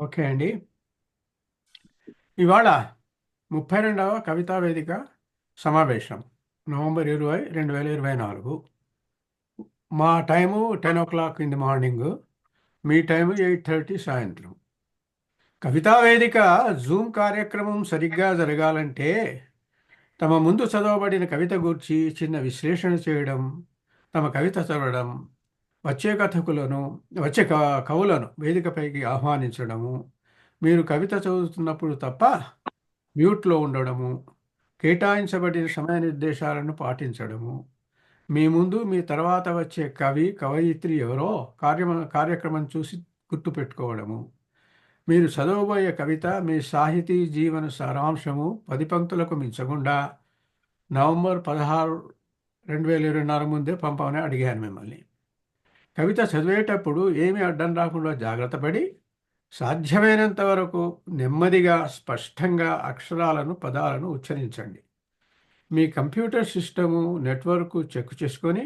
Okay అండి. ఇవాళ 32వ కవితా వేదిక సమావేశం నవంబర్ 20, 2024. మా time 10 o'clock in the morning, me time 8:30 సాయంత్రం. కవితా వేదిక జూమ్ కార్యక్రమం సరిగ్గా జరగాలంటే తమ ముందు చదవబడిన కవిత గూర్చి చిన్న విశ్లేషణ చేయడం, తమ కవిత చదవడం, వచ్చే కథకులను వచ్చే కవులను వేదికపైకి ఆహ్వానించడము, మీరు కవిత చదువుతున్నప్పుడు తప్ప మ్యూట్లో ఉండడము, కేటాయించబడిన సమయ నిర్దేశాలను పాటించడము, మీ ముందు మీ తర్వాత వచ్చే కవి కవయిత్రి ఎవరో కార్యక్రమం చూసి గుర్తుపెట్టుకోవడము, మీరు చదవబోయే కవిత మీ సాహితీ జీవన సారాంశము 10 పంక్తులకు మించకుండా నవంబర్ 16, 2024 ముందే పంపమని అడిగాను మిమ్మల్ని. కవిత చదివేటప్పుడు ఏమీ అడ్డం రాకుండా జాగ్రత్త పడి సాధ్యమైనంత వరకు నెమ్మదిగా స్పష్టంగా అక్షరాలను పదాలను ఉచ్చరించండి. మీ కంప్యూటర్ సిస్టము నెట్వర్క్ చెక్ చేసుకొని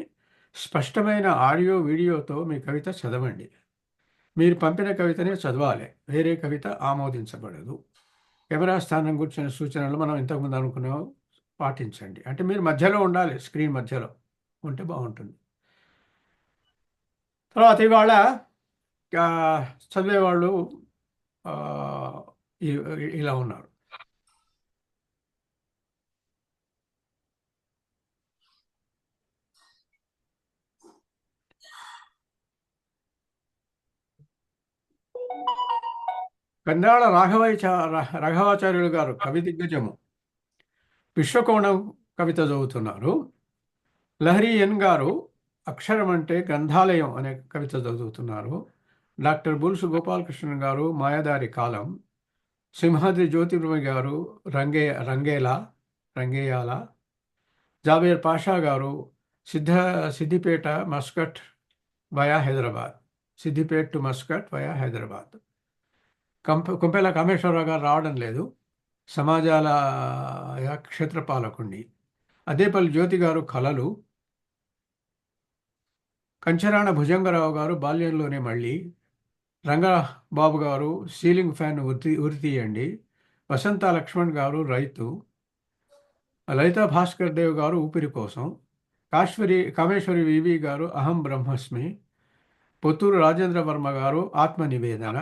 స్పష్టమైన ఆడియో వీడియోతో మీ కవిత చదవండి. మీరు పంపిన కవితనే చదవాలి, వేరే కవిత ఆమోదించబడదు. కెమెరా స్థానం గురించిన సూచనలు మనం ఇంతకుముందు అనుకున్నాం, పాటించండి. అంటే మీరు మధ్యలో ఉండాలి, స్క్రీన్ మధ్యలో ఉంటే బాగుంటుంది. తర్వాత ఇవాళ చదివేవాళ్ళు ఇలా ఉన్నారు. కందాళ రాఘవాచార్యులు గారు కవి దిగ్గజము, విశ్వకోణం కవిత చదువుతున్నారు. లహరి ఎన్ గారు అక్షరం అంటే గ్రంథాలయం అనే కవిత చదువుతున్నారు. డాక్టర్ బుల్సు గోపాలకృష్ణన్ గారు మాయాదారి కాలం, సింహాద్రి జ్యోతిర్మయి గారు రంగేయాల, జాబేర్ పాషా గారు Siddipet Muscat via Hyderabad, Siddipet to Muscat via Hyderabad. Kumpela Kameswararao గారు రావడం లేదు, సమాజాల క్షేత్రపాలకుణ్ణి. అదేపల్లి జ్యోతి గారు కళలు, కంచరాణ భుజంగరావు గారు బాల్యంలోనే మళ్ళీ, రంగబాబు గారు సీలింగ్ ఫ్యాన్ ఉరి తీయండి, వసంత లక్ష్మణ్ గారు రైతు, లలితా భాస్కర్ దేవ్ గారు ఊపిరి కోసం, కామేశ్వరి వివి గారు అహం బ్రహ్మస్మి, పొత్తూరు రాజేంద్ర వర్మ గారు ఆత్మ నివేదన,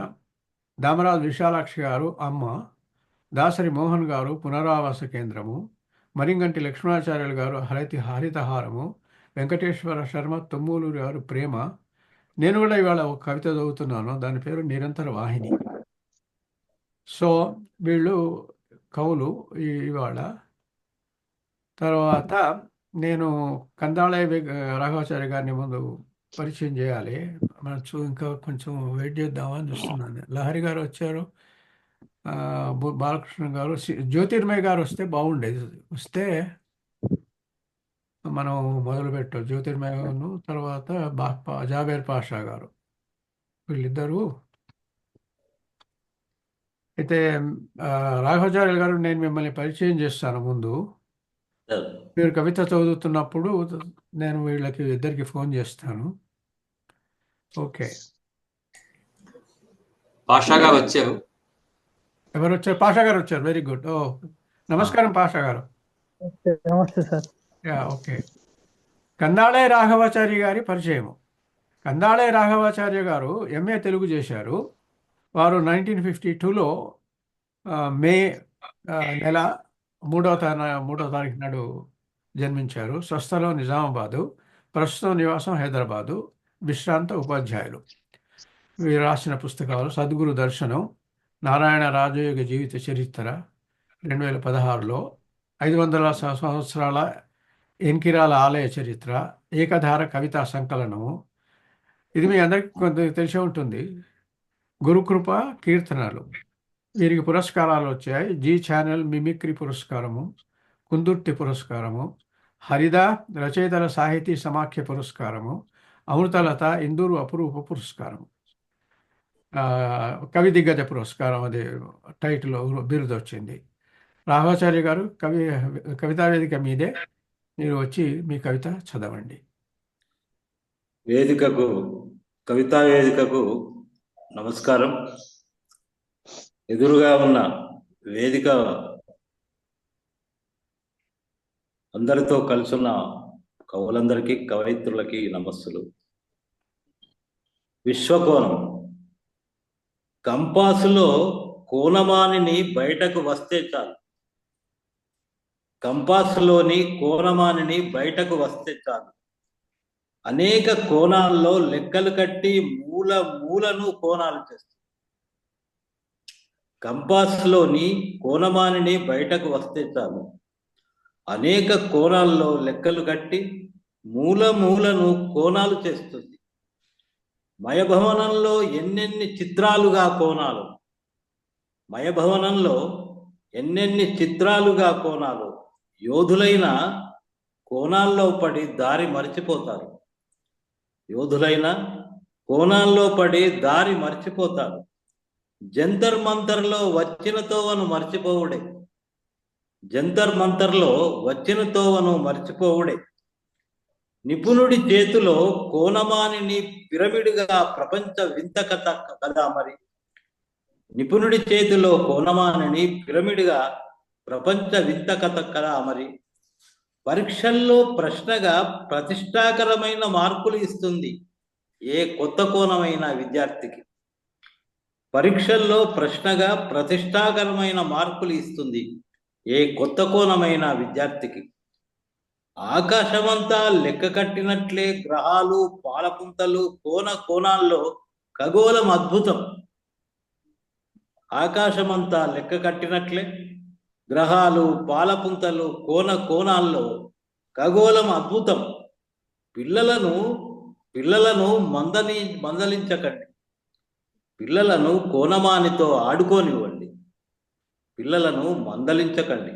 దామరాజు విశాలాక్షి గారు అమ్మ, దాసరి మోహన్ గారు పునరావాస కేంద్రము, మరింగంటి లక్ష్మణాచార్యులు గారు హరితహారము, వెంకటేశ్వర శర్మ తొమ్మూలూరు గారు ప్రేమ. నేను కూడా ఇవాళ ఒక కవిత చదువుతున్నాను, దాని పేరు నిరంతర వాహిని. సో వీళ్ళు కవులు ఇవాళ. తర్వాత నేను కందాళయ్య రాఘవాచార్య గారిని ముందు పరిచయం చేయాలి. మనం ఇంకా కొంచెం వెయిట్ చేద్దామని చూస్తున్నాను. లహరి గారు వచ్చారు, బాలకృష్ణ గారు, జ్యోతిర్మయ్య గారు వస్తే బాగుండేది. వస్తే మనం మొదలుపెట్టాం. జ్యోతిర్మయ్యను తర్వాత జాబేర్ పాషా గారు, వీళ్ళిద్దరూ. అయితే రాఘవాచార్యులు గారు, నేను మిమ్మల్ని పరిచయం చేస్తాను ముందు. మీరు కవిత చదువుతున్నప్పుడు నేను వీళ్ళకి ఇద్దరికి ఫోన్ చేస్తాను. ఓకే. పాషా గారు వచ్చారు. ఎవరు వచ్చారు? పాషా గారు వచ్చారు. Very good. ఓ నమస్కారం పాషా గారు. నమస్తే సార్. ఓకే. కందాళయ్య రాఘవాచార్య గారి పరిచయము. కందాళయ్య రాఘవాచార్య గారు ఎంఏ తెలుగు చేశారు. వారు 1952లో మే నెల 3వ తారీఖు నాడు జన్మించారు. స్వస్థలం నిజామాబాదు, ప్రస్తుతం నివాసం హైదరాబాదు. విశ్రాంత ఉపాధ్యాయులు. వీరు రాసిన పుస్తకాలు సద్గురు దర్శనం, నారాయణ రాజయోగ జీవిత చరిత్ర 2016లో, 500 సంవత్సరాల ఎంకిరాల ఆలయ చరిత్ర, ఏకధార కవితా సంకలనము. ఇది మీ అందరికీ కొంత తెలిసే ఉంటుంది. గురుకృప కీర్తనలు, వీరికి పురస్కారాలు వచ్చాయి. జీ ఛానల్ మిమిక్రీ పురస్కారము, కుందుర్తి పురస్కారము, హరిద రచయితల సాహితీ సమాఖ్య పురస్కారము, అమృతలత ఇందూరు అపురూప పురస్కారము, కవి దిగ్గజ పురస్కారం, అది టైటిల్ బిరుదు వచ్చింది. రాఘవాచార్య గారు కవితా వేదిక మీదే, మీరు వచ్చి మీ కవిత చదవండి. కవితా వేదికకు నమస్కారం. ఎదురుగా ఉన్న వేదిక అందరితో కలుసున్న కవులందరికీ కవయిత్రులకి నమస్సులు. విశ్వకోణం కంపాసులో కోణమానిని బయటకు వస్తే చాలు. కంపాసులోని కోణమానిని బయటకు వస్తే చాలు. అనేక కోణాల్లో లెక్కలు కట్టి మూలను కోణాలు చేస్తుంది. కంపాస్లోని కోణమానిని బయటకు వస్తే చాలు. అనేక కోణాల్లో లెక్కలు కట్టి మూలను కోణాలు చేస్తుంది. మయభవనంలో ఎన్నెన్ని చిత్రాలుగా కోణాలు. మయభవనంలో ఎన్నెన్ని చిత్రాలుగా కోణాలు. యోధులైన కోణాల్లో పడి దారి మర్చిపోతారు. యోధులైన కోణాల్లో పడి దారి మర్చిపోతారు. జంతర్ మంతర్లో వచ్చిన తోవను మర్చిపోవుడే. జంతర్ మంతర్లో వచ్చిన తోవను మర్చిపోవుడే. నిపుణుడి చేతిలో కోణమానిని పిరమిడ్గా ప్రపంచ వింత కథ కదా మరి. నిపుణుడి చేతిలో కోణమానిని పిరమిడ్గా ప్రపంచ వింత కథ కదా మరి. పరీక్షల్లో ప్రశ్నగా ప్రతిష్టాకరమైన మార్కులు ఇస్తుంది ఏ కొత్త కోణమైన విద్యార్థికి. పరీక్షల్లో ప్రశ్నగా ప్రతిష్టాకరమైన మార్కులు ఇస్తుంది ఏ కొత్త కోణమైన విద్యార్థికి. ఆకాశమంతా లెక్క కట్టినట్లే గ్రహాలు పాలపుంతలు కోణాల్లో ఖగోళం అద్భుతం. ఆకాశమంతా లెక్క కట్టినట్లే గ్రహాలు పాలపుంతలు కోణాల్లో ఖగోళం అద్భుతం. పిల్లలను మందలించకండి. పిల్లలను కోణమానితో ఆడుకోనివ్వండి. పిల్లలను మందలించకండి.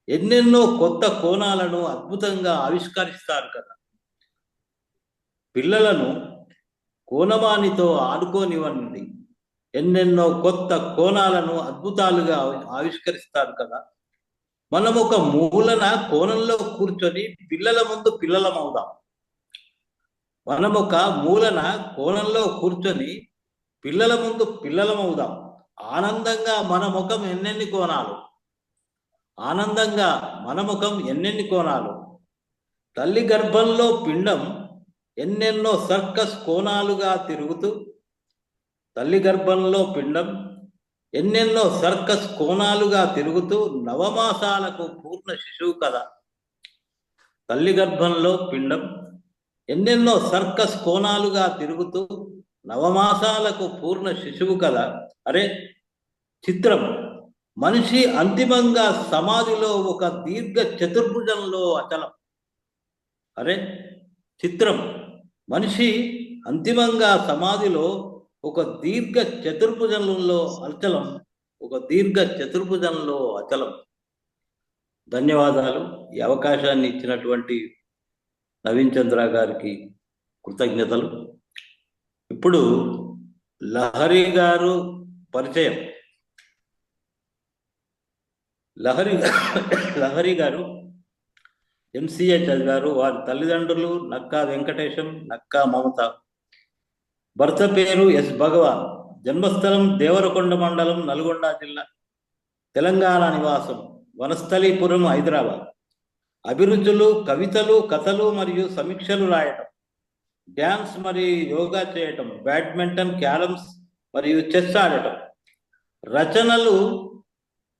ఎన్నెన్నో కొత్త కోణాలను అద్భుతంగా ఆవిష్కరిస్తారు కదా. పిల్లలను కోణమానితో ఆడుకోనివ్వండి. ఎన్నెన్నో కొత్త కోణాలను అద్భుతాలుగా ఆవిష్కరిస్తారు కదా. మనం ఒక మూలన కోణంలో కూర్చొని పిల్లల ముందు పిల్లలమవుదాం. మనం ఒక మూలన కోణంలో కూర్చొని పిల్లల ముందు పిల్లలమవుదాం. ఆనందంగా మన ముఖం ఎన్నెన్ని కోణాలు. ఆనందంగా మన ముఖం ఎన్నెన్ని కోణాలు. తల్లి గర్భంలో పిండం ఎన్నెన్నో సర్కస్ కోణాలుగా తిరుగుతూ. తల్లి గర్భంలో పిండం ఎన్నెన్నో సర్కస్ కోణాలుగా తిరుగుతూ నవమాసాలకు పూర్ణ శిశువు కదా. తల్లి గర్భంలో పిండం ఎన్నెన్నో సర్కస్ కోణాలుగా తిరుగుతూ నవమాసాలకు పూర్ణ శిశువు కదా. అరే చిత్రం, మనిషి అంతిమంగా సమాధిలో ఒక దీర్ఘ చతుర్భుజంలో అచలం. అరే చిత్రం, మనిషి అంతిమంగా సమాధిలో ఒక దీర్ఘ చతుర్భుజంలో అచలం. ఒక దీర్ఘ చతుర్భుజంలో అచలం. ధన్యవాదాలు. ఈ అవకాశాన్ని ఇచ్చినటువంటి నవీన్ చంద్ర గారికి కృతజ్ఞతలు. ఇప్పుడు లహరి గారు పరిచయం. లహరి గారు ఎంసీఏ చదివారు. వారి తల్లిదండ్రులు నక్కా వెంకటేశం, నక్కా మమత. భర్త పేరు ఎస్ భగవాన్. జన్మస్థలం దేవరకొండ మండలం, నల్గొండ జిల్లా, తెలంగాణ. నివాసం వనస్థలీపురం, హైదరాబాద్. అభిరుచులు కవితలు, కథలు మరియు సమీక్షలు రాయటం, డ్యాన్స్ మరియు యోగా చేయటం, బ్యాడ్మింటన్, క్యారమ్స్ మరియు చెస్ ఆడటం. రచనలు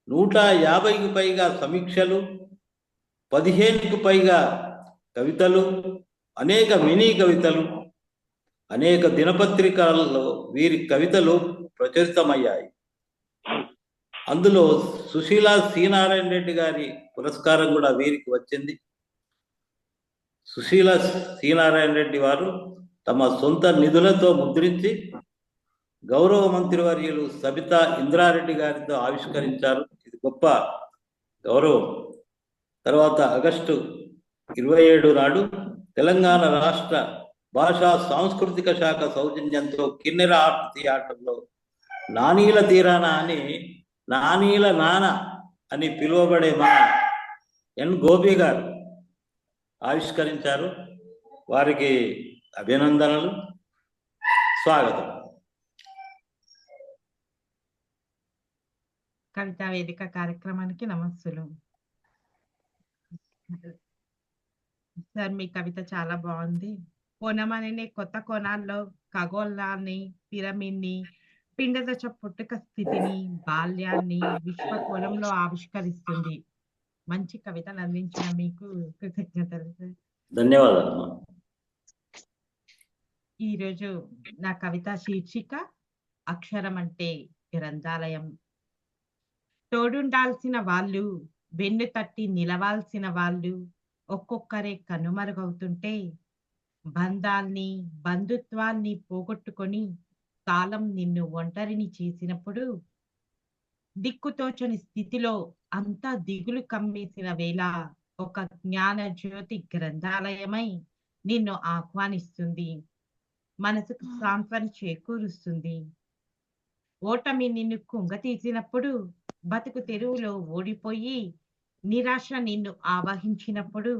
150కి పైగా సమీక్షలు, 15కి పైగా కవితలు, అనేక మినీ కవితలు, అనేక దినపత్రికల్లో వీరి కవితలు ప్రచురితమయ్యాయి. అందులో సుశీల శ్రీనారాయణ రెడ్డి గారి పురస్కారం కూడా వీరికి వచ్చింది. సుశీల శ్రీనారాయణ రెడ్డి వారు తమ సొంత నిధులతో ముద్రించి గౌరవ మంత్రివర్యులు సబితా ఇంద్రారెడ్డి గారితో ఆవిష్కరించారు. ఇది గొప్ప గౌరవం. తర్వాత ఆగస్టు 27 నాడు తెలంగాణ రాష్ట్ర భాషా సాంస్కృతిక శాఖ సౌజన్యంతో కిన్నెర ఆర్ట్ థియేటర్లో నానీల తీరాన అని, నానీల నాన అని పిలువబడే మన ఎన్ గోపి గారు ఆవిష్కరించారు. వారికి అభినందనలు, స్వాగతం. కవితా వేదిక కార్యక్రమానికి నమస్సులు. సార్ మీ కవిత చాలా బాగుంది. కోణమనే కొత్త కోణాల్లో ఖగోళాన్ని, పిరమిడ్ని, పిండదశ పుట్టుక స్థితిని, బాల్యాన్ని విశ్వకోణంలో ఆవిష్కరిస్తుంది. మంచి కవితను అందించిన మీకు కృతజ్ఞతలు సార్. ధన్యవాదాలు. ఈరోజు నా కవిత శీర్షిక అక్షరం అంటే గ్రంథాలయం. తోడుండాల్సిన వాళ్ళు, వెన్ను తట్టి నిలవాల్సిన వాళ్ళు ఒక్కొక్కరే కనుమరుగవుతుంటే, బంధాల్ని బంధుత్వాల్ని పోగొట్టుకొని కాలం నిన్ను ఒంటరిని చేసినప్పుడు, దిక్కుతోచని స్థితిలో అంతా దిగులు కమ్మేసిన వేళ ఒక జ్ఞాన జ్యోతి గ్రంథాలయమై నిన్ను ఆహ్వానిస్తుంది, మనసుకు సాంత్వన చేకూరుస్తుంది. ఓటమి నిన్ను కుంగతీసినప్పుడు, బతుకు తెరువులో ఓడిపోయి నిరాశ నిన్ను ఆవహించినప్పుడు,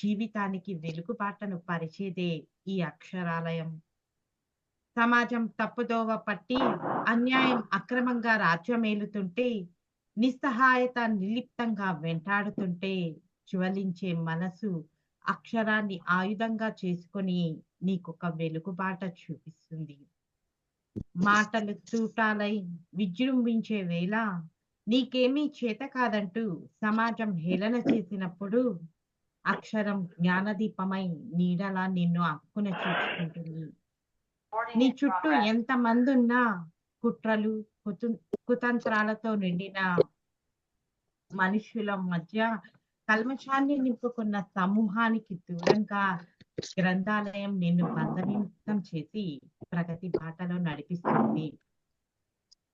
జీవితానికి వెలుగుబాటను పరిచేదే ఈ అక్షరాలయం. సమాజం తప్పుదోవ పట్టి అన్యాయం అక్రమంగా రాజ్యమేలుతుంటే, నిస్సహాయత నిర్లిప్తంగా వెంటాడుతుంటే, జ్వలించే మనసు అక్షరాన్ని ఆయుధంగా చేసుకొని నీకొక వెలుగుబాట చూపిస్తుంది. మాటలు తూటాలై విజృంభించే వేళ, నీకేమీ చేత కాదంటూ సమాజం హేళన చేసినప్పుడు, అక్షరం జ్ఞానదీపమై నీడలా నిన్ను అక్కున చేర్చుకుంటుంది. నీ చుట్టూ ఎంతమంది ఉన్నా, కుట్రలు కుతంత్రాలతో నిండిన మనుషుల మధ్య కల్మషాన్ని నింపుకున్న సమూహానికి దూరంగా గ్రంథాలయం నిన్ను బంధనితం చేసి ప్రగతి బాటలో నడిపిస్తుంది.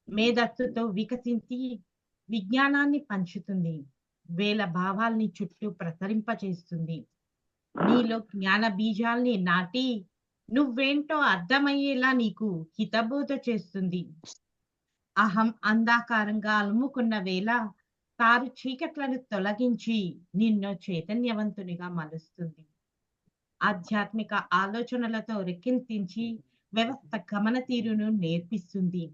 మేధస్సుతో వికసించి విజ్ఞానాన్ని పంచుతుంది. వేల భావాల్ని చుట్టూ ప్రసరింపచేస్తుంది. నీలో జ్ఞాన బీజాల్ని నాటి నువ్వేంటో అర్థమయ్యేలా నీకు హితబోధ చేస్తుంది. అహం అంధాకారంగా అలుముకున్న వేళ తారు చీకట్లను తొలగించి నిన్ను చైతన్యవంతునిగా మలుస్తుంది. ఆధ్యాత్మిక ఆలోచనలతో రెక్కెంతించి వ్యవస్థ గమన తీరును నేర్పిస్తుంది.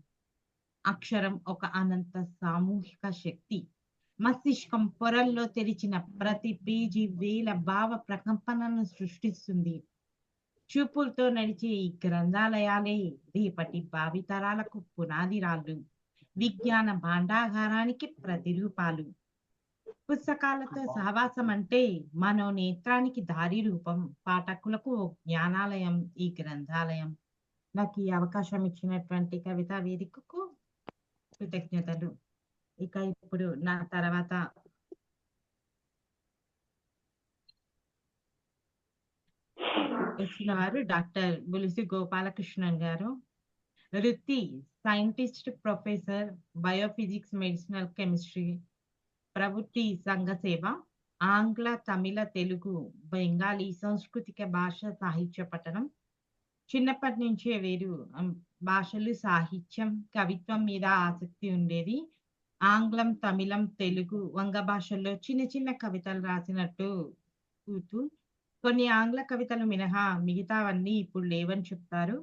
అక్షరం ఒక అనంత సామూహిక శక్తి. మస్తిష్కం పొరల్లో తెరిచిన ప్రతి పేజీ వేల భావ ప్రకంపనలను సృష్టిస్తుంది. చూపులతో నడిచే ఈ గ్రంథాలయాలే రేపటి భావితరాలకు పునాది రాళ్ళు, విజ్ఞాన భాండాగారానికి ప్రతిరూపాలు. పుస్తకాలతో సహవాసం అంటే మనోనేత్రానికి దారి రూపం, పాఠకులకు ఓ జ్ఞానాలయం ఈ గ్రంథాలయం. నాకు ఈ అవకాశం ఇచ్చినటువంటి కవితా వేదికకు కృతజ్ఞతలు. ఇక ఇప్పుడు నా తర్వాత వచ్చిన వారు డాక్టర్ బులిసి గోపాలకృష్ణన్ గారు. వృత్తి scientist, professor, biophysics, medicinal chemistry. ప్రవృత్తి సంఘ సేవ, ఆంగ్ల, తమిళ, తెలుగు, బెంగాలీ సాంస్కృతిక భాష సాహిత్య పఠనం. చిన్నప్పటి నుంచే వీరు భాషలు, సాహిత్యం, కవిత్వం మీద ఆసక్తి ఉండేది. ఆంగ్లం, తమిళం, తెలుగు, వంగ భాషల్లో చిన్న చిన్న కవితలు రాసినట్టు కూతూ, కొన్ని ఆంగ్ల కవితలు మినహా మిగతావన్నీ ఇప్పుడు లేవని చెప్తారు.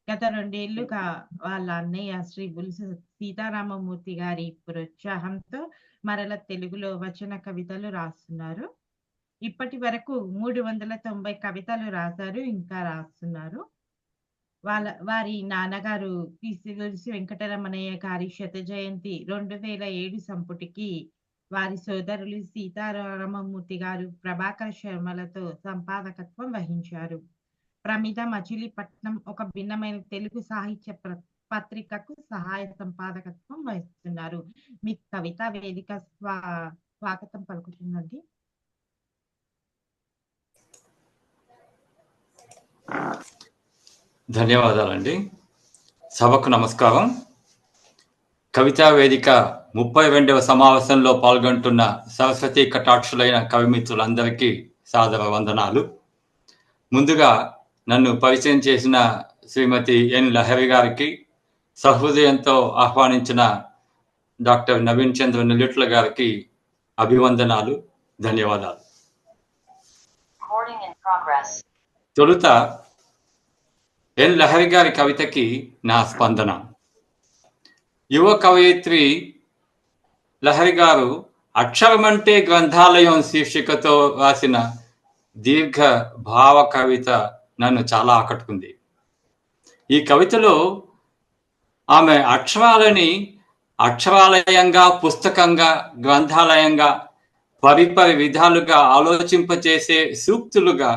గత 2 ఏళ్లుగా వాళ్ళ అన్నయ్య శ్రీ బులిసి సీతారామమూర్తి గారి ప్రోత్సాహంతో మరల తెలుగులో వచన కవితలు రాస్తున్నారు. ఇప్పటి వరకు 390 కవితలు రాశారు, ఇంకా రాస్తున్నారు. వారి నాన్నగారు బులిసి వెంకటరమణయ్య గారి శత జయంతి 2007 సంపుటికి వారి సోదరులు సీతారామమూర్తి గారు, ప్రభాకర శర్మలతో సంపాదకత్వం వహించారు. ప్రమిద మచిలీపట్నం ఒక భిన్నమైన తెలుగు సాహిత్య పత్రికకు సహాయ సంపాదకత్వం వహిస్తున్నారు. మీ కవితా వేదిక స్వాగతం పలుకుతుందండి. ధన్యవాదాలండి. సభకు నమస్కారం. కవితా వేదిక 32వ సమావేశంలో పాల్గొంటున్న సరస్వతి కటాక్షులైన కవిమిత్రులందరికీ సాదర వందనాలు. ముందుగా నన్ను పరిచయం చేసిన శ్రీమతి ఎన్ లహరి గారికి, సహృదయంతో ఆహ్వానించిన డాక్టర్ నవీన్ చంద్ర నిలుట్ల గారికి అభివందనాలు, ధన్యవాదాలు. తొలుత ఎన్ లహరి గారి కవితకి నా స్పందన. యువ కవయిత్రి లహరి గారు అక్షరమంటే గ్రంథాలయం శీర్షికతో రాసిన దీర్ఘ భావ కవిత నన్ను చాలా ఆకట్టుకుంది. ఈ కవితలో ఆమె అక్షరాలని అక్షరాలయంగా, పుస్తకంగా, గ్రంథాలయంగా, పరిపరి విధాలుగా ఆలోచింపచేసే సూక్తులుగా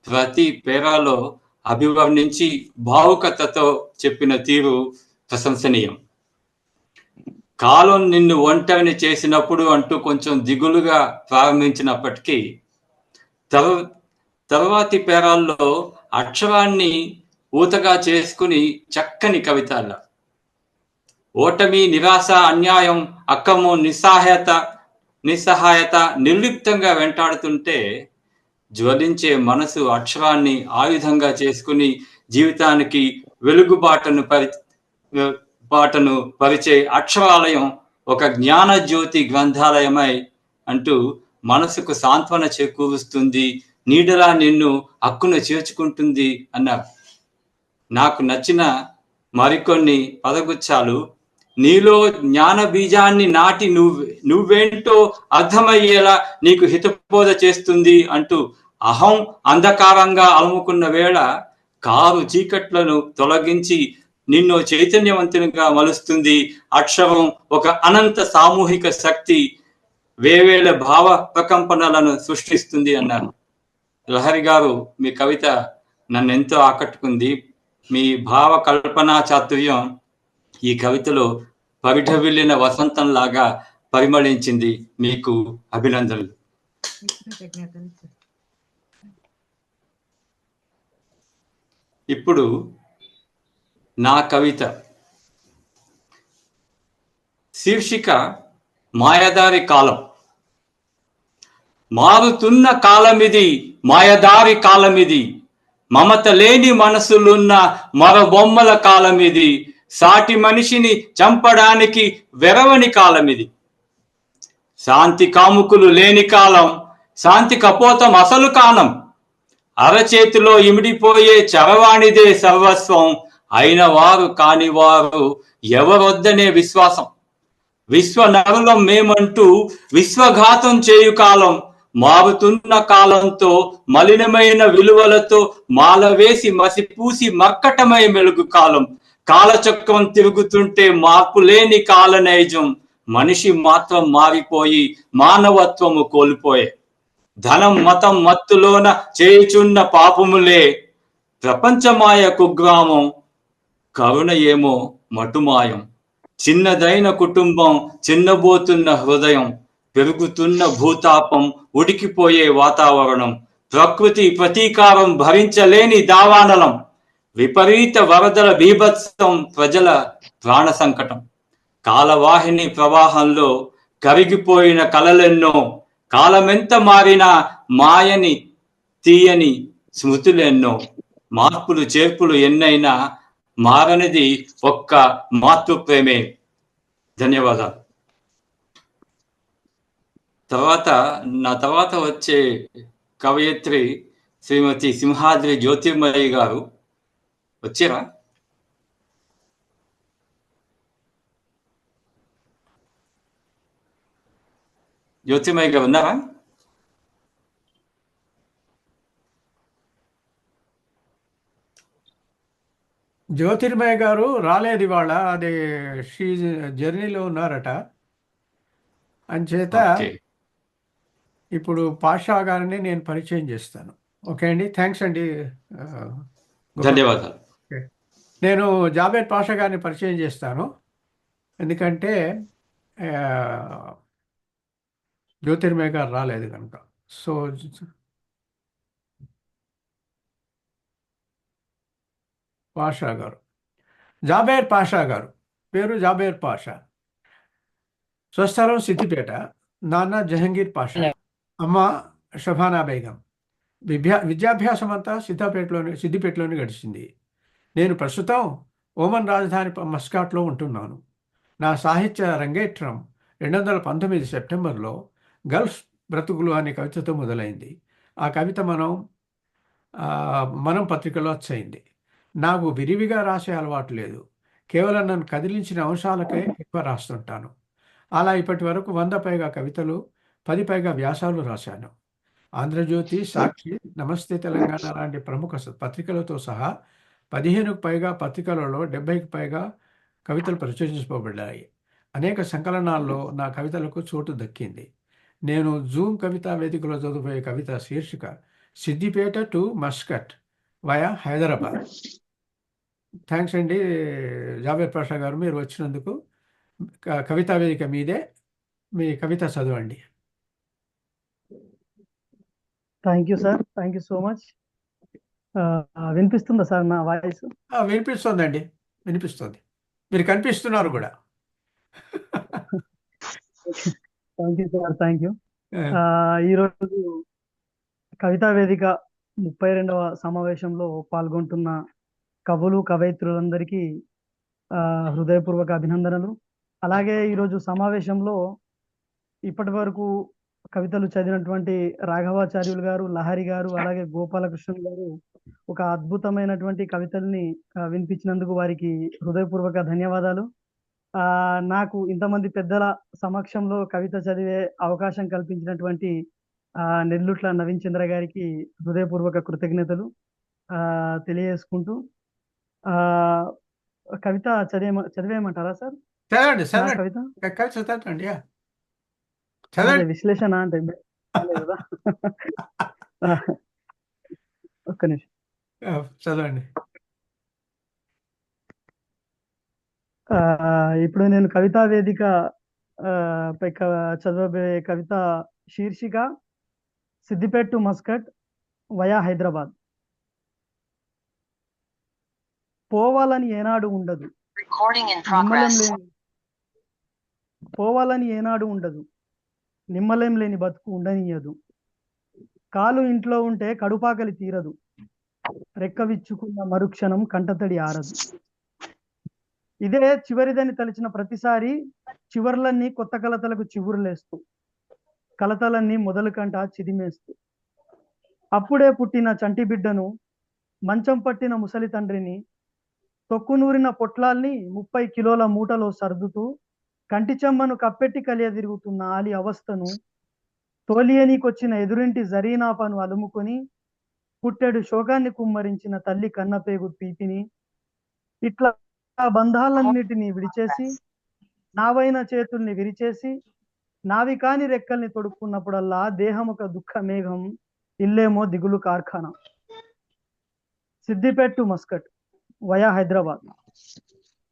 ప్రతి పేరాలో అభివర్ణించి భావుకతతో చెప్పిన తీరు ప్రశంసనీయం. కాలం నిన్ను ఒంటరిని చేసినప్పుడు అంటూ కొంచెం దిగులుగా ప్రారంభించినప్పటికీ తర్వాతి పేరాల్లో అక్షరాన్ని ఊతగా చేసుకుని చక్కని కవితల ఓటమి, నిరాశ, అన్యాయం, అక్కము, నిస్సహాయత నిర్లిప్తంగా వెంటాడుతుంటే జ్వలించే మనసు అక్షరాన్ని ఆయుధంగా చేసుకుని జీవితానికి వెలుగుబాటను పరిచే అక్షరాలయం ఒక జ్ఞాన జ్యోతి గ్రంథాలయమై అంటూ మనసుకు సాంత్వన చేకూరుస్తుంది, నీడలా నిన్ను హక్కున చేర్చుకుంటుంది అన్నారు. నాకు నచ్చిన మరికొన్ని పదగుచ్చాలు నీలో జ్ఞాన బీజాన్ని నాటి నువ్వేంటో అర్థమయ్యేలా నీకు హితబోధ చేస్తుంది అంటూ అహం అంధకారంగా అలుముకున్న వేళ కారు చీకట్లను తొలగించి నిన్ను చైతన్యవంతునిగా మలుస్తుంది. అక్షరం ఒక అనంత సామూహిక శక్తి, వేవేల భావ ప్రకంపనలను సృష్టిస్తుంది అన్నారు. లహరి గారు, మీ కవిత నన్ను ఎంతో ఆకట్టుకుంది. మీ భావ కల్పనా చాతుర్యం ఈ కవితలో పరిఢవిల్లిన వసంతం లాగా పరిమళించింది. మీకు అభినందనలు. ఇప్పుడు నా కవిత శీర్షిక మాయదారి కాలం. మారుతున్న కాలమిది, మాయదారి కాలమిది, మమత లేని మనసులున్న మరబొమ్మల కాలమిది, సాటి మనిషిని చంపడానికి వెరవని కాలమిది. శాంతి కాముకులు లేని కాలం, శాంతి కపోతం అసలు కాలం, అరచేతిలో ఇమిడిపోయే చరవాణిదే సర్వస్వం, అయిన వారు కాని వారు ఎవరొద్దనే విశ్వాసం. విశ్వ నరులం మేమంటూ విశ్వఘాతం చేయు కాలం, మారుతున్న కాలంతో మలినమైన విలువలతో మాలవేసి మసిపూసి మర్కటమై మెలుగు కాలం. కాలచక్రం తిరుగుతుంటే మార్పు లేని కాల నైజం, మనిషి మాత్రం మారిపోయి మానవత్వము కోల్పోయే. ధనం మతం మత్తులోన చేయుచున్న పాపములే ప్రపంచమాయ కుగ్రామం, కరుణ ఏమో మటుమాయం. చిన్నదైన కుటుంబం, చిన్నబోతున్న హృదయం, పెరుగుతున్న భూతాపం, ఉడికిపోయే వాతావరణం, ప్రకృతి ప్రతీకారం భరించలేని దావానలం, విపరీత వరదల బీభత్సం, ప్రజల ప్రాణ సంకటం. కాలవాహిని ప్రవాహంలో కరిగిపోయిన కలలెన్నో, కాలమెంత మారినా మాయని తీయని స్మృతులెన్నో. మార్పులు చేర్పులు ఎన్నైనా మారనిది ఒక్క మాతృప్రేమే. ధన్యవాదాలు. నా తర్వాత వచ్చే కవయిత్రి శ్రీమతి సింహాద్రి జ్యోతిర్మయి గారు. వచ్చారా? జ్యోతిర్మయి గారు ఉన్నారా? జ్యోతిర్మయ గారు రాలేదు ఇవాళ, అది షీ జర్నీలో ఉన్నారట. అంచేత ఇప్పుడు పాషా గారిని నేను పరిచయం చేస్తాను. ఓకే అండి, థ్యాంక్స్ అండి. ధన్యవాదాలు. నేను జాబేద్ పాషా గారిని పరిచయం చేస్తాను, ఎందుకంటే జ్యోతిర్మయ గారు రాలేదు కనుక. సో పాషా గారు, జాబేర్ పాషా గారు, పేరు జాబేర్ పాషా, స్వస్థలం సిద్దిపేట, నాన్న జహంగీర్ పాషా, అమ్మ షబానా బేగం. విద్యాభ్యాసం అంతా సిద్దిపేటలోనే గడిచింది. నేను ప్రస్తుతం ఓమన్ రాజధాని మస్కాట్లో ఉంటున్నాను. నా సాహిత్య రంగేట్రం 2019 సెప్టెంబర్లో గల్ఫ్ బ్రతుకులు అనే కవితతో మొదలైంది. ఆ కవిత మనం పత్రికలో వచ్చయింది. నాకు విరివిగా రాసే అలవాటు లేదు, కేవలం నన్ను కదిలించిన అంశాలకే ఎక్కువ రాస్తుంటాను. అలా ఇప్పటి వరకు 100 పైగా కవితలు, 10 పైగా వ్యాసాలు రాశాను. ఆంధ్రజ్యోతి, సాక్షి, నమస్తే తెలంగాణ లాంటి ప్రముఖ పత్రికలతో సహా 15కు పైగా పత్రికలలో 70కి పైగా కవితలు ప్రచురించబడ్డాయి. అనేక సంకలనాల్లో నా కవితలకు చోటు దక్కింది. నేను జూమ్ కవితా వేదికలో చదివే కవిత శీర్షిక Siddipet to Muscat via Hyderabad. Thanks అండి జావేద్ పాషా గారు, మీరు వచ్చినందుకు. కవితా వేదిక మీదే, మీ కవిత చదవండి. Thank you sir, thank you so much. వినిపిస్తుందా సార్ నా వాయిస్? వినిపిస్తుందండి, వినిపిస్తుంది. మీరు కనిపిస్తున్నారు కూడా. Thank you sir, thank you. ఈరోజు కవితా వేదిక 32వ సమావేశంలో పాల్గొంటున్న కవులు, కవయిత్రులందరికీ హృదయపూర్వక అభినందనలు. అలాగే ఈరోజు సమావేశంలో ఇప్పటి వరకు కవితలు చదివినటువంటి రాఘవాచార్యులు గారు, లహరి గారు, అలాగే గోపాలకృష్ణన్ గారు ఒక అద్భుతమైనటువంటి కవితల్ని వినిపించినందుకు వారికి హృదయపూర్వక ధన్యవాదాలు. నాకు ఇంతమంది పెద్దల సమక్షంలో కవిత చదివే అవకాశం కల్పించినటువంటి నెల్లుట్ల నవీన్ చంద్ర గారికి హృదయపూర్వక కృతజ్ఞతలు తెలియజేసుకుంటూ కవిత చదివేయమంటారా సార్? చదవండి, నా చదవండి, కవిత కవిత చదవండి. అదే చదవండి. విశ్లేషణ అంటే కదా. ఒక్క నిమిషం. చదవండి. ఇప్పుడు నేను కవితా వేదిక పై చదవబోయే కవిత శీర్షిక Siddipet to Muscat via Hyderabad. పోవాలని ఏనాడు ఉండదు, పోవాలని ఏనాడు ఉండదు, నిమ్మలేం లేని బతుకు ఉండనీయదు. కాలు ఇంట్లో ఉంటే కడుపాకలి తీరదు, రెక్కవిచ్చుకున్న మరుక్షణం కంటతడి ఆరదు. ఇదే చివరిదని తలిచిన ప్రతిసారి చివర్లన్నీ కొత్త కలతలకు చివురులేస్తూ, కలతలన్నీ మొదలు కంట చిదిమేస్తూ, అప్పుడే పుట్టిన చంటి బిడ్డను, మంచం పట్టిన ముసలి తండ్రిని, తొక్కునూరిన పొట్లాల్ని 30 కిలోల మూటలో సర్దుతూ, కంటి చెమ్మను కప్పెట్టి కలియదిరుగుతున్న ఆలి అవస్థను, తోలియనీకొచ్చిన ఎదురింటి జరీనాపాను అలుముకొని పుట్టెడు శోకాన్ని కుమ్మరించిన తల్లి కన్నపేగు తీపిని, ఇట్లా బంధాలన్నిటినీ విడిచేసి నావైన చేతుల్ని విరిచేసి నావి కాని రెక్కల్ని తొడుక్కున్నప్పుడల్లా దేహం ఒక దుఃఖ మేఘం, ఇల్లేమో దిగులు కార్ఖానా. Siddipet to Muscat via Hyderabad.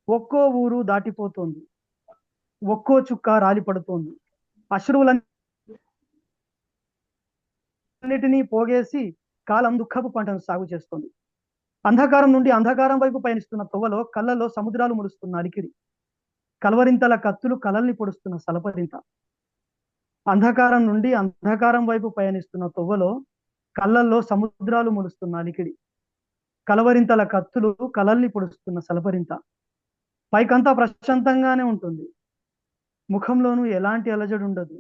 ఒక్కో ఊరు దాటిపోతోంది, ఒక్కో చుక్క రాలిపడుతోంది, అశ్రువులన్నిటినీ పోగేసి కాలం దుఃఖపు పంటను సాగు చేస్తోంది. అంధకారం నుండి అంధకారం వైపు పయనిస్తున్న తొవ్వలో కళ్ళలో సముద్రాలు ముడుస్తున్న అలికిడి, కలవరింతల కత్తులు కలల్ని పొడుస్తున్న సలపరింత. అంధకారం నుండి అంధకారం వైపు పయనిస్తున్న తొవ్వలో కళ్ళల్లో సముద్రాలు ముడుస్తున్న అలికిడి, కలవరింతల కత్తులు కలల్ని పొడుస్తున్న సలపరింత. పైకంతా ప్రశాంతంగానే ఉంటుంది, ముఖంలోనూ ఎలాంటి అలజడి ఉండదు.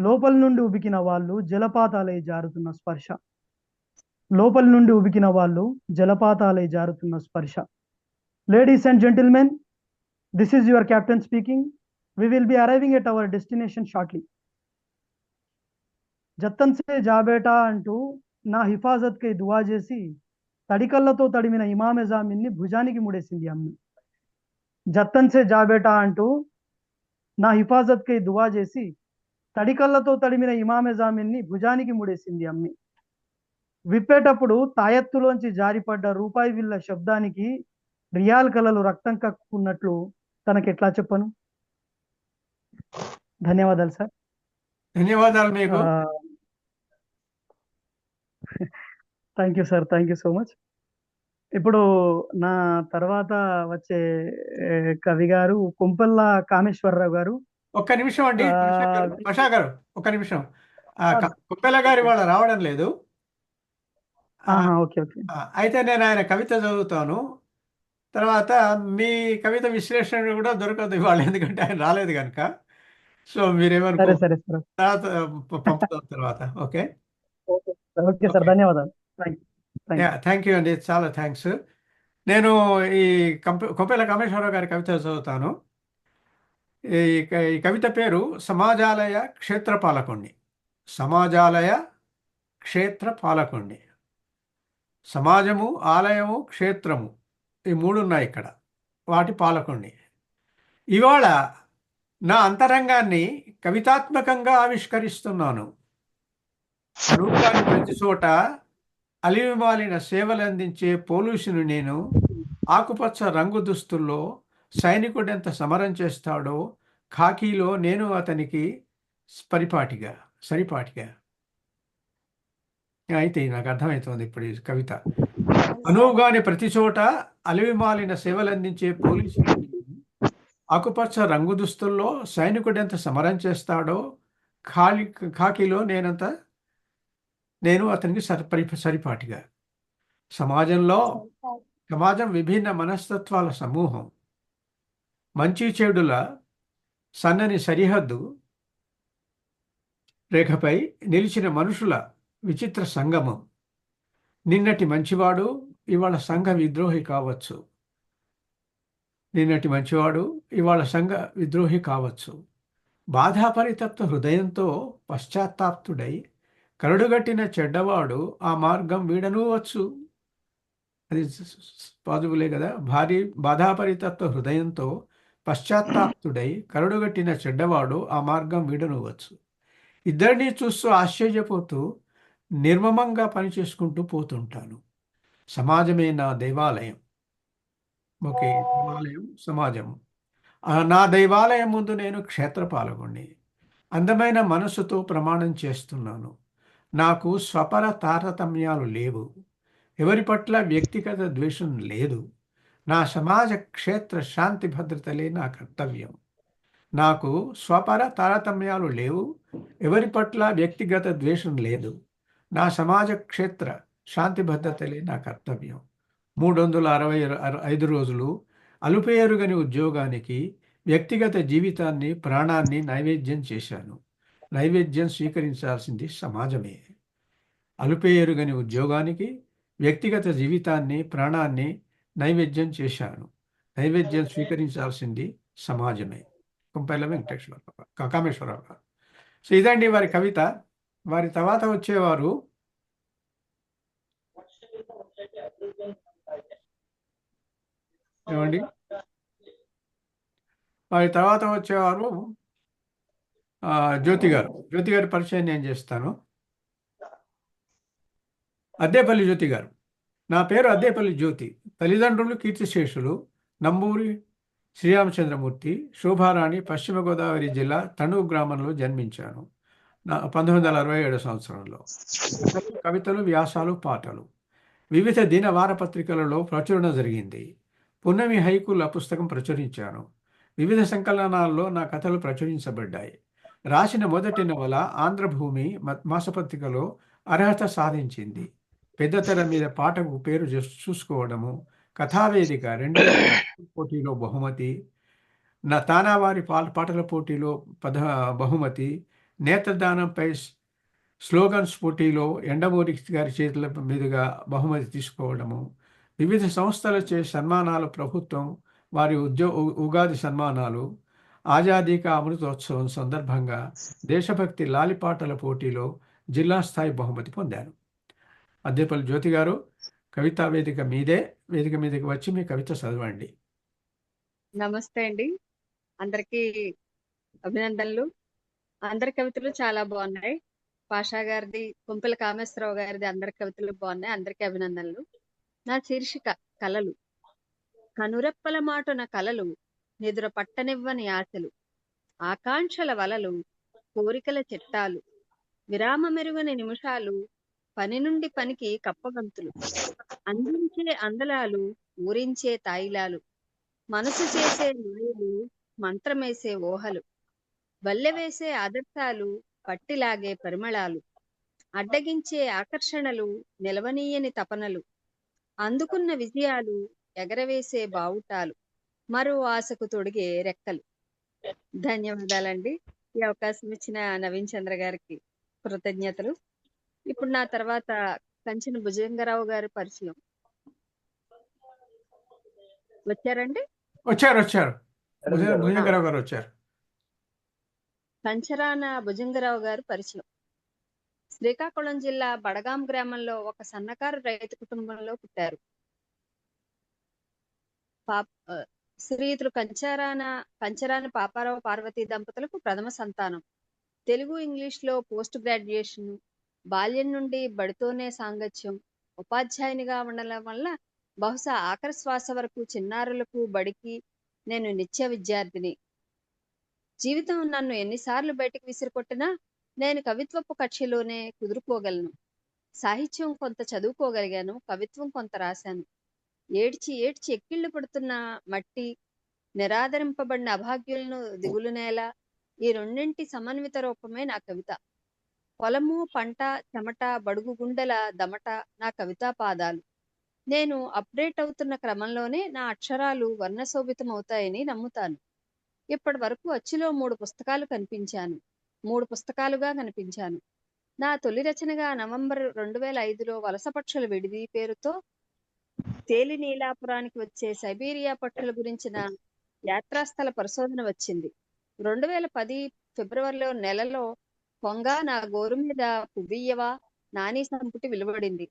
లోపల నుండి ఉబికిన వాళ్ళు జలపాతాలై జారుతున్న స్పర్శ, లోపల నుండి ఉబికిన వాళ్ళు జలపాతాలై జారుతున్న స్పర్శ. Ladies and gentlemen, this is your captain speaking. We will be arriving at our destination shortly. జత్తన్ సే జాబేటా అంటూ నా హిఫాజత్ కై దువా చేసి తడికళ్ళతో తడిమిన ఇమామె జామిన్ని భుజానికి ముడేసింది అమ్మి. జత్తన్ సే జాబేటా అంటూ నా హిఫాజత్ కై దువా చేసి తడికళ్ళతో తడిమిన ఇమామె జామిన్ని భుజానికి ముడేసింది అమ్మి. విప్పేటప్పుడు తాయెత్తులోంచి జారిపడ్డ రూపాయి విల్ల శబ్దానికి రియాల్ కళలు రక్తం కక్కున్నట్లు తనకెట్లా చెప్పను. ధన్యవాదాలు సార్. ధన్యవాదాలు మీకు. Thank you sir, thank you so much. ఇప్పుడు నా తర్వాత వచ్చే కవి గారు కొంపల్ల కామేశ్వరరావు గారు. ఒక్క నిమిషం అండి పషా గారు, ఒక్క నిమిషం. కుప్పెల గారి వాళ్ళ రావడం లేదు. Okay okay. అయితే నేను ఆయన కవిత చదువుతాను, తర్వాత మీ కవిత విశ్లేషణ కూడా దొరకదు ఇవాళ, ఎందుకంటే ఆయన రాలేదు కనుక. సో మీరేమనుకో, సరే సరే తర్వాత పంపుతాం తర్వాత. ఓకే ఓకే సార్, ధన్యవాదాలు. థ్యాంక్ యూ అండి, చాలా థ్యాంక్స్. నేను ఈ కొప్పెల కామేశ్వరరావు గారి కవిత చదువుతాను. ఈ కవిత పేరు సమాజాలయ క్షేత్రపాలకుణ్ణి. సమాజాలయ క్షేత్రపాలకుణ్ణి. సమాజము, ఆలయము, క్షేత్రము ఈ మూడు ఉన్నాయి ఇక్కడ. వాటి పాలకుణ్ణి. ఇవాళ నా అంతరంగాన్ని కవితాత్మకంగా ఆవిష్కరిస్తున్నాను. అనువుగాని ప్రతి చోట అలివిమాలిన సేవలందించే పోలీసును నేను. ఆకుపచ్చ రంగు దుస్తుల్లో సైనికుడెంత సమరం చేస్తాడో ఖాకీలో నేను అతనికి సరిపాటిగా. అయితే నాకు అర్థమవుతుంది ఇప్పుడు ఈ కవిత. అనువుగాని ప్రతి చోట అలివిమాలిన సేవలందించే పోలీసును నేను. ఆకుపచ్చ రంగు దుస్తుల్లో సైనికుడెంత సమరం చేస్తాడో ఖాకీలో నేను అతనికి సరిపాటిగా. సమాజం విభిన్న మనస్తత్వాల సమూహం. మంచి చెడుల సన్నని సరిహద్దు రేఖపై నిలిచిన మనుషుల విచిత్ర సంగమం. నిన్నటి మంచివాడు ఇవాళ సంఘ విద్రోహి కావచ్చు. బాధాపరితప్త హృదయంతో పశ్చాత్తాప్తుడై కరడుగట్టిన చెడ్డవాడు ఆ మార్గం వీడనూవచ్చు. అది పాజిబులే కదా. బాధాపరితత్వ హృదయంతో పశ్చాత్తాప్తుడై కరడుగట్టిన చెడ్డవాడు ఆ మార్గం వీడనూవచ్చు. ఇద్దరినీ చూస్తూ ఆశ్చర్యపోతూ నిర్మమంగా పనిచేసుకుంటూ పోతుంటాను. సమాజమే నా దేవాలయం. ఓకే, దేవాలయం, సమాజం. నా దైవాలయం ముందు నేను క్షేత్రపాలకుణ్ణి. అందమైన మనసుతో ప్రమాణం చేస్తున్నాను. నాకు స్వపర తారతమ్యాలు లేవు. ఎవరి పట్ల వ్యక్తిగత ద్వేషం లేదు. నా సమాజ క్షేత్ర శాంతి భద్రతలే నా కర్తవ్యం. నాకు స్వపర తారతమ్యాలు లేవు. ఎవరి పట్ల వ్యక్తిగత ద్వేషం లేదు. నా సమాజ క్షేత్ర శాంతి భద్రతలే నా కర్తవ్యం. 365 రోజులు అలుపేరుగని ఉద్యోగానికి వ్యక్తిగత జీవితాన్ని, ప్రాణాన్ని నైవేద్యం చేశాను. నైవేద్యం స్వీకరించాల్సింది సమాజమే. అలుపేరుగని ఉద్యోగానికి వ్యక్తిగత జీవితాన్ని, ప్రాణాన్ని నైవేద్యం చేశాను. నైవేద్యం స్వీకరించాల్సింది సమాజమే. కుంపల్ల కామేశ్వరరావు గారు. సో ఇదండి వారి కవిత. వారి తర్వాత వచ్చేవారు జ్యోతి గారు. జ్యోతి గారి పరిచయం నేను చేస్తాను. అద్దేపల్లి జ్యోతి గారు. నా పేరు అద్దేపల్లి జ్యోతి. తల్లిదండ్రులు కీర్తిశేషులు నంబూరి శ్రీరామచంద్రమూర్తి, శోభారాణి. పశ్చిమ గోదావరి జిల్లా తణుకు గ్రామంలో జన్మించాను 1967 సంవత్సరంలో. కవితలు, వ్యాసాలు, పాటలు వివిధ దిన వారపత్రికలలో ప్రచురణ జరిగింది. పున్నమి హైకుల పుస్తకం ప్రచురించాను. వివిధ సంకలనాల్లో నా కథలు ప్రచురించబడ్డాయి. రాసిన మొదటి నవల ఆంధ్రభూమి మాసపత్రికలో అర్హత సాధించింది. పెద్దతెర మీద పాటకు పేరు చూసుకోవడము, కథావేదిక 2000 పోటీలో బహుమతి, నా తానావారి పాటల పోటీలో బహుమతి, నేత్రదానంపై స్లోగన్స్ పోటీలో ఎండమూరి గారి చేతుల మీదుగా బహుమతి తీసుకోవడము, వివిధ సంస్థలచే సన్మానాలు, ప్రభుత్వం వారి ఉగాది సన్మానాలు, ఆజాదీ కా అమృతోత్సవం సందర్భంగా దేశభక్తి లాలిపాటల పోటీలో జిల్లా స్థాయి బహుమతి పొందాను. అద్దేపల్లి జ్యోతి గారు, కవితా వేదిక మీదకి వచ్చి మీ కవిత చదవండి. నమస్తే అండి, అందరికీ అభినందనలు. అందరి కవితలు చాలా బాగున్నాయి. పాషా గారిది, కుంపల కామేశ్వరరావు గారిది అందరి కవితలు బాగున్నాయి. అందరికీ అభినందనలు. నా శీర్షిక కలలు. కనురెప్పల మాటున కలలు, నిదుర పట్టనివ్వని ఆశలు, ఆకాంక్షల వలలు, కోరికల చిట్టాలు, విరామమెరుగని నిమిషాలు, పని నుండి పనికి కప్పగంతులు, అందించే అందలాలు, ఊరించే తాయిలాలు, మనసు చేసే మాయలు, మంత్రమేసే ఊహలు, వల్లెవేసే ఆదర్శాలు, పట్టిలాగే పరిమళాలు, అడ్డగించే ఆకర్షణలు, నిలవనీయని తపనలు, అందుకున్న విజయాలు, ఎగరవేసే బావుటాలు, మరో ఆశకు తొడిగే రెక్కలు. ధన్యవాదాలండి. ఈ అవకాశం ఇచ్చిన నవీన్ చంద్ర గారికి కృతజ్ఞతలు. ఇప్పుడు నా తర్వాత కంచెన భుజంగరావు గారి పరిచయం. వచ్చారండి? వచ్చారు. భుజంగరావు గారు వచ్చారు. కంచరాన భుజంగరావు గారు పరిచయం. శ్రీకాకుళం జిల్లా బడగాం గ్రామంలో ఒక సన్నకారు రైతు కుటుంబంలో పుట్టారు. శ్రీయుతులు కంచరాన పాపారావు పార్వతీ దంపతులకు ప్రథమ సంతానం. తెలుగు ఇంగ్లీష్లో పోస్ట్ గ్రాడ్యుయేషన్, బాల్యం నుండి బడితోనే సాంగత్యం, ఉపాధ్యాయునిగా ఉండడం వల్ల బహుశా ఆఖరి శ్వాస వరకు చిన్నారులకు బడికి నేను నిత్య విద్యార్థిని. జీవితం నన్ను ఎన్నిసార్లు బయటికి విసిరికొట్టినా నేను కవిత్వపు కక్షలోనే కుదురుకోగలను. సాహిత్యం కొంత చదువుకోగలిగాను, కవిత్వం కొంత రాశాను. ఏడ్చి ఏడ్చి ఎక్కిళ్లు పడుతున్న మట్టి, నిరాదరింపబడిన అభాగ్యులను దిగులు నేల, ఈ రెండింటి సమన్విత రూపమే నా కవిత. పొలము, పంట, చెమట, బడుగు గుండెల దమట నా కవితా పాదాలు. నేను అప్డేట్ అవుతున్న క్రమంలోనే నా అక్షరాలు వర్ణశోభితం అవుతాయని నమ్ముతాను. ఇప్పటి వరకు అచ్చులో 3 పుస్తకాలుగా కనిపించాను. నా తొలి రచనగా నవంబర్ 2005లో వలస పక్షుల విడిది పేరుతో తేలి నీలాపురానికి వచ్చే సైబీరియా పక్షుల గురించిన యాత్రాస్థల పరిశోధన వచ్చింది. 2010 ఫిబ్రవరిలో నెలలో కొంగ నా గోరు మీద పువ్వియ్యవా నాని సంపుటి వెలువడింది.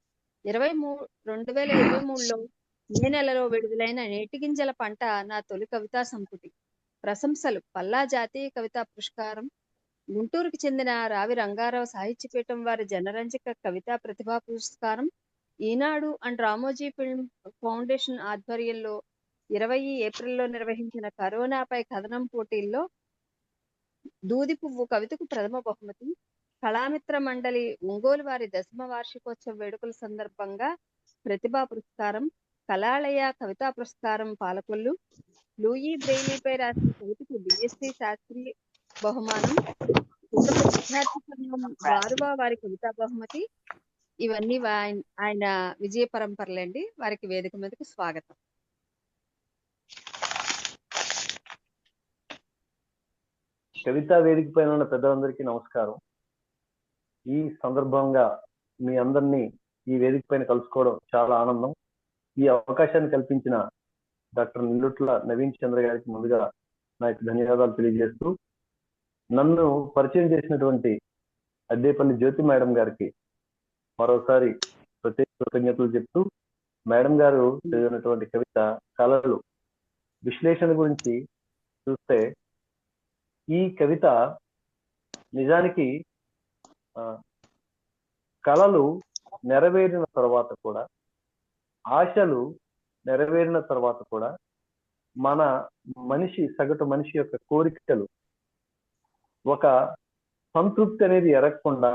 2023లో మే నెలలో విడుదలైన నేటి గింజల పంట నా తొలి కవితా సంపుటి. ప్రశంసలు పల్లా జాతీయ కవితా పురస్కారం, గుంటూరుకు చెందిన రావి రంగారావు సాహిత్యపీఠం వారి జనరంజక కవితా ప్రతిభా పురస్కారం, ఈనాడు అండ్ రామోజీ ఫిల్మ్ ఫౌండేషన్ ఆధ్వర్యంలో 20 ఏప్రిల్లో నిర్వహించిన కరోనాపై కథనం పోటీల్లో దూది పువ్వు కవితకు ప్రథమ బహుమతి, కళామిత్ర మండలి ఒంగోలు వారి 10వ వార్షికోత్సవ వేడుకల సందర్భంగా ప్రతిభా పురస్కారం, కళాలయ కవితా పురస్కారం పాలకొల్లు, లూయి బ్రెయిలీపై రాసిన కవితకు బిఎస్సి శాస్త్రి బహుమానం, విద్యార్థి సంఘం వారువా వారి కవితా బహుమతి. ఇవన్నీ ఆయన విజయ పరంపరలండి. వారికి వేదిక మీదకు స్వాగతం. కవితా వేదిక పైన ఉన్న పెద్దలందరికీ నమస్కారం. ఈ సందర్భంగా మీ అందరినీ ఈ వేదిక పైన కలుసుకోవడం చాలా ఆనందం. ఈ అవకాశాన్ని కల్పించిన డాక్టర్ నిల్లుట్ల నవీన్ చంద్ర గారికి ముందుగా నాకు ధన్యవాదాలు తెలియజేస్తూ, నన్ను పరిచయం చేసినటువంటి అద్దేపల్లి జ్యోతి మేడం గారికి మరోసారి ప్రత్యేక కృతజ్ఞతలు చెప్తూ, మేడం గారు చదివినటువంటి కవిత కళలు విశ్లేషణ గురించి చూస్తే, ఈ కవిత నిజానికి కళలు నెరవేరిన తర్వాత కూడా, ఆశలు నెరవేరిన తర్వాత కూడా మన సగటు మనిషి యొక్క కోరికలు ఒక సంతృప్తి అనేది ఎరగకుండా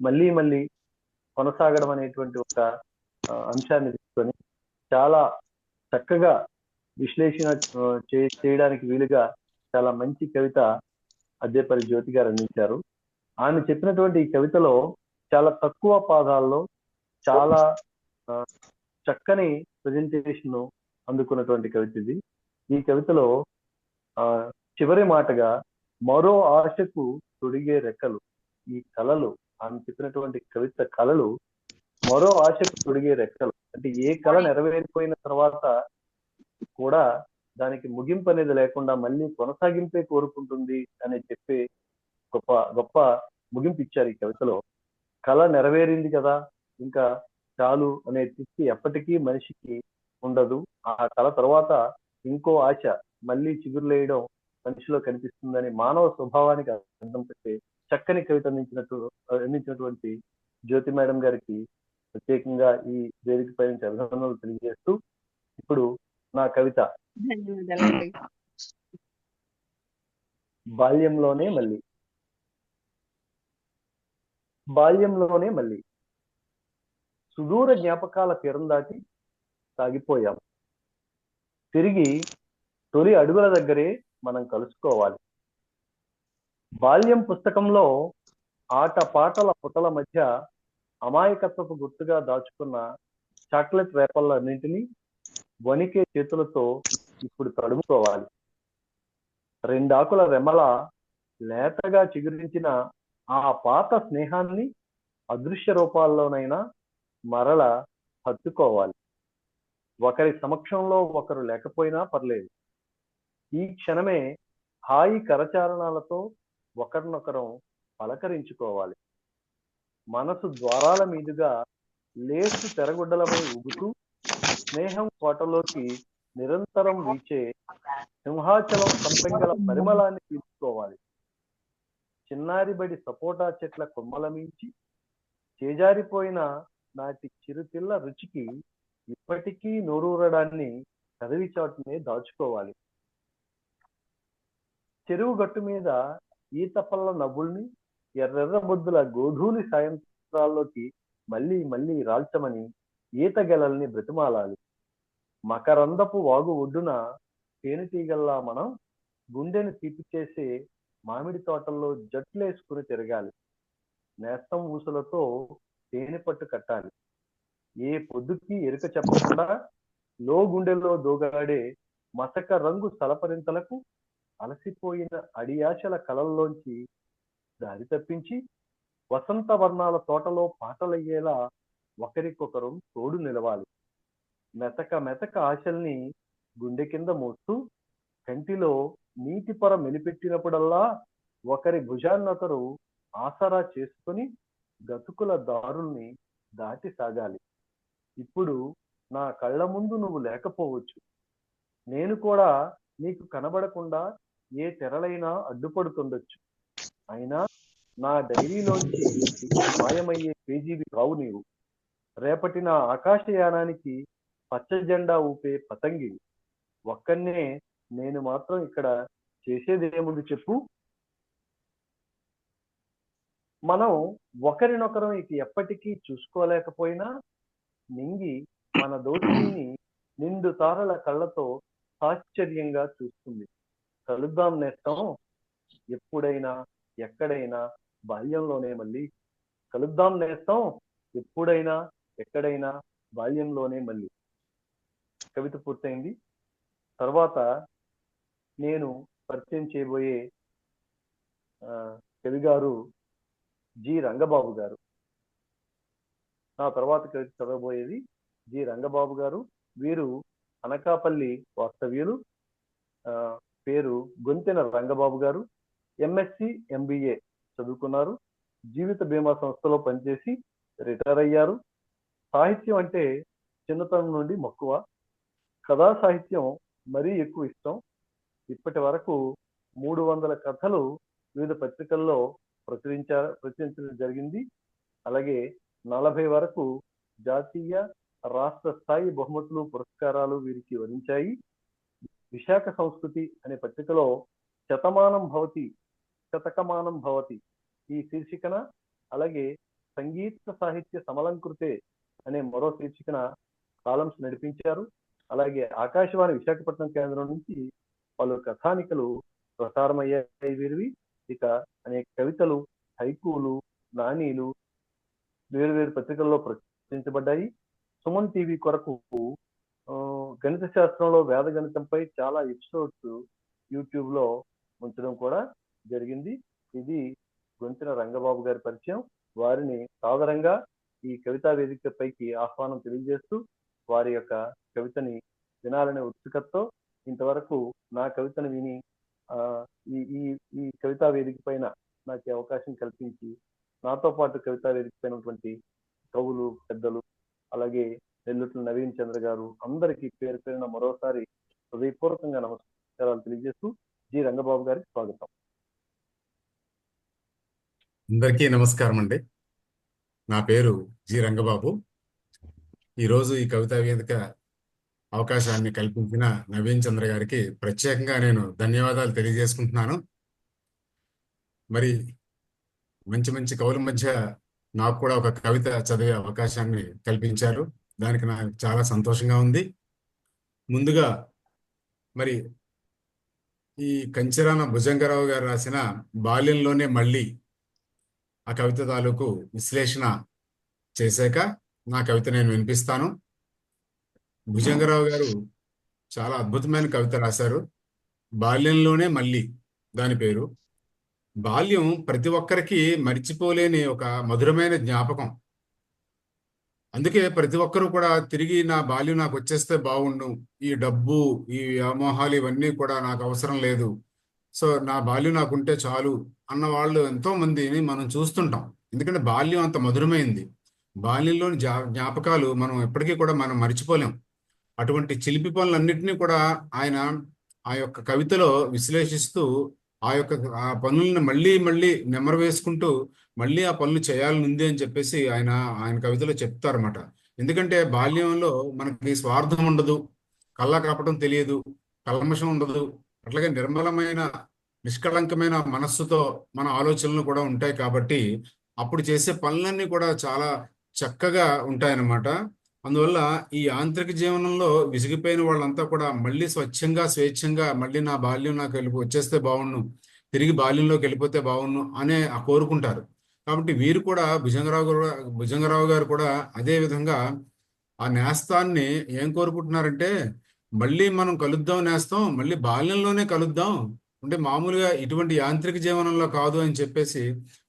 మళ్ళీ మళ్ళీ కొనసాగడం అనేటువంటి ఒక అంశాన్ని తీసుకొని చాలా చక్కగా విశ్లేషణ చేయడానికి వీలుగా చాలా మంచి కవిత అద్దేపల్లి జ్యోతి గారు అందించారు. ఆమె చెప్పినటువంటి ఈ కవితలో చాలా తక్కువ పాదాల్లో చాలా చక్కని ప్రజెంటేషన్ అందుకున్నటువంటి కవిత ఇది. ఈ కవితలో చివరి మాటగా మరో ఆశకు తొడిగే రెక్కలు, ఈ కళలు, ఆమె చెప్పినటువంటి కవిత కళలు మరో ఆశకు తొడిగే రెక్కలు అంటే ఏ కళ నెరవేరిపోయిన తర్వాత కూడా దానికి ముగింపు అనేది లేకుండా మళ్ళీ కొనసాగింపే కోరుకుంటుంది అని చెప్పి గొప్ప ముగింపు ఇచ్చారు ఈ కవితలో. కళ నెరవేరింది కదా, ఇంకా చాలు అనే తృప్తి ఎప్పటికీ మనిషికి ఉండదు. ఆ కళ తర్వాత ఇంకో ఆశ మళ్ళీ చిగురులేయడం మనిషిలో కనిపిస్తుందని మానవ స్వభావానికి అర్థం పెట్టే చక్కని కవిత అందించినటువంటి జ్యోతి మేడం గారికి ప్రత్యేకంగా ఈ వేదిక పై నుంచి అభినందనలు తెలియజేస్తూ, ఇప్పుడు నా కవిత బాల్యంలోనే మళ్ళీ సుదూర జ్ఞాపకాల తీరం దాటి సాగిపోయాం. తిరిగి తొలి అడుగుల దగ్గరే మనం కలుసుకోవాలి. బాల్యం పుస్తకంలో ఆట పాటల పుటల మధ్య అమాయకత్వపు గుర్తుగా దాచుకున్న చాక్లెట్ రేపల్లన్నింటినీ వణికే చేతులతో ఇప్పుడు తడుముకోవాలి. 2 ఆకుల రెమ్మల లేతగా చిగురించిన ఆ పాత స్నేహాన్ని అదృశ్య రూపాల్లోనైనా మరల హత్తుకోవాలి. ఒకరి సమక్షంలో ఒకరు లేకపోయినా పర్లేదు. ఈ క్షణమే హాయి కరచారణాలతో ఒకరినొకరం పలకరించుకోవాలి. మనసు ద్వారాల మీదుగా లేసు తెరగుడ్డలపై ఊగుతూ స్నేహం కోటలోకి నిరంతరం వీచే సింహాచలం సంపెంగల పరిమళాన్ని తీసుకోవాలి. చిన్నారిబడి సపోటా చెట్ల కొమ్మల మించి చేజారిపోయిన నాటి చిరుతిళ్ళ రుచికి ఇప్పటికీ నోరూరడాన్ని కదవి చాటునే దాచుకోవాలి. చెరువు గట్టు మీద ఈత పళ్ళ నవ్వుల్ని ఎర్రెర్ర బొద్దుల గోధూలి సాయంత్రాల్లోకి మళ్ళీ మళ్ళీ రాల్చమని ఈత గెలల్ని బ్రతిమాలాలి. మకరందపు వాగు ఒడ్డున తేనెటీగల్లా మనం గుండెని తీపి చేసే మామిడి తోటల్లో జట్లేసుకుని తిరగాలి. నేస్తం ఊసులతో తేనె పట్టు కట్టాలి. ఏ పొద్దుకి ఎరుక చెప్పకుండా లో గుండెల్లో దోగాడే మసక రంగు సలపరింతలకు అలసిపోయిన అడియాశల కలల్లోంచి దారి తప్పించి వసంత వర్ణాల తోటలో పాటలయ్యేలా ఒకరికొకరు తోడు నిలవాలి. మెతక మెతక ఆశల్ని గుండె కింద మోస్తూ కంటిలో నీటి పొర మెలిపెట్టినప్పుడల్లా ఒకరి భుజాన్నొకరు ఆసరా చేసుకుని గతుకుల దారుల్ని దాటి సాగాలి. ఇప్పుడు నా కళ్ళ ముందు నువ్వు లేకపోవచ్చు, నేను కూడా నీకు కనబడకుండా ఏ తెరలైనా అడ్డుపడుతుండొచ్చు. అయినా నా డైరీలోంచి మాయమయ్యే పేజీవి కావు నీవు. రేపటి నా ఆకాశయానానికి పచ్చ జెండా ఊపే పతంగివి. ఒక్కనే నేను మాత్రం ఇక్కడ చేసేదేముంది చెప్పు. మనం ఒకరినొకరం ఇక ఎప్పటికీ చూసుకోలేకపోయినా నింగి మన దోషిని నిండు తారల కళ్ళతో ఆశ్చర్యంగా చూస్తుంది. కలుద్దాం నేస్తం, ఎప్పుడైనా ఎక్కడైనా బాల్యంలోనే మళ్ళీ. కలుద్దాం నేస్తం, ఎప్పుడైనా ఎక్కడైనా బాల్యంలోనే మళ్ళీ. కవిత పూర్తయింది. తర్వాత నేను పరిచయం చేయబోయే కవి గారు జి రంగబాబు గారు. నా తర్వాత కవిత చదవబోయేది జి రంగబాబు గారు. వీరు అనకాపల్లి వాస్తవ్యులు. పేరు గొంతెన రంగబాబు గారు. ఎంఎస్సి ఎంబీఏ చదువుకున్నారు. జీవిత బీమా సంస్థలో పనిచేసి రిటైర్ అయ్యారు. సాహిత్యం అంటే చిన్నతనం నుండి మక్కువ. కథా సాహిత్యం మరీ ఎక్కువ ఇష్టం. ఇప్పటి వరకు 300 కథలు వివిధ పత్రికల్లో ప్రచురించడం జరిగింది. అలాగే 40 వరకు జాతీయ రాష్ట్ర స్థాయి బహుమతులు పురస్కారాలు వీరికి వరించాయి. విశాఖ సంస్కృతి అనే పత్రికలో శతకమానం భవతి ఈ శీర్షికన, అలాగే సంగీత సాహిత్య సమలంకృతే అనే మరో శీర్షికన కాలమ్స్ నడిపించారు. అలాగే ఆకాశవాణి విశాఖపట్నం కేంద్రం నుంచి పలు కథానికలు ప్రసారమయ్యాయి వీరివి. ఇక అనేక కవితలు, హైకూలు, నానీలు వేరు పత్రికల్లో ప్రచురించబడ్డాయి. సుమన్ టీవీ కొరకు గణిత శాస్త్రంలో వేద గణితంపై చాలా ఎపిసోడ్స్ యూట్యూబ్ లో ఉంచడం కూడా జరిగింది. ఇది గొంతెన రంగబాబు గారి పరిచయం. వారిని సాదరంగా ఈ కవితా వేదిక పైకి ఆహ్వానం తెలియజేస్తూ వారి యొక్క కవితని వినాలనే ఉత్సుకతతో ఇంతవరకు నా కవితను విని ఈ కవితా వేదిక పైన నాకు అవకాశం కల్పించి నాతో పాటు కవితా వేదిక పైన ఉన్నటువంటి కవులు, పెద్దలు, అలాగే నెల్లుట్ల నవీన్ చంద్ర గారు అందరికీ పేరు పేరున మరోసారి హృదయపూర్వకంగా నమస్కారాలు తెలియజేస్తూ జి రంగబాబు గారికి స్వాగతం. అందరికీ నమస్కారం అండి. నా పేరు జి రంగబాబు. ఈరోజు ఈ కవితా వేదిక అవకాశాన్ని కల్పించిన నవీన్ చంద్ర గారికి ప్రత్యేకంగా నేను ధన్యవాదాలు తెలియజేసుకుంటున్నాను. మరి మంచి మంచి కవుల మధ్య నాకు కూడా ఒక కవిత చదివే అవకాశాన్ని కల్పించారు. దానికి నాకు చాలా సంతోషంగా ఉంది. ముందుగా మరి ఈ కంచరాన భుజంగరావు గారు రాసిన బాల్యంలోనే మళ్ళీ ఆ కవిత తాలూకు విశ్లేషణ చేశాక నా కవిత నేను వినిపిస్తాను. భుజంగరావు గారు చాలా అద్భుతమైన కవిత రాశారు. బాల్యంలోనే మళ్ళీ దాని పేరు. బాల్యం ప్రతి ఒక్కరికి మరిచిపోలేని ఒక మధురమైన జ్ఞాపకం. అందుకే ప్రతి ఒక్కరూ కూడా తిరిగి నా బాల్యం నాకు వచ్చేస్తే బాగుండు, ఈ డబ్బు, ఈ వ్యామోహాలు ఇవన్నీ కూడా నాకు అవసరం లేదు, సో నా బాల్యం నాకుంటే చాలు అన్న వాళ్ళు ఎంతో మందిని మనం చూస్తుంటాం. ఎందుకంటే బాల్యం అంత మధురమైంది. బాల్యంలోని జ్ఞాపకాలు మనం ఎప్పటికీ కూడా మనం మర్చిపోలేం. అటువంటి చిలిపి పనులన్నింటినీ కూడా ఆయన ఆ యొక్క కవితలో విశ్లేషిస్తూ ఆ పనులను మళ్ళీ మళ్ళీ నెమరు వేసుకుంటూ మళ్ళీ ఆ పనులు చేయాలని ఉంది అని చెప్పేసి ఆయన కవితలో చెప్తారన్నమాట. ఎందుకంటే బాల్యంలో మనకి స్వార్థం ఉండదు, కళ్ళ కపటం తెలియదు, కల్మషం ఉండదు, అట్లాగే నిర్మలమైన నిష్కళంకమైన మనస్సుతో మన ఆలోచనలు కూడా ఉంటాయి. కాబట్టి అప్పుడు చేసే పనులన్నీ కూడా చాలా చక్కగా ఉంటాయన్నమాట. అందువల్ల ఈ యాంత్రిక జీవనంలో విసిగిపోయిన వాళ్ళంతా కూడా మళ్ళీ స్వచ్ఛంగా స్వేచ్ఛంగా మళ్ళీ నా బాల్యం నాకు వచ్చేస్తే బాగుండు, తిరిగి బాల్యంలోకి వెళ్ళిపోతే బాగుండు అనే కోరుకుంటారు. కాబట్టి వీరు కూడా భుజంగరావు గారు కూడా అదే విధంగా ఆ నేస్తాన్ని ఏం కోరుకుంటున్నారంటే, మళ్ళీ మనం కలుద్దాం నేస్తాం, మళ్ళీ బాల్యంలోనే కలుద్దాం, అంటే మామూలుగా ఇటువంటి యాంత్రిక జీవనంలో కాదు అని చెప్పేసి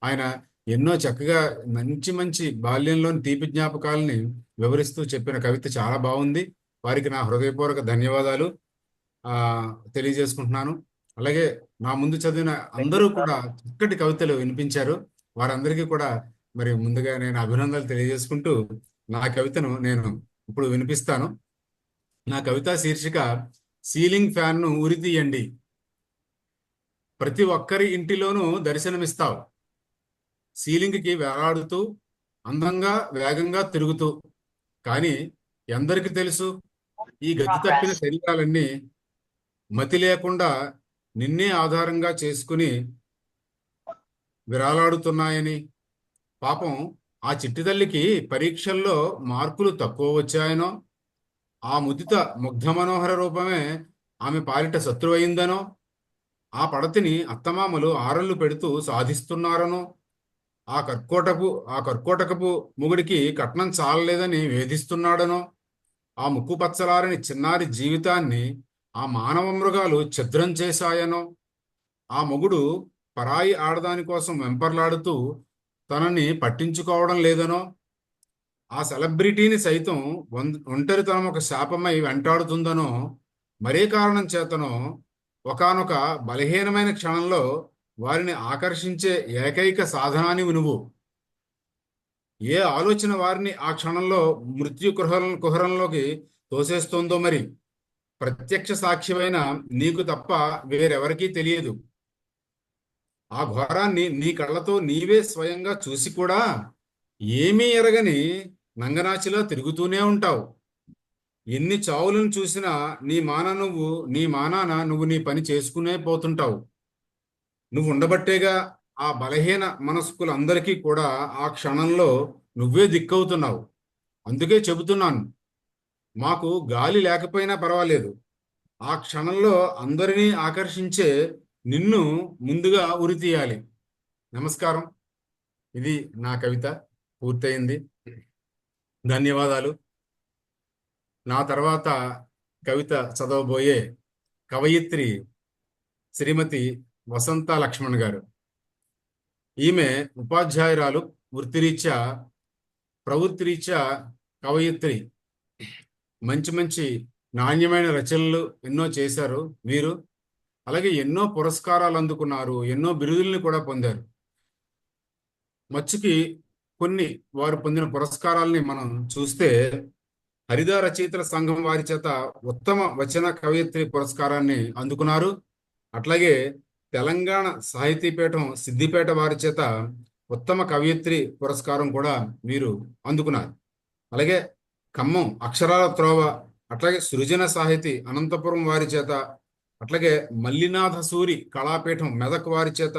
ఆయన ఎన్నో చక్కగా మంచి మంచి బాల్యంలోని తీపి జ్ఞాపకాలని వివరిస్తూ చెప్పిన కవిత చాలా బాగుంది. వారికి నా హృదయపూర్వక ధన్యవాదాలు తెలియజేసుకుంటున్నాను. అలాగే నా ముందు చదివిన అందరూ కూడా చక్కటి కవితలు వినిపించారు. వారందరికీ కూడా మరి ముందుగా నేను అభినందనలు తెలియజేసుకుంటూ నా కవితను నేను ఇప్పుడు వినిపిస్తాను. నా కవిత శీర్షిక సీలింగ్ ఫ్యాన్ను ఉరి తీయండి. ప్రతి ఒక్కరి ఇంటిలోనూ దర్శనమిస్తావు, సీలింగ్కి వేలాడుతూ అందంగా వేగంగా తిరుగుతూ. కానీ ఎందరికి తెలుసు ఈ గతి తప్పిన శరీరాలన్నీ మతి లేకుండా నిన్నే ఆధారంగా చేసుకుని విరాలాడుతున్నాయని. పాపం ఆ చిట్టి తల్లికి పరీక్షల్లో మార్కులు తక్కువ వచ్చాయనో, ఆ ముగ్ధ మనోహర రూపమే ఆమె పాలిట శత్రువైందనో, ఆ పడతిని అత్తమామలు ఆరళ్ళు పెడుతూ సాధిస్తున్నారనో, ఆ కర్కోటకపు మొగుడికి కట్నం చాలలేదని వేధిస్తున్నాడనో, ఆ ముక్కు పచ్చలారని చిన్నారి జీవితాన్ని ఆ మానవ మృగాలు ఛిద్రం చేశాయనో, ఆ మొగుడు పరాయి ఆడదాని కోసం వెంపర్లాడుతూ తనని పట్టించుకోవడం లేదనో, ఆ సెలబ్రిటీని సైతం ఒంటరితనం ఒక శాపమై వెంటాడుతుందనో, మరే కారణం చేతనో ఒకానొక బలహీనమైన క్షణంలో వారిని ఆకర్షించే ఏకైక సాధనానివి నువ్వు. ఏ ఆలోచన వారిని ఆ క్షణంలో మృత్యు కుహరంలోకి తోసేస్తోందో మరి ప్రత్యక్ష సాక్ష్యమైన నీకు తప్ప వేరెవరికీ తెలియదు. ఆ ఘోరాన్ని నీ కళ్ళతో నీవే స్వయంగా చూసి కూడా ఏమీ ఎరగని నంగనాచిలో తిరుగుతూనే ఉంటావు. ఎన్ని చావులను చూసినా నీ మానాన నువ్వు నీ పని చేసుకునే పోతుంటావు. నువ్వు ఉండబట్టేగా ఆ బలహీన మనస్కులందరికీ కూడా ఆ క్షణంలో నువ్వే దిక్కవుతున్నావు. అందుకే చెబుతున్నాను, మాకు గాలి లేకపోయినా పర్వాలేదు, ఆ క్షణంలో అందరినీ ఆకర్షించే నిన్ను ముందుగా ఉరి తీయాలి. నమస్కారం. ఇది నా కవిత పూర్తయింది. ధన్యవాదాలు. నా తర్వాత కవిత చదవబోయే కవయిత్రి శ్రీమతి వసంత లక్ష్మణ్ గారు. ఈమె ఉపాధ్యాయురాలు, వృత్తిరీత్యా ప్రవృత్తిరీత్యా కవయిత్రి. మంచి మంచి నాణ్యమైన రచనలు ఎన్నో చేశారు వీరు. అలాగే ఎన్నో పురస్కారాలు అందుకున్నారు, ఎన్నో బిరుదుల్ని కూడా పొందారు. మచ్చుకి కొన్ని వారు పొందిన పురస్కారాలని మనం చూస్తే, హరిదా రచయితల సంఘం వారి చేత ఉత్తమ వచన కవయిత్రి పురస్కారాన్ని అందుకున్నారు. అట్లాగే తెలంగాణ సాహితీపీఠం సిద్దిపేట వారి చేత ఉత్తమ కవయిత్రి పురస్కారం కూడా వీరు అందుకున్నారు. అలాగే ఖమ్మం అక్షరాల త్రోవ, అట్లాగే సృజన సాహితీ అనంతపురం వారి చేత, అట్లాగే మల్లినాథ సూరి కళాపీఠం మెదక్ వారి చేత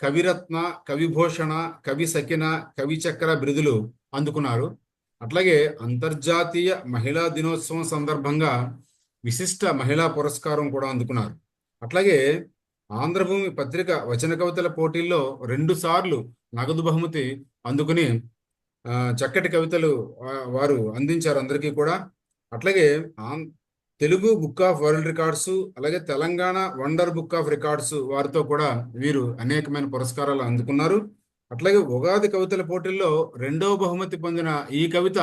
కవిరత్న, కవిభూషణ, కవి సకిన, కవి చక్ర బిరుదులు అందుకున్నారు. అట్లాగే అంతర్జాతీయ మహిళా దినోత్సవం సందర్భంగా విశిష్ట మహిళా పురస్కారం కూడా అందుకున్నారు. అట్లాగే ఆంధ్రభూమి పత్రిక వచన కవితల పోటీల్లో 2 సార్లు నగదు బహుమతి అందుకుని చక్కటి కవితలు వారు అందించారు అందరికీ కూడా. అట్లాగే Telugu book of world records, అలాగే Telangana wonder book of records వారితో కూడా వీరు అనేకమైన పురస్కారాలు అందుకున్నారు. అట్లాగే ఉగాది కవితల పోటీల్లో 2వ బహుమతి పొందిన ఈ కవిత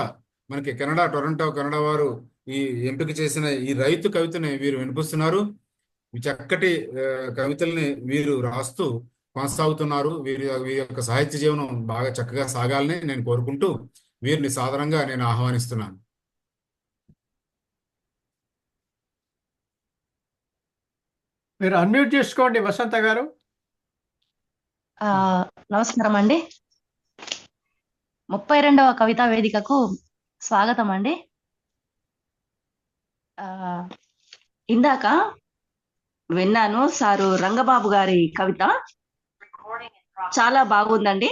మనకి టొరంటో కెనడా వారు ఈ ఎంపిక చేసిన ఈ రైతు కవితని వీరు వినిపిస్తున్నారు. ఈ చక్కటి కవితల్ని వీరు రాస్తూ కొనసాగుతున్నారు. వీరి యొక్క సాహిత్య జీవనం బాగా చక్కగా సాగాలని నేను కోరుకుంటూ వీరిని సాదరంగా నేను ఆహ్వానిస్తున్నాను. మీరు అన్మ్యూట్ చేసుకోండి వసంత గారు. నమస్కారం అండి. 32వ కవితా వేదికకు స్వాగతం అండి. ఇందాక విన్నాను సారు రంగబాబు గారి కవిత, చాలా బాగుందండి.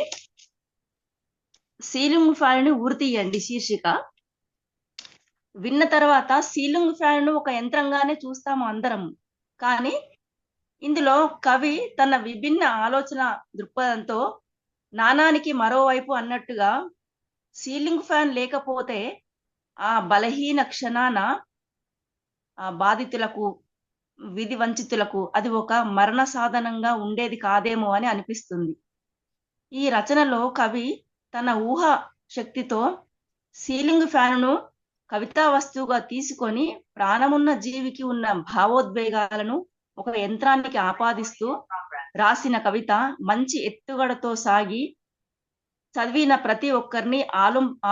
సీలింగ్ ఫ్యాన్ ఊరి తీయండి శీర్షిక. విన్న తర్వాత సీలింగ్ ఫ్యాన్ ఒక యంత్రంగానే చూస్తాము అందరం, కానీ ఇందులో కవి తన విభిన్న ఆలోచన దృక్పథంతో నాణానికి మరోవైపు అన్నట్టుగా సీలింగ్ ఫ్యాన్ లేకపోతే ఆ బలహీన క్షణాన ఆ బాధితులకు, విధి వంచితులకు అది ఒక మరణ సాధనంగా ఉండేది కాదేమో అని అనిపిస్తుంది. ఈ రచనలో కవి తన ఊహ శక్తితో సీలింగ్ ఫ్యాన్ను కవితా వస్తువుగా తీసుకొని ప్రాణమున్న జీవికి ఉన్న భావోద్వేగాలను ఒక యంత్రానికి ఆపాదిస్తూ రాసిన కవిత మంచి ఎత్తుగడతో సాగి చదివిన ప్రతి ఒక్కరిని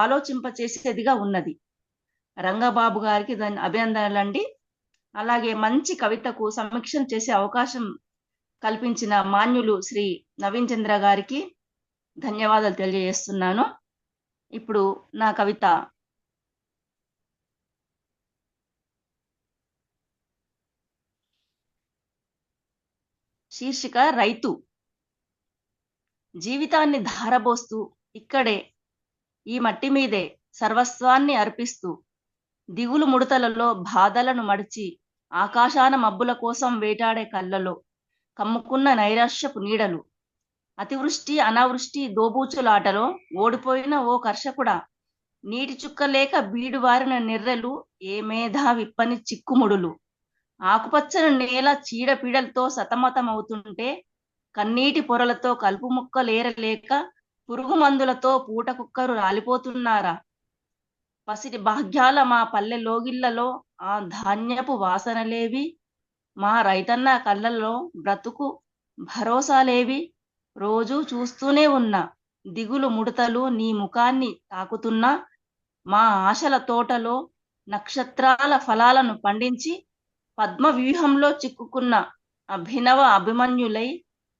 ఆలోచింపచేసేదిగా ఉన్నది. రంగబాబు గారికి దాని అభినందనలండి. అలాగే మంచి కవితకు సమీక్ష చేసే అవకాశం కల్పించిన మాన్యులు శ్రీ నవీన్ చంద్ర గారికి ధన్యవాదాలు తెలియజేస్తున్నాను. ఇప్పుడు నా కవిత శీర్షిక రైతు. జీవితాన్ని ధారబోస్తూ ఇక్కడే ఈ మట్టి మీదే సర్వస్వాన్ని అర్పిస్తూ దిగులు ముడతలలో బాధలను మడిచి ఆకాశాన మబ్బుల కోసం వేటాడే కళ్ళలో కమ్ముకున్న నైరాశ్యపు నీడలు, అతివృష్టి అనావృష్టి దోబూచులాటలో ఓడిపోయిన ఓ కర్షకుడా, నీటి చుక్క లేక బీడువారిన నిర్రెలు, ఏ మేధా విప్పని చిక్కుముడులు, ఆకుపచ్చని నేల చీడపీడలతో సతమతమవుతుంటే కన్నీటి పొరలతో కలుపు ముక్కలేరలేక పురుగు మందులతో పూట కుక్కరు రాలిపోతున్నారా? పసిటి భాగ్యాల మా పల్లె లోగిళ్లలో ఆ ధాన్యపు వాసనలేవి? మా రైతన్న కళ్ళల్లో బ్రతుకు భరోసాలేవి? రోజూ చూస్తూనే ఉన్న దిగులు ముడతలు నీ ముఖాన్ని తాకుతున్నా మా ఆశల తోటలో నక్షత్రాల ఫలాలను పండించి పద్మ వ్యూహంలో చిక్కుకున్న అభినవ అభిమన్యులై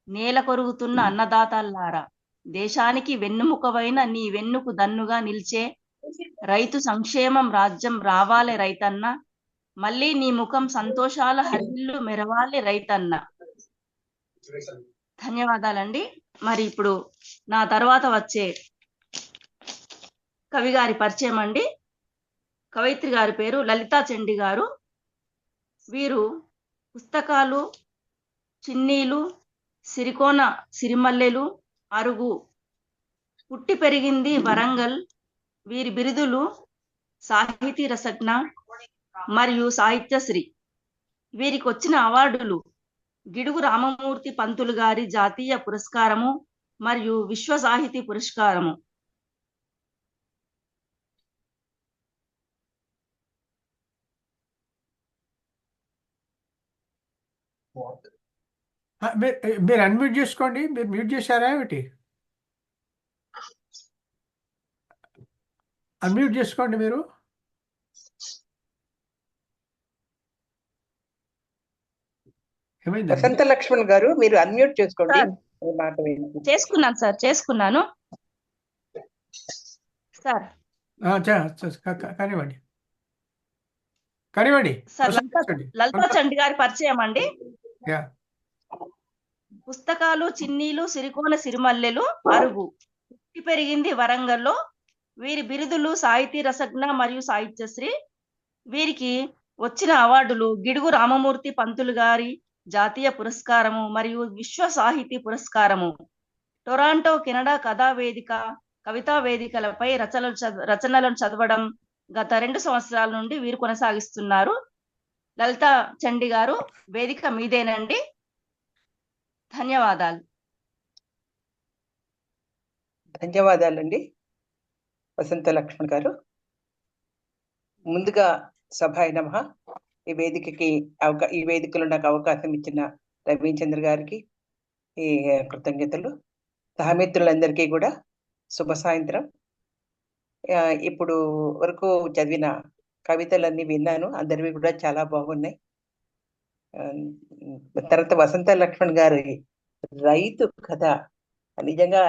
నేల కొరుగుతున్న అన్నదాతల్లారా, దేశానికి వెన్నుముకవైన నీ వెన్నుకు దన్నుగా నిలిచే రైతు సంక్షేమం రాజ్యం రావాలి రైతన్న, మళ్ళీ నీ ముఖం సంతోషాల హరిల్లు మెరవాలి రైతన్న. ధన్యవాదాలండి. మరి ఇప్పుడు నా తర్వాత వచ్చే కవి గారి పరిచయం అండి. కవయిత్రి గారి పేరు లలితా చండి గారు. వీరు పుస్తకాలు, చిన్నీలు, సిరికోన సిరిమల్లెలు, అరుగు, పుట్టి పెరిగింది వరంగల్. వీరి బిరుదులు సాహితీ రసజ్ఞ మరియు సాహిత్యశ్రీ. వీరికి వచ్చిన అవార్డులు గిడుగు రామమూర్తి పంతులు గారి జాతీయ పురస్కారము మరియు విశ్వ సాహితీ పురస్కారము. మీరు అన్మ్యూట్ చేసుకోండి. మీరు మ్యూట్ చేశారా ఏమిటి? అన్మ్యూట్ చేసుకోండి మీరు. ఏమైంది? వసంత లక్ష్మణ్ గారు మీరు అన్మ్యూట్ చేసుకోండి. చేసుకున్నాను సార్, చేసుకున్నాను సార్. కానివ్వండి కానివ్వండి. సార్ లలితా చండి గారి పరిచయం అండి. పుస్తకాలు, చిన్నీలు, సిరికోన సిరిమల్లెలు, అరుగు, పుట్టి పెరిగింది వరంగల్లో. వీరి బిరుదులు సాహితీ రసజ్ఞ మరియు సాహిత్యశ్రీ. వీరికి వచ్చిన అవార్డులు గిడుగు రామమూర్తి పంతులు గారి జాతీయ పురస్కారము మరియు విశ్వ సాహితీ పురస్కారము. టొరాంటో కెనడా కథా వేదిక, కవితా వేదికలపై రచనలను చదవడం గత 2 సంవత్సరాల నుండి వీరు కొనసాగిస్తున్నారు. లలితా చండి గారు, వేదిక మీదేనండి. ధన్యవాదాలు. ధన్యవాదాలండి వసంత లక్ష్మణ్ గారు. ముందుగా సభాయ నమః. ఈ వేదికలో నాకు అవకాశం ఇచ్చిన రవీంద్ర గారికి ఈ కృతజ్ఞతలు. సహమిత్రులందరికీ కూడా శుభ సాయంత్రం. ఇప్పుడు వరకు చదివిన కవితలన్నీ విన్నాను, అందరివి కూడా చాలా బాగున్నాయి. తర్వాత వసంత లక్ష్మణ్ గారి రైతు కథ నిజంగా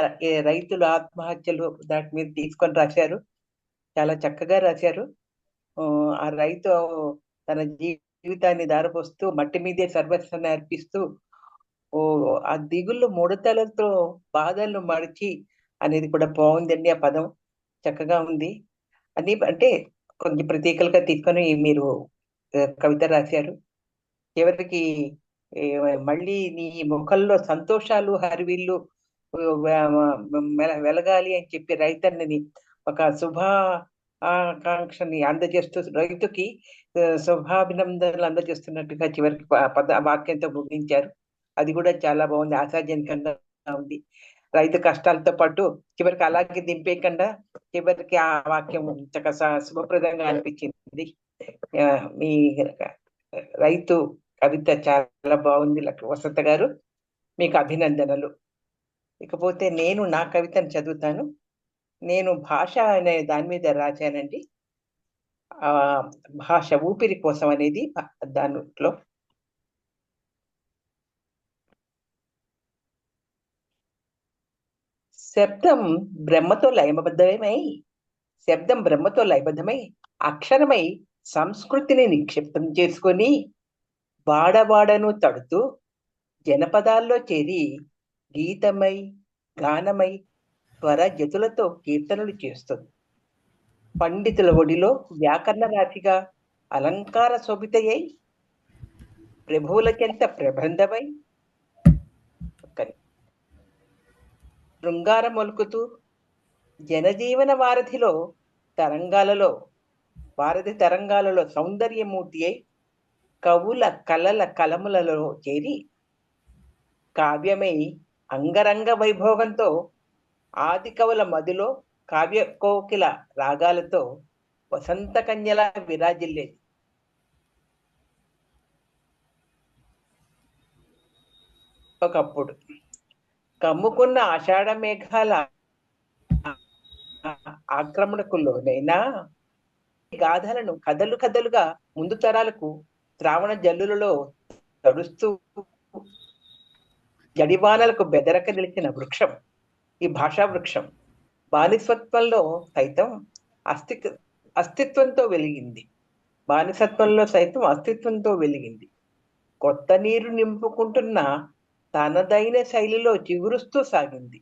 రైతుల ఆత్మహత్యలు దాని మీద తీసుకొని రాశారు, చాలా చక్కగా రాశారు. ఆ రైతు తన జీవితాన్ని దారపోస్తూ మట్టి మీదే సర్వస్వాన్ని అర్పిస్తూ ఆ దిగుళ్ళు ముడతలతో బాధలను మడిచి అనేది కూడా బాగుందండి. ఆ పదం చక్కగా ఉంది. అని అంటే కొంచెం ప్రతీకలుగా తీసుకొని మీరు కవిత రాశారు. చివరికి మళ్ళీ నీ ముఖంలో సంతోషాలు హరివిల్లు వెలగాలి అని చెప్పి రైతన్నని ఒక ఆకాంక్షని అందజేస్తూ రైతుకి శుభాభినందనలు అందజేస్తున్నట్టుగా చివరికి వాక్యంతో ముగించారు. అది కూడా చాలా బాగుంది, ఆశాజనకంగా ఉంది. రైతు కష్టాలతో పాటు చివరికి అలాగే దింపేయకుండా చివరికి ఆ వాక్యం చక్కగా శుభప్రదంగా అనిపించింది. మీ రైతు కవిత చాలా బాగుంది వసంత గారు, మీకు అభినందనలు. ఇకపోతే నేను నా కవితను చదువుతాను. నేను భాష అనే దాని మీద రాశానండి. భాష ఊపిరి కోసం అనేది దానిలో శబ్దం బ్రహ్మతో లయబద్ధమై అక్షరమై సంస్కృతిని నిక్షిప్తం చేసుకొని వాడవాడను తడుతూ జనపదాల్లో చేరి గీతమై గానమై స్వర జతులతో కీర్తనలు చేస్తుంది. పండితుల ఒడిలో వ్యాకరణ రాశిగా అలంకార శోభితయ్యై ప్రభువులకెంత ప్రబంధమై శృంగారం ఒలుకుతూ జనజీవన వారధి తరంగాలలో సౌందర్యమూర్తి అయి కవుల కలల కలములలో చేరి కావ్యమై అంగరంగ వైభోగంతో ఆది కవుల మదిలో కావ్య కోకిల రాగాలతో వసంత కన్యలా విరాజిల్లేది. ఒకప్పుడు కమ్ముకున్న ఆషాఢ మేఘాల ఆక్రమణకుల్లోనైనా గాథలను కథలుగా ముందు తరాలకు శ్రావణ జల్లులలో తడుస్తూ జడివానలకు బెదరక నిలిచిన వృక్షం ఈ భాషా వృక్షం. బానిసత్వంలో సైతం అస్తిత్వంతో వెలిగింది. కొత్త నీరు నింపుకుంటున్న తనదైన శైలిలో చిగురుస్తూ సాగింది.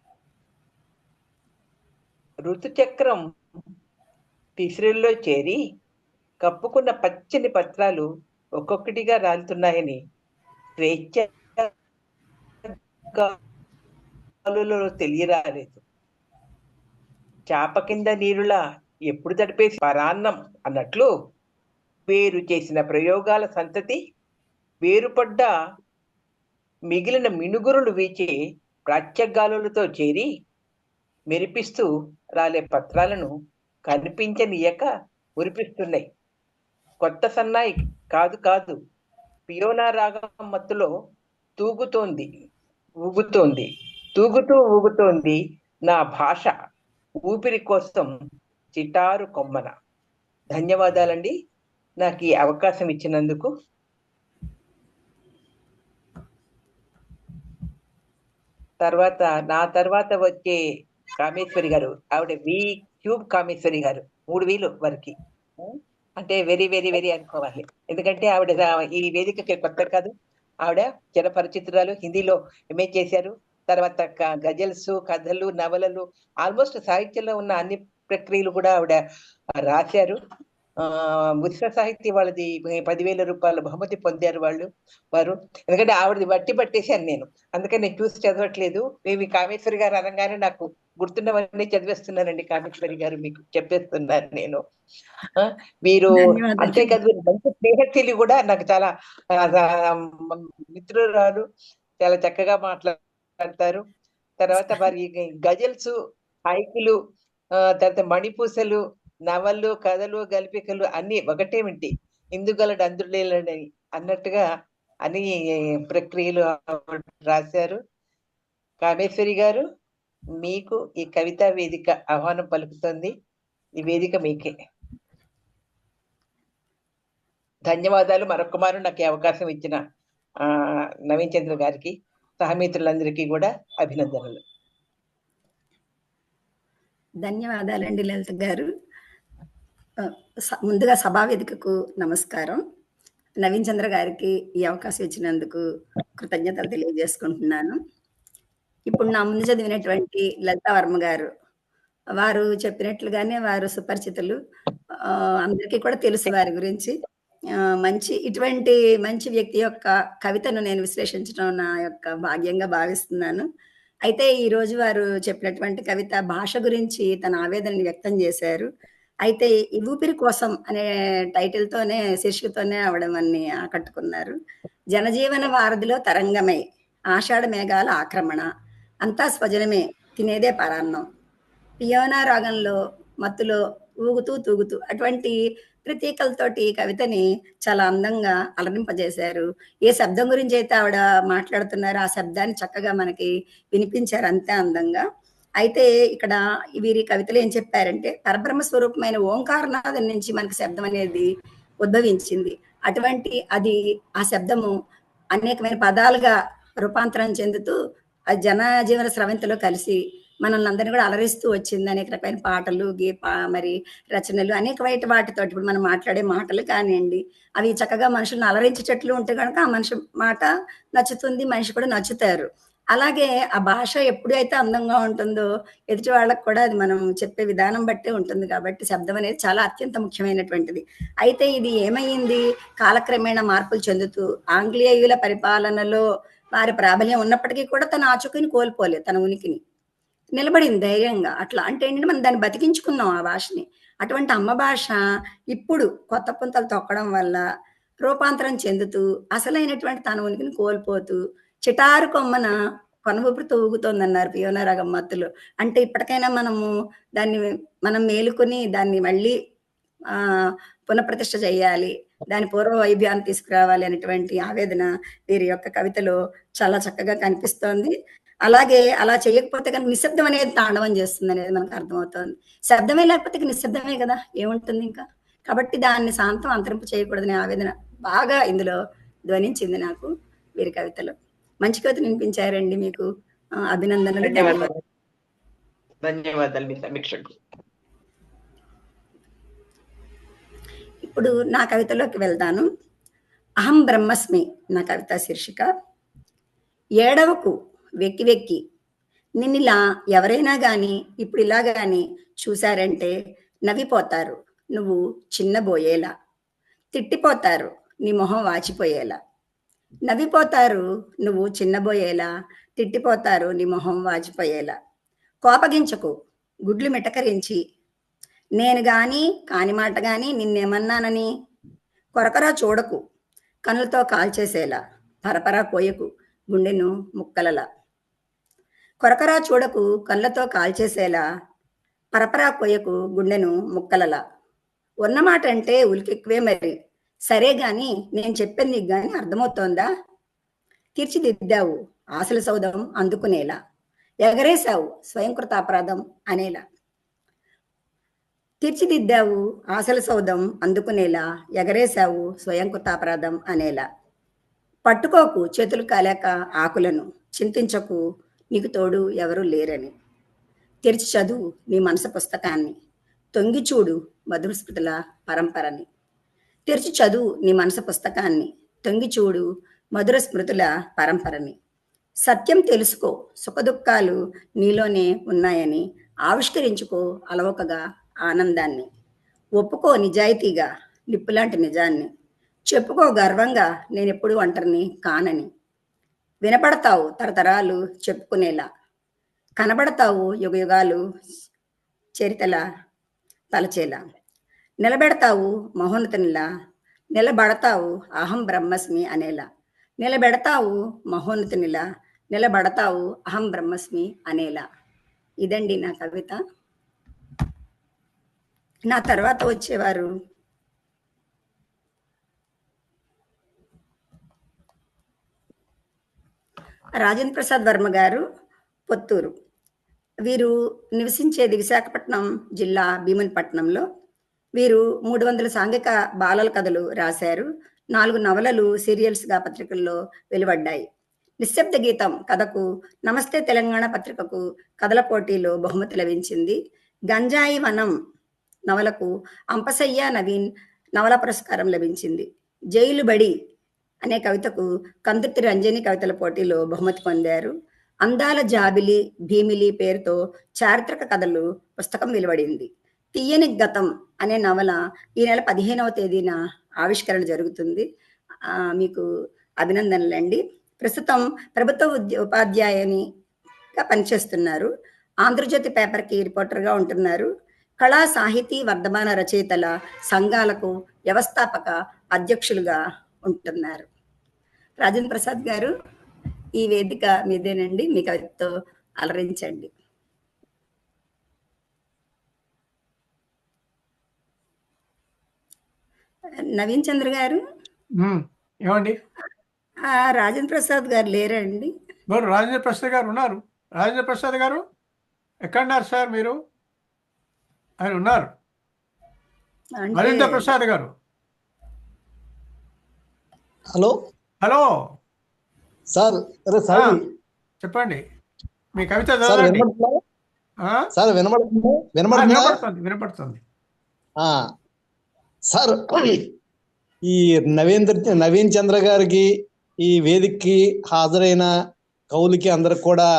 ఋతుచక్రం తిసిరిల్లో చేరి కప్పుకున్న పచ్చని పత్రాలు ఒక్కొక్కటిగా రాలుతున్నాయని స్వేచ్ఛలో తెలియరాలేదు. చాప కింద నీరులా ఎప్పుడు తడిపేసి పరాన్నం అన్నట్లు వేరు చేసిన ప్రయోగాల సంతతి వేరుపడ్డ మిగిలిన మినుగురులు వీచే ప్రాచ్యగాలులతో చేరి మెరిపిస్తూ రాలే పత్రాలను కనిపించనీయక మురిపిస్తున్నాయి. కొత్త సన్నాయి కాదు పియోనా రాగం మత్తులో ఊగుతోంది నా భాష ఊపిరి కోసం చిటారు కొమ్మన. ధన్యవాదాలండి నాకు ఈ అవకాశం ఇచ్చినందుకు. నా తర్వాత వచ్చే కామేశ్వరి గారు, ఆవిడ కామేశ్వరి గారు 3,000 వరకు, అంటే వెరీ వెరీ వెరీ అనుకోవాలి. ఎందుకంటే ఆవిడ ఈ వేదికకి కొత్త కాదు, ఆవిడ చిరపరిచితురాలు. హిందీలో ఎంఏ చేశారు. తర్వాత గజల్స్, కథలు, నవలలు, ఆల్మోస్ట్ సాహిత్యంలో ఉన్న అన్ని ప్రక్రియలు కూడా ఆవిడ రాశారు. విశ్వ సాహితీ వాళ్ళది 10,000 రూపాయల బహుమతి పొందారు వారు. ఎందుకంటే ఆవిడది పట్టేశాను నేను, అందుకని నేను చూసి చదవట్లేదు. మేము కామేశ్వరి గారు అనగానే నాకు గుర్తున్నవన్నీ చదివేస్తున్నానండి. కామేశ్వరి గారు మీకు చెప్పేస్తున్నాను నేను. మీరు అంతేకాదు, మంచి స్నేహశీలి కూడా, నాకు చాలా మిత్రురాలు, చాలా చక్కగా మాట్లాడతారు. తర్వాత వారి గజల్స్, హైకులు, తర్వాత మణిపూసలు, నవళ్ళు, కథలు, గల్పికలు అన్ని ఒకటేమిటి ఇందుగలడు అందులేలని అన్నట్టుగా అన్ని ప్రక్రియలు రాశారు. కామేశ్వరి గారు, మీకు ఈ కవితా వేదిక ఆహ్వానం పలుకుతుంది. ఈ వేదిక మీకే. ధన్యవాదాలు. మరొక మారు నాకు ఈ అవకాశం ఇచ్చిన నవీన్ చంద్ర గారికి, సహమిత్రులందరికీ కూడా అభినందనలు. ధన్యవాదాలండి లలిత గారు. ముందుగా సభా వేదికకు నమస్కారం. నవీన్ చంద్ర గారికి ఈ అవకాశం ఇచ్చినందుకు కృతజ్ఞతలు తెలియజేసుకుంటున్నాను. ఇప్పుడు నా ముందు చదివినటువంటి లలితా వర్మ గారు, వారు చెప్పినట్లుగానే వారు సుపరిచితులు, అందరికీ కూడా తెలుసు వారి గురించి. ఇటువంటి మంచి వ్యక్తి యొక్క కవితను నేను విశ్లేషించడం నా యొక్క భాగ్యంగా భావిస్తున్నాను. అయితే ఈ రోజు వారు చెప్పినటువంటి కవిత భాష గురించి తన ఆవేదనని వ్యక్తం చేశారు. అయితే ఈ ఊపిరి కోసం అనే టైటిల్తోనే, శీర్షికతోనే ఆవిడ మన్ని ఆకట్టుకున్నారు. జనజీవన వారధిలో తరంగమై ఆషాఢ మేఘాల ఆక్రమణ, అంతా స్వజనమే తినేదే పరాన్నం, పియోనా రాగంలో మత్తులో ఊగుతూ తూగుతూ, అటువంటి ప్రతీకలతోటి కవితని చాలా అందంగా అలరింపజేశారు. ఏ శబ్దం గురించి అయితే ఆవిడ మాట్లాడుతున్నారో ఆ శబ్దాన్ని చక్కగా మనకి వినిపించారు అంతే అందంగా. అయితే ఇక్కడ వీరి కవితలు ఏం చెప్పారంటే, పరబ్రహ్మ స్వరూపమైన ఓంకారనాథం నుంచి మనకి శబ్దం అనేది ఉద్భవించింది. ఆ శబ్దము అనేకమైన పదాలుగా రూపాంతరం చెందుతూ ఆ జనజీవన స్రవంతిలో కలిసి మనల్ని అందరినీ కూడా అలరిస్తూ వచ్చింది. అనేక రకమైన పాటలు, మరి రచనలు, అనేకమైన వాటితోటి ఇప్పుడు మనం మాట్లాడే మాటలు కానివ్వండి, అవి చక్కగా మనుషులను అలరించేటట్లు ఉంటే కనుక ఆ మనిషి మాట నచ్చుతుంది, మనిషి కూడా నచ్చుతారు. అలాగే ఆ భాష ఎప్పుడైతే అందంగా ఉంటుందో ఎదుటి వాళ్ళకు కూడా అది మనం చెప్పే విధానం బట్టే ఉంటుంది. కాబట్టి శబ్దం అనేది చాలా అత్యంత ముఖ్యమైనటువంటిది. అయితే ఇది ఏమైంది, కాలక్రమేణా మార్పులు చెందుతూ ఆంగ్లేయుల పరిపాలనలో వారి ప్రాబల్యం ఉన్నప్పటికీ కూడా తన ఆచూకీని కోల్పోలేదు, తన ఉనికిని నిలబడింది ధైర్యంగా. అట్లా అంటే ఏంటంటే మనం దాన్ని బతికించుకున్నాం ఆ భాషని. అటువంటి అమ్మ భాష ఇప్పుడు కొత్త పుంతలు తొక్కడం వల్ల రూపాంతరం చెందుతూ అసలైనటువంటి తన ఉనికిని కోల్పోతూ చిటారు కొమ్మన కొనవూపుతో ఊగుతోందన్నారు పియోనా రాగం మత్తులు. అంటే ఇప్పటికైనా మనం మేలుకొని దాన్ని మళ్ళీ పునఃప్రతిష్ఠ చేయాలి, దాని పూర్వ వైభవాన్ని తీసుకురావాలి అనేటువంటి ఆవేదన వీరి యొక్క కవితలో చాలా చక్కగా కనిపిస్తోంది. అలాగే అలా చేయకపోతే కనుక నిశ్శబ్దం అనేది తాండవం చేస్తుంది అనేది మనకు అర్థమవుతోంది. శబ్దమే లేకపోతే నిశ్శబ్దమే కదా, ఏముంటుంది ఇంకా. కాబట్టి దాన్ని శాంతం అంతరింపు చేయకూడదనే ఆవేదన బాగా ఇందులో ధ్వనించింది నాకు వీరి కవితలో. మంచి కవిత వినిపించారండి, మీకు అభినందనలు. ధన్యవాదాలు మీ సమీక్షకు. ఇప్పుడు నా కవితలోకి వెళ్తాను. అహం బ్రహ్మస్మి నా కవిత శీర్షిక. ఏడవకు వెక్కి వెక్కి, నిన్నిలా ఎవరైనా గాని ఇప్పుడు ఇలా గాని చూశారంటే నవ్విపోతారు నువ్వు చిన్నబోయేలా, తిట్టిపోతారు నీ మొహం వాచిపోయేలా. నవ్విపోతారు నువ్వు చిన్నబోయేలా, తిట్టిపోతారు నీ మొహం వాచిపోయేలా. కోపగించకు గుడ్లు మిటకరించి, నేను గాని కాని మాట గాని నిన్నేమన్నానని. కొరకరా చూడకు కనులతో కాల్చేసేలా, పరపరా కోయకు గుండెను ముక్కలలా. కొరకరా చూడకు కళ్ళతో కాల్చేసేలా, పరపరా కోయకు గుండెను ముక్కలలా. ఉన్నమాట అంటే ఉలికెక్కువే మరి. సరే గాని నేను చెప్పేది నీకు గాని అర్థమవుతోందా? తీర్చిదిద్దావు ఆశల సౌధం అందుకునేలా, ఎగరేశావు స్వయంకృత అపరాధం అనేలా. తీర్చిదిద్దావు ఆశల సౌధం అందుకునేలా, ఎగరేశావు స్వయంకృత అపరాధం అనేలా. పట్టుకోకు చేతులు కాలేక ఆకులను, చింతించకు నీకు తోడు ఎవరూ లేరని. తెరిచి చదువు నీ మనసు పుస్తకాన్ని, తొంగి చూడు మధుర స్మృతుల పరంపరని. తెరిచి చదువు నీ మనసు పుస్తకాన్ని, తొంగి చూడు మధుర స్మృతుల పరంపరని. సత్యం తెలుసుకో సుఖదుఖాలు నీలోనే ఉన్నాయని, ఆవిష్కరించుకో అలవకగా ఆనందాన్ని. ఒప్పుకో నిజాయితీగా నిప్పులాంటి నిజాన్ని, చెప్పుకో గర్వంగా నేనెప్పుడు ఒంటరిని కానని. వినపడతావు తరతరాలు చెప్పుకునేలా, కనబడతావు యుగయుగాలు చరితల తలచేలా. నిలబెడతావు మహోన్నతునిలా, నిలబడతావు అహం బ్రహ్మస్మి అనేలా. నిలబెడతావు మహోన్నతునిలా, నిలబడతావు అహం బ్రహ్మస్మి అనేలా. ఇదండి నా కవిత. నా తర్వాత వచ్చేవారు రాజేంద్ర ప్రసాద్ వర్మ గారు పొత్తూరు. వీరు నివసించేది విశాఖపట్నం జిల్లా భీమునిపట్నంలో. వీరు 300 సాంఘిక బాలల కథలు రాశారు. 4 నవలలు సీరియల్స్గా పత్రికల్లో వెలువడ్డాయి. నిశ్శబ్ద గీతం కథకు నమస్తే తెలంగాణ పత్రికకు కథల పోటీలో బహుమతి లభించింది. గంజాయి వనం నవలకు అంపశయ్య నవీన్ నవల పురస్కారం లభించింది. జైలు బడి అనే కవితకు కందుర్తి రంజని కవితల పోటీలో బహుమతి పొందారు. అందాల జాబిలి భీమిలి పేరుతో చారిత్రక కథలు పుస్తకం వెలువడింది. తీయని గతం అనే నవల ఈ నెల 15వ తేదీన ఆవిష్కరణ జరుగుతుంది. మీకు అభినందనలండి. ప్రస్తుతం ప్రభుత్వ ఉపాధ్యాయునిగా పనిచేస్తున్నారు. ఆంధ్రజ్యోతి పేపర్కి రిపోర్టర్గా ఉంటున్నారు. కళా సాహితీ వర్ధమాన రచయితల సంఘాలకు వ్యవస్థాపక అధ్యక్షులుగా ఉంటున్నారు. రాజేంద్ర ప్రసాద్ గారు, ఈ వేదిక మీదేనండి. మీ కవితతో అలరించండి. నవీన్ చంద్ర గారు, ఏమండి? రాజేంద్ర ప్రసాద్ గారు లేరండి? రాజేంద్ర ప్రసాద్ గారు ఉన్నారు. రాజేంద్ర ప్రసాద్ గారు ఎక్కడున్నారు సార్ మీరు? ఆయన ఉన్నారు. రాజేంద్ర ప్రసాద్ గారు, హలో హలో సార్. చెప్పండి, మీ కవిత సార్ వినపడుతుంది. సార్, ఈ నవీన్ చంద్ర గారికి, ఈ వేదికకి హాజరైన కవులకి అందరికి కూడా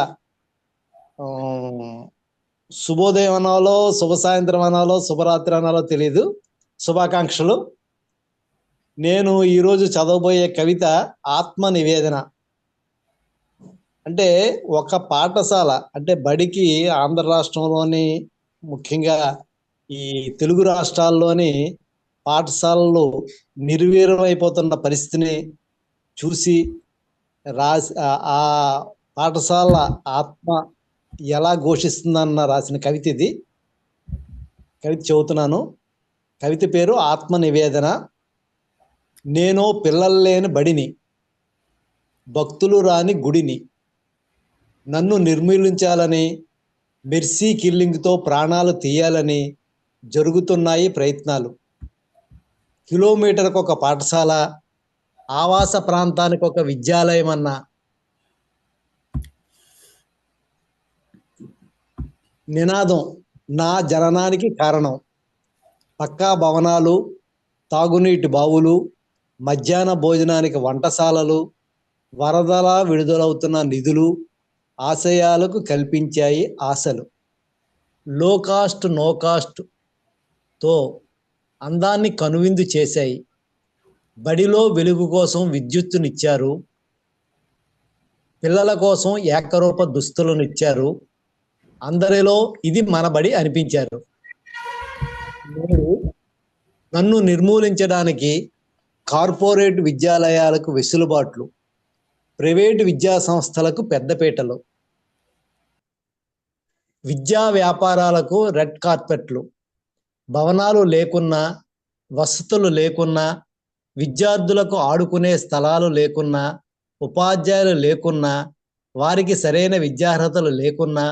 శుభోదయం అనాలో, శుభ సాయంత్రం అనాలో, శుభరాత్రి అనాలో తెలియదు, శుభాకాంక్షలు. నేను ఈరోజు చదవబోయే కవిత ఆత్మ నివేదన. అంటే ఒక పాఠశాల, అంటే బడికి ఆంధ్ర రాష్ట్రంలోని, ముఖ్యంగా ఈ తెలుగు రాష్ట్రాల్లోని పాఠశాలలు నిర్వీర్యం అయిపోతున్న పరిస్థితిని చూసి ఆ పాఠశాల ఆత్మ ఎలా ఘోషిస్తుందన్న రాసిన కవిత ఇది. కవిత చెబుతున్నాను. కవిత పేరు ఆత్మ నివేదన. నేను పిల్లలు లేని బడిని, భక్తులు రాని గుడిని, నన్ను నిర్మూలించాలని, మెర్సీ కిల్లింగ్తో ప్రాణాలు తీయాలని జరుగుతున్నాయి ప్రయత్నాలు. కిలోమీటర్కు ఒక పాఠశాల, ఆవాస ప్రాంతానికి ఒక విద్యాలయం అన్న నినాదం నా జననానికి కారణం. పక్కా భవనాలు, తాగునీటి బావులు, మధ్యాహ్న భోజనానికి వంటశాలలు, వరదలా విడుదలవుతున్న నిధులు ఆశయాలకు కల్పించాయి ఆశలు. లో కాస్ట్ నో కాస్ట్తో అందాన్ని కనువిందు చేశాయి. బడిలో వెలుగు కోసం విద్యుత్తునిచ్చారు, పిల్లల కోసం ఏకరూప దుస్తులనిచ్చారు. అందరిలో ఇది మన బడి అనిపించారు. నన్ను నిర్మూలించడానికి కార్పొరేట్ విద్యాలయాలకు వెసులుబాట్లు, ప్రైవేటు విద్యా సంస్థలకు పెద్దపీటలు, విద్యా వ్యాపారాలకు రెడ్ కార్పెట్లు, భవనాలు లేకున్నా, వసతులు లేకున్నా, విద్యార్థులకు ఆడుకునే స్థలాలు లేకున్నా, ఉపాధ్యాయులు లేకున్నా, వారికి సరైన విద్యార్హతలు లేకున్నా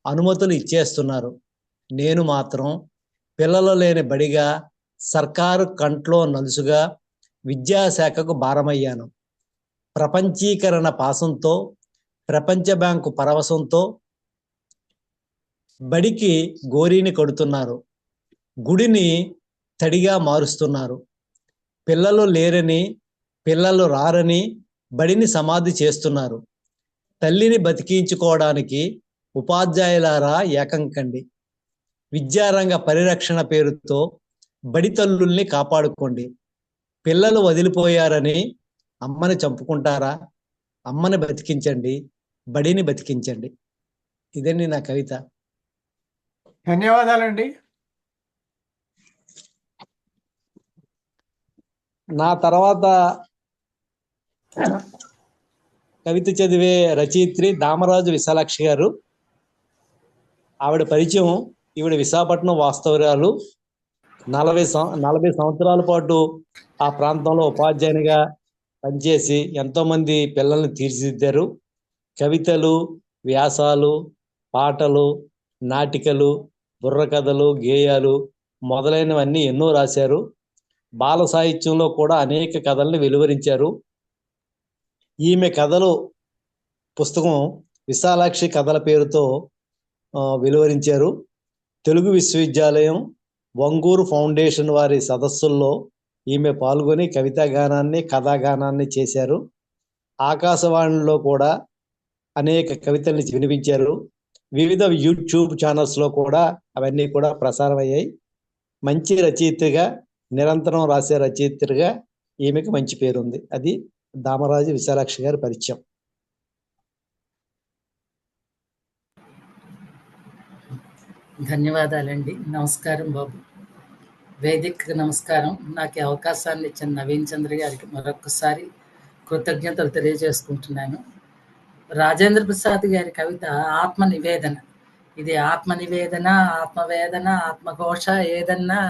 అనుమతులు ఇచ్చేస్తున్నారు. నేను మాత్రం పిల్లలు లేని బడిగా, సర్కారు కంట్లో నలుసుగా విద్యాశాఖకు భారమయ్యాను. ప్రపంచీకరణ పాసంతో, ప్రపంచ బ్యాంకు పరవశంతో బడికి గోరీని కడుతున్నారు, గుడిని తడిగా మారుస్తున్నారు. పిల్లలు లేరని, పిల్లలు రారని బడిని సమాధి చేస్తున్నారు. తల్లిని బతికించుకోవడానికి ఉపాధ్యాయులారా ఏకం కండి. విద్యారంగ పరిరక్షణ పేరుతో బడి తల్లుల్ని కాపాడుకోండి. పిల్లలు వదిలిపోయారని అమ్మని చంపుకుంటారా? అమ్మని బతికించండి, బడిని బతికించండి. ఇదండి నా కవిత. ధన్యవాదాలండి. నా తర్వాత కవిత చదివే రచయిత్రి దామరాజు విశాలాక్షి గారు. ఆవిడ పరిచయం, ఈవిడ విశాఖపట్నం వాస్తవ్యురాలు. 40 సంవత్సరాల పాటు ఆ ప్రాంతంలో ఉపాధ్యాయునిగా పనిచేసి ఎంతో మంది పిల్లల్ని తీర్చిదిద్దారు. కవితలు, వ్యాసాలు, పాటలు, నాటికలు, బుర్రకథలు, గేయాలు మొదలైనవన్నీ ఎన్నో రాశారు. బాల సాహిత్యంలో కూడా అనేక కథల్ని వెలువరించారు. ఈమె కథలు పుస్తకం విశాలాక్షి కథల పేరుతో వెలువరించారు. తెలుగు విశ్వవిద్యాలయం వంగూరు ఫౌండేషన్ వారి సదస్సుల్లో ఈమె పాల్గొని కవితాగానాన్ని, కథాగానాన్ని చేశారు. ఆకాశవాణిలో కూడా అనేక కవితల్ని వినిపించారు. వివిధ యూట్యూబ్ ఛానల్స్లో కూడా అవన్నీ కూడా ప్రసారం అయ్యాయి. మంచి రచయితగా, నిరంతరం రాసే రచయితగా ఈమెకి మంచి పేరుంది. అది దామరాజు విశాలాక్షి గారి పరిచయం. ధన్యవాదాలండి. నమస్కారం బాబు. వేదిక నమస్కారం. నాకు ఈ అవకాశాన్ని ఇచ్చిన నవీన్ చంద్ర గారికి మరొకసారి కృతజ్ఞతలు తెలియజేసుకుంటున్నాను. రాజేంద్ర ప్రసాద్ గారి కవిత ఆత్మ నివేదన. ఇది ఆత్మ నివేదన, ఆత్మవేదన, ఆత్మఘోష ఏదన్నా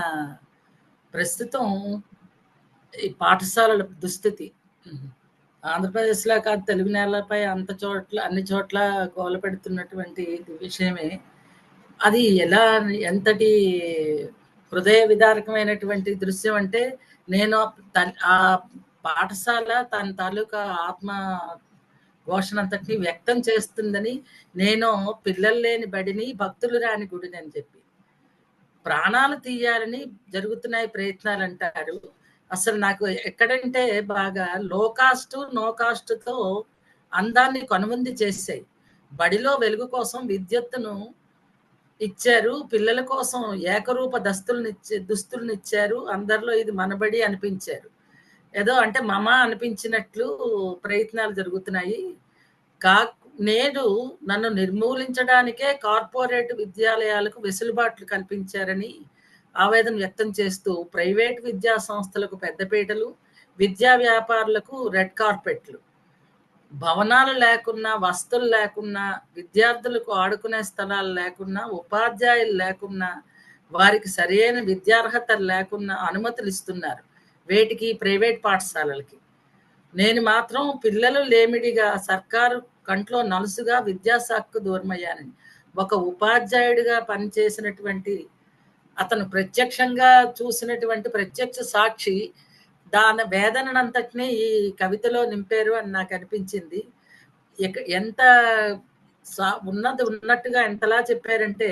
ప్రస్తుతం ఈ పాఠశాలల దుస్థితి ఆంధ్రప్రదేశ్లో కాదు, తెలుగు నేలపై అన్ని చోట్ల గోల పెడుతున్నటువంటి విషయమే. అది ఎంతటి హృదయ విదారకమైనటువంటి దృశ్యం అంటే, నేను ఆ పాఠశాల తన తాలూకా ఆత్మ ఘోషణంతటిని వ్యక్తం చేస్తుందని, నేను పిల్లలు లేని బడిని భక్తులు రాని గుడిని అని చెప్పి ప్రాణాలు తీయాలని జరుగుతున్నాయి ప్రయత్నాలు అంటారు. అసలు నాకు ఎక్కడంటే బాగా లో కాస్ట్ నో కాస్ట్తో అందాన్ని కనుమంది చేశాయి. బడిలో వెలుగు కోసం విద్యుత్తును ఇచ్చారు, పిల్లల కోసం ఏకరూప దుస్తుల్ని ఇచ్చారు, అందరిలో ఇది మనబడి అనిపించారు. ఏదో అంటే మమ అనిపించినట్లు ప్రయత్నాలు జరుగుతున్నాయి. నేడు నన్ను నిర్మూలించడానికే కార్పొరేట్ విద్యాలయాలకు వెసులుబాట్లు కల్పించారని ఆవేదన వ్యక్తం చేస్తూ ప్రైవేట్ విద్యా సంస్థలకు పెద్దపీటలు, విద్యా వ్యాపారులకు రెడ్ కార్పెట్లు, భవనాలు లేకున్నా, వస్తువులు లేకున్నా, విద్యార్థులకు ఆడుకునే స్థలాలు లేకున్నా, ఉపాధ్యాయులు లేకున్నా, వారికి సరైన విద్యార్హత లేకున్నా అనుమతులు ఇస్తున్నారు వేటికి ప్రైవేట్ పాఠశాలలకి. నేను మాత్రం పిల్లలు లేమిడిగా సర్కారు కంట్లో నలుసుగా విద్యాశాఖకు దూరమయ్యానని ఒక ఉపాధ్యాయుడిగా పనిచేసినటువంటి అతను ప్రత్యక్షంగా చూసినటువంటి ప్రత్యక్ష సాక్షి దాని వేదనంతటినీ ఈ కవితలో నింపారు అని నాకు అనిపించింది. ఎంత ఉన్నట్టుగా ఎంతలా చెప్పారంటే,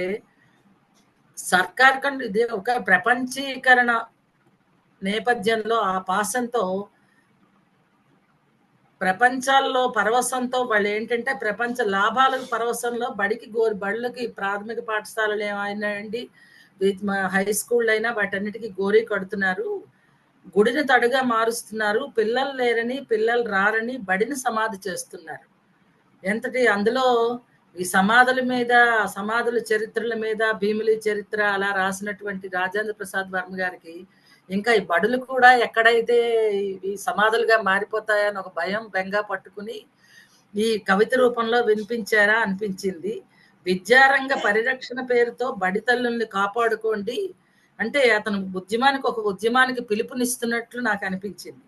సర్కార్ కంటే ఇది ఒక ప్రపంచీకరణ నేపథ్యంలో ఆ పాసంతో ప్రపంచాల్లో పరవశంతో వాళ్ళు ఏంటంటే ప్రపంచ లాభాలకు పరవశంలో బడులకి ప్రాథమిక పాఠశాలలు ఏమైనాయండి, హై స్కూల్ అయినా వాటన్నిటికీ గోరీ కడుతున్నారు, గుడిని తడుగా మారుస్తున్నారు, పిల్లలు లేరని పిల్లలు రారని బడిని సమాధి చేస్తున్నారు. ఎంతటి అందులో ఈ సమాధుల చరిత్రల మీద భీమిలి చరిత్ర అలా రాసినటువంటి రాజేంద్ర ప్రసాద్ వర్మ గారికి ఇంకా ఈ బడులు కూడా ఎక్కడైతే ఈ సమాధులుగా మారిపోతాయని ఒక భయం బెంగ పట్టుకుని ఈ కవిత రూపంలో వినిపించారా అనిపించింది. విద్యారంగ పరిరక్షణ పేరుతో బడి తల్లుల్ని కాపాడుకోండి అంటే అతను ఒక ఉద్యమానికి పిలుపునిస్తున్నట్లు నాకు అనిపించింది.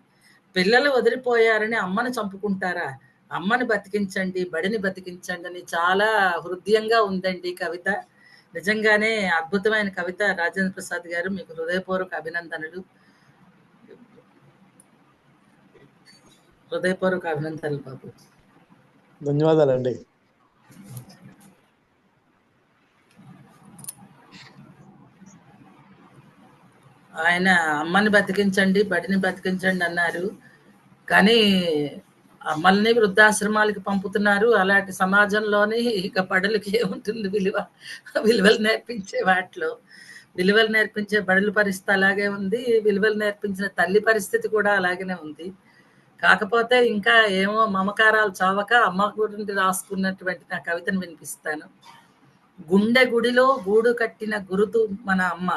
పిల్లలు వదిలిపోయారని అమ్మని చంపుకుంటారా, అమ్మని బతికించండి, బడిని బతికించండి అని చాలా హృదయంగా ఉందండి కవిత. నిజంగానే అద్భుతమైన కవిత. రాజేంద్ర ప్రసాద్ గారు, మీకు హృదయపూర్వక అభినందనలు. బాబు. ధన్యవాదాలండి. ఆయన అమ్మని బతికించండి, బడిని బతికించండి అన్నారు. కానీ అమ్మల్ని వృద్ధాశ్రమాలకి పంపుతున్నారు. అలాంటి సమాజంలోని ఇక బడులకి ఏముంటుంది విలువలు నేర్పించే వాటిలో. విలువలు నేర్పించే బడుల పరిస్థితి అలాగే ఉంది, విలువలు నేర్పించిన తల్లి పరిస్థితి కూడా అలాగనే ఉంది. కాకపోతే ఇంకా ఏమో మమకారాలు చావక అమ్మ గురించి రాసుకున్నటువంటి నా కవితను వినిపిస్తాను. గుండె గుడిలో గూడు కట్టిన గురుతు మన అమ్మ,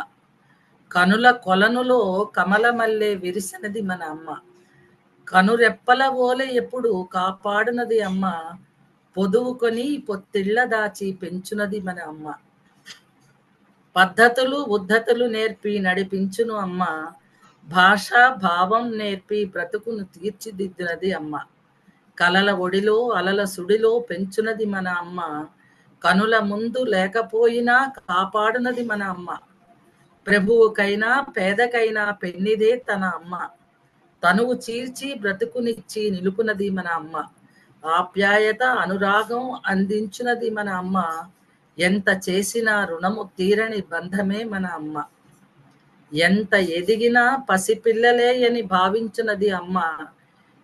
కనుల కొలనులో కమలమల్లె విరిసినది మన అమ్మ, కనురెప్పల ఓలె ఎప్పుడు కాపాడునది అమ్మ, పొదువుకొని పొత్తిళ్ల దాచి పెంచునది మన అమ్మ, పద్ధతులు ఉద్ధతులు నేర్పి నడిపించును అమ్మ, భాషా భావం నేర్పి బ్రతుకును తీర్చిదిద్దినది అమ్మ, కలల ఒడిలో అలల సుడిలో పెంచునది మన అమ్మ. కనుల ముందు లేకపోయినా కాపాడునది మన అమ్మ. ప్రభువుకైనా పేదకైనా పెన్నిదే తన అమ్మ. తనువు చీల్చి బ్రతుకునిచ్చి నిలుపునది మన అమ్మ. ఆప్యాయత అనురాగం అందించునది మన అమ్మ. ఎంత చేసినా రుణము తీరని బంధమే మన అమ్మ. ఎంత ఎదిగినా పసిపిల్లలే అని భావించునది అమ్మ.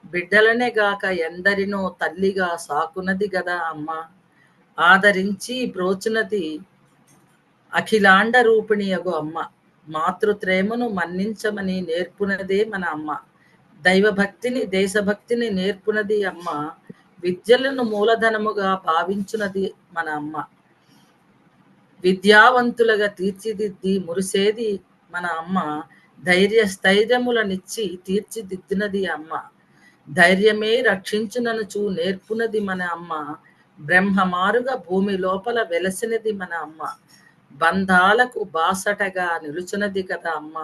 బిడ్డలనే గాక ఎందరినో తల్లిగా సాకునది గదా అమ్మ. ఆదరించి బ్రోచునది అఖిలాండ రూపిణియగు అమ్మ. మాతృత్రేమను మన్నించమని నేర్పునదే మన అమ్మ. దైవభక్తిని దేశభక్తిని నేర్పునది అమ్మ. విద్యలను మూలధనముగా భావించునది మన అమ్మ. విద్యావంతులుగా తీర్చిదిద్ది మురిసేది మన అమ్మ. స్థైర్యములనిచ్చి తీర్చిదిద్దినది అమ్మ. ధైర్యమే రక్షించుననుచు నేర్పునది మన అమ్మ. బ్రహ్మమారుగా భూమి లోపల వెలసినది మన అమ్మ. బంధాలకు బాసటగా నిలుచున్నది కదా అమ్మ.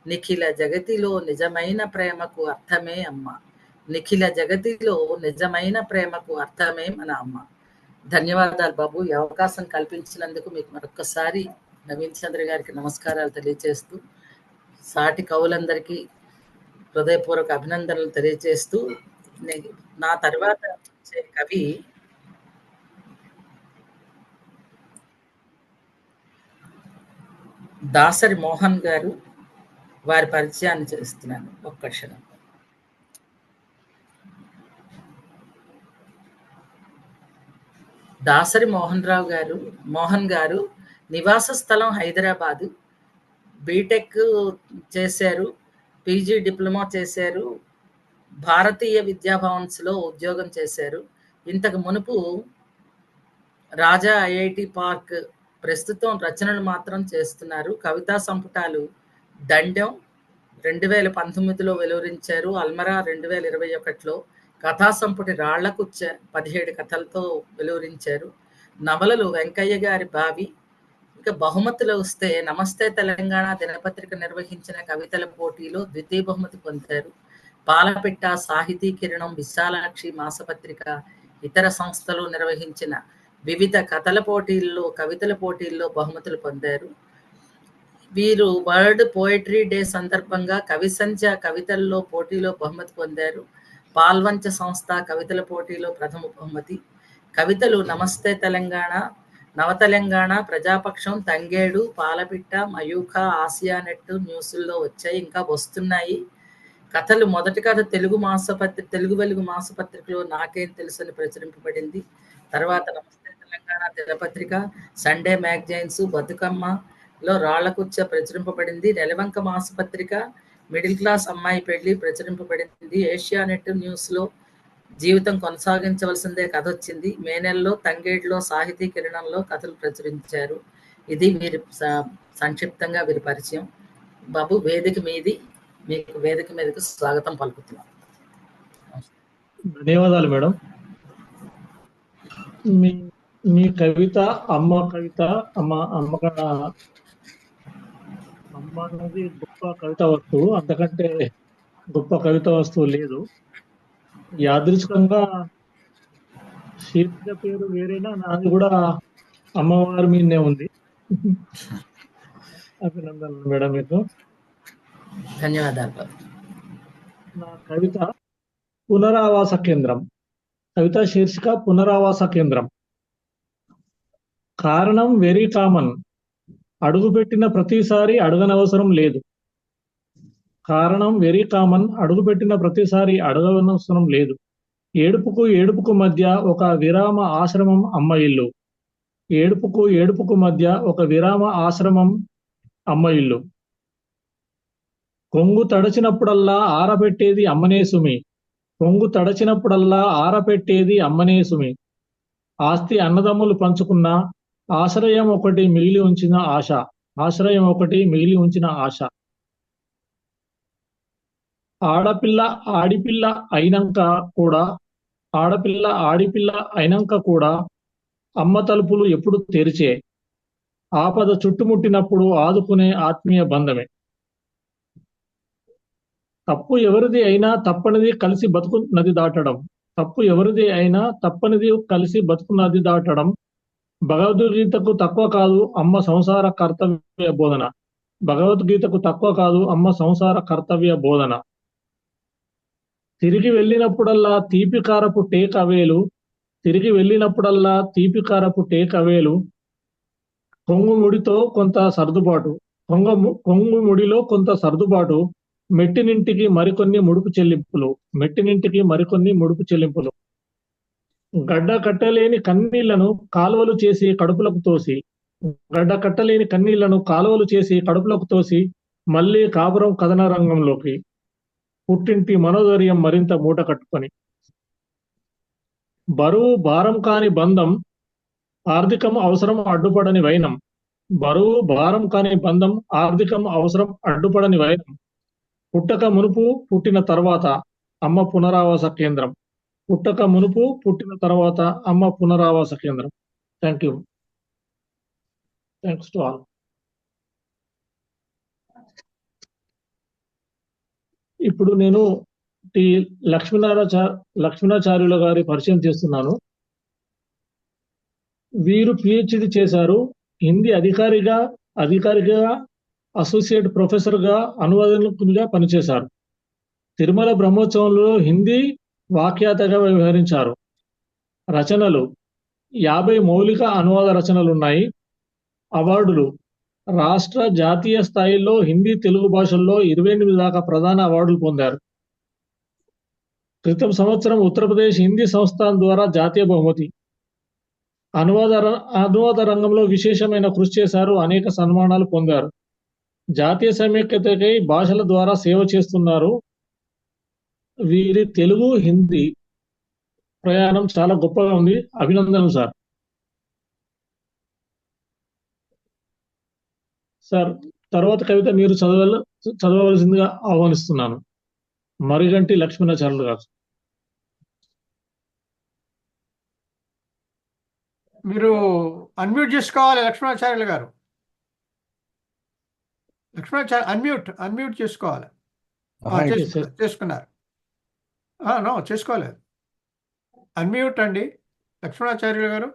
నిఖిల జగతిలో నిజమైన ప్రేమకు అర్థమే అమ్మ. నిఖిల జగతిలో నిజమైన ప్రేమకు అర్థమే మన అమ్మ. ధన్యవాదాలు బాబు. ఈ అవకాశం కల్పించినందుకు మీకు మరొక్కసారి నవీన్ చంద్ర గారికి నమస్కారాలు తెలియజేస్తూ, సాటి కవులందరికీ హృదయపూర్వక అభినందనలు తెలియజేస్తూ, నా తర్వాత వచ్చే కవి దాసరి మోహన్ గారు. వారి పరిచయాన్ని చేస్తున్నాను. ఒక్క క్షణం. దాసరి మోహన్ గారు నివాస స్థలం హైదరాబాదు. బీటెక్ చేశారు, పీజీ డిప్లొమా చేశారు, భారతీయ విద్యాభవన్స్లో ఉద్యోగం చేశారు. ఇంతకు మునుపు రాజా ఐఐటి పార్క్, ప్రస్తుతం రచనలు మాత్రం చేస్తున్నారు. కవితా సంపుటాలు దండం 2019లో వెలువరించారు, అల్మరా 2021లో, కథా సంపుటి రాళ్లకుచ్చ 17 కథలతో వెలువరించారు. నవలలు వెంకయ్య గారి బావి. ఇక బహుమతులు వస్తే నమస్తే తెలంగాణ దినపత్రిక నిర్వహించిన కవితల పోటీలో ద్వితీయ బహుమతి పొందారు. పాలపిట్ట, సాహితీ కిరణం, విశాలాక్షి మాసపత్రిక, ఇతర సంస్థలు నిర్వహించిన వివిధ కథల పోటీల్లో, కవితల పోటీల్లో బహుమతులు పొందారు. వీరు వరల్డ్ పోయిటరీ డే సందర్భంగా కవి సంధ్య కవితల్లో పోటీలో బహుమతి పొందారు. పాల్వంచ సంస్థ కవితల పోటీలో ప్రథమ బహుమతి. కవితలు నమస్తే తెలంగాణ, నవతెలంగాణ, ప్రజాపక్షం, తంగేడు, పాలపిట్ట, మయూఖ, ఆసియా నెట్ న్యూస్ల్లో వచ్చాయి, ఇంకా వస్తున్నాయి. కథలు మొదటి కథ తెలుగు వెలుగు మాసపత్రికలో నాకేం తెలుసని ప్రచురింపబడింది. తర్వాత నమస్తే తెలంగాణ దినపత్రిక, సండే మ్యాగజైన్స్, బతుకమ్మలో రాళ్లకుచ్చ ప్రచురింపబడింది. నెలవంక మాసపత్రిక, మిడిల్ క్లాస్ అమ్మాయి పెళ్లి ప్రచురింపబడింది. ఏషియా నెట్ న్యూస్లో జీవితం కొనసాగించవలసిందే కథ వచ్చింది. మే నెలలో తంగేడులో, సాహితీ కిరణంలో కథలు ప్రచురించారు. ఇది వీరి సంక్షిప్తంగా వీరి పరిచయం. బాబు, వేదిక మీది. మీకు వేదిక మీదకు స్వాగతం పలుకుతున్నాం. ధన్యవాదాలు మేడం. మీ కవిత అమ్మ కవిత అమ్మ అనేది గొప్ప కవిత వస్తువు. అంతకంటే గొప్ప కవిత వస్తువు లేదు. యాదృచ్ఛికంగా శీర్షిక పేరు వేరేనా, నాది కూడా అమ్మవారి మీదనే ఉంది. అభినందనలు మేడం మీకు. ధన్యవాదాలు. నా కవిత పునరావాస కేంద్రం. కవిత శీర్షిక పునరావాస కేంద్రం. కారణం వెరీ కామన్. అడుగుపెట్టిన ప్రతిసారి అడగనవసరం లేదు. కారణం వెరీ కామన్. అడుగుపెట్టిన ప్రతిసారి అడగనవసరం లేదు. ఏడుపుకు మధ్య ఒక విరామ ఆశ్రమం అమ్మ ఇల్లు. ఏడుపుకు మధ్య ఒక విరామ ఆశ్రమం అమ్మ ఇల్లు. కొంగు తడచినప్పుడల్లా ఆరబెట్టేది అమ్మనే సుమి. కొంగు తడచినప్పుడల్లా ఆరపెట్టేది అమ్మనే సుమి. ఆస్తి అన్నదమ్ములు పంచుకున్న ఆశ్రయం ఒకటి మిగిలి ఉంచిన ఆశ. ఆశ్రయం ఒకటి మిగిలి ఉంచిన ఆశ. ఆడపిల్ల ఆడిపిల్ల అయినాక కూడా అమ్మ తలుపులు ఎప్పుడు తెరిచే. ఆపద చుట్టుముట్టినప్పుడు ఆదుకునే ఆత్మీయ బంధమే. తప్పు ఎవరిది అయినా తప్పనిది కలిసి బతుకు నది దాటడం. తప్పు ఎవరిది అయినా తప్పనిది కలిసి బతుకున్నది దాటడం. భగవద్గీతకు తక్కువ కాదు అమ్మ సంసార కర్తవ్య బోధన. భగవద్గీతకు తక్కువ కాదు అమ్మ సంసార కర్తవ్య బోధన. తిరిగి వెళ్ళినప్పుడల్లా తీపికారపు టేక్ అవేలు. తిరిగి వెళ్ళినప్పుడల్లా తీపికారపు టేక్ అవేలు. కొంగుముడితో కొంత సర్దుబాటు. కొంగుముడిలో కొంత సర్దుబాటు. మెట్టినింటికి మరికొన్ని ముడుపు చెల్లింపులు. మెట్టినింటికి మరికొన్ని ముడుపు చెల్లింపులు. గడ్డ కట్టలేని కన్నీళ్లను కాలువలు చేసి కడుపులకు తోసి. గడ్డ కట్టలేని కన్నీళ్లను కాలువలు చేసి కడుపులకు తోసి మళ్ళీ కాపురం కథన రంగంలోకి. పుట్టింటి మనోధైర్యం మరింత మూట కట్టుకొని. బరువు భారం కాని బంధం, ఆర్థికం అవసరం అడ్డుపడని వైనం. బరువు భారం కాని బంధం, ఆర్థికం అవసరం అడ్డుపడని వైనం. పుట్టక మునుపు పుట్టిన తర్వాత అమ్మ పునరావాస కేంద్రం. పుట్టక మునుపు పుట్టిన తర్వాత అమ్మ పునరావాస కేంద్రం. Thank you. Thanks to all. ఇప్పుడు నేను టి లక్ష్మణాచార్యుల గారి పరిచయం చేస్తున్నాను. వీరు పిహెచ్డి చేశారు. హిందీ అధికారిగా అసోసియేట్ ప్రొఫెసర్గా అనువాదకునిగా పనిచేశారు. తిరుమల బ్రహ్మోత్సవంలో హిందీ వ్యాఖ్యాతగా వ్యవహరించారు. రచనలు 50 మౌలిక అనువాద రచనలున్నాయి. అవార్డులు రాష్ట్ర జాతీయ స్థాయిలో హిందీ తెలుగు భాషల్లో 28 దాకా ప్రధాన అవార్డులు పొందారు. క్రితం సంవత్సరం ఉత్తరప్రదేశ్ హిందీ సంస్థాన్ ద్వారా జాతీయ బహుమతి. అనువాద రంగంలో విశేషమైన కృషి చేశారు. అనేక సన్మానాలు పొందారు. జాతీయ సమైక్యతకై భాషల ద్వారా సేవ చేస్తున్నారు. వీరి తెలుగు హిందీ ప్రయాణం చాలా గొప్పగా ఉంది. అభినందనలు సార్. సార్ తర్వాత కవిత మీరు చదవవలసిందిగా ఆహ్వానిస్తున్నాను. మరిగంటి లక్ష్మణాచార్యులు గారు. మీరు అన్మ్యూట్ చేసుకోవాలి లక్ష్మణాచార్యులు గారు. అన్మ్యూట్ చేసుకోవాలి. చేసుకున్నారు. నో చేసుకోలేదు. అన్మ్యూట్ అండి లక్ష్మణాచార్యులు గారు.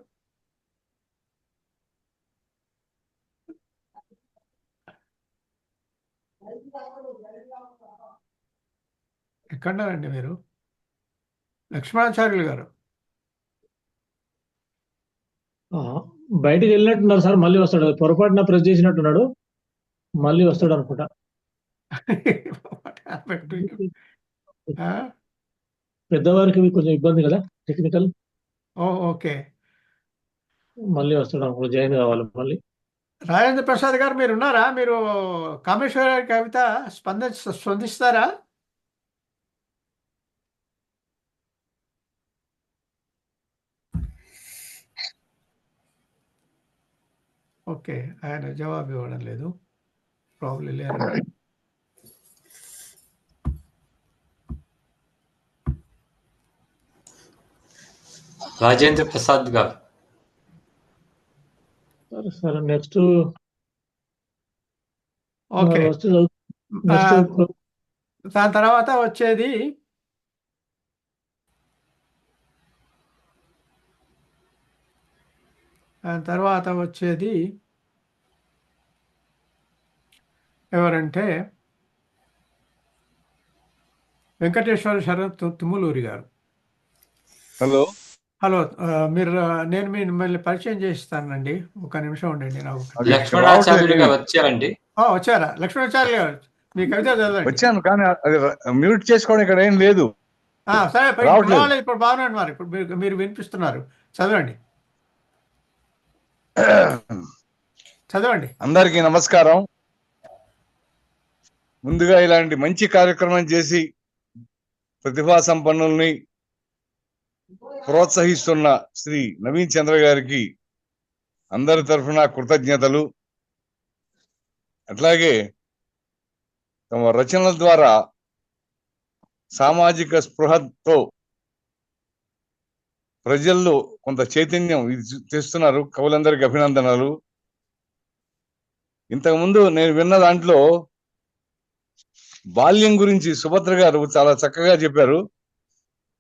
ఎక్కడున్నారండి మీరు లక్ష్మణాచార్యులు గారు? బయటికి వెళ్ళినట్టున్నారు సార్. మళ్ళీ వస్తాడు. పొరపాటున ప్రెస్ చేసినట్టున్నాడు. మళ్ళీ వస్తాడు అనుకుంటా. పెద్దవారికి కొంచెం ఇబ్బంది కదా టెక్నికల్. ఓకే. మళ్ళీ వస్తాడు అనుకుంటా. జాయిన్ కావాలి మళ్ళీ. రాజేంద్ర ప్రసాద్ గారు మీరు ఉన్నారా? మీరు కామేశ్వర గారి కవిత స్పందిస్తారా? ఓకే, ఆయన జవాబు ఇవ్వడం లేదు. ప్రాబ్లం లేదు. రాజేంద్ర ప్రసాద్ గారు. సరే నెక్స్ట్. ఓకే, దాని తర్వాత వచ్చేది ఎవరంటే వెంకటేశ్వర శరత్ తుమ్మలూరి గారు. హలో. నేను మిమ్మల్ని పరిచయం చేస్తానండి. ఒక నిమిషం ఉండండి. లక్ష్మణాచార్యులు గారు వచ్చారండి. వచ్చారా? లక్ష్మణాచార్యులు గారు మీ కవిత చదవండి. వచ్చాను కానీ అది మ్యూట్ చేసుకోవడం ఇక్కడ ఏం లేదు. సరే, ఇప్పుడు బాగున్నాడు మరి. ఇప్పుడు మీరు వినిపిస్తున్నారు. చదవండి. అందరికీ నమస్కారం. ముందుగా ఇలాంటి మంచి కార్యక్రమం చేసి ప్రతిభా సంపన్నుల్ని ప్రోత్సహిస్తున్న శ్రీ నవీన్ చంద్ర గారికి అందరి తరఫున కృతజ్ఞతలు. అట్లాగే తమ రచనల ద్వారా సామాజిక స్పృహతో ప్రజల్లో కొంత చైతన్యం తెస్తున్నారు. కవులందరికీ అభినందనలు. ఇంతకుముందు నేను విన్న దాంట్లో బాల్యం గురించి సుభద్ర గారు చాలా చక్కగా చెప్పారు.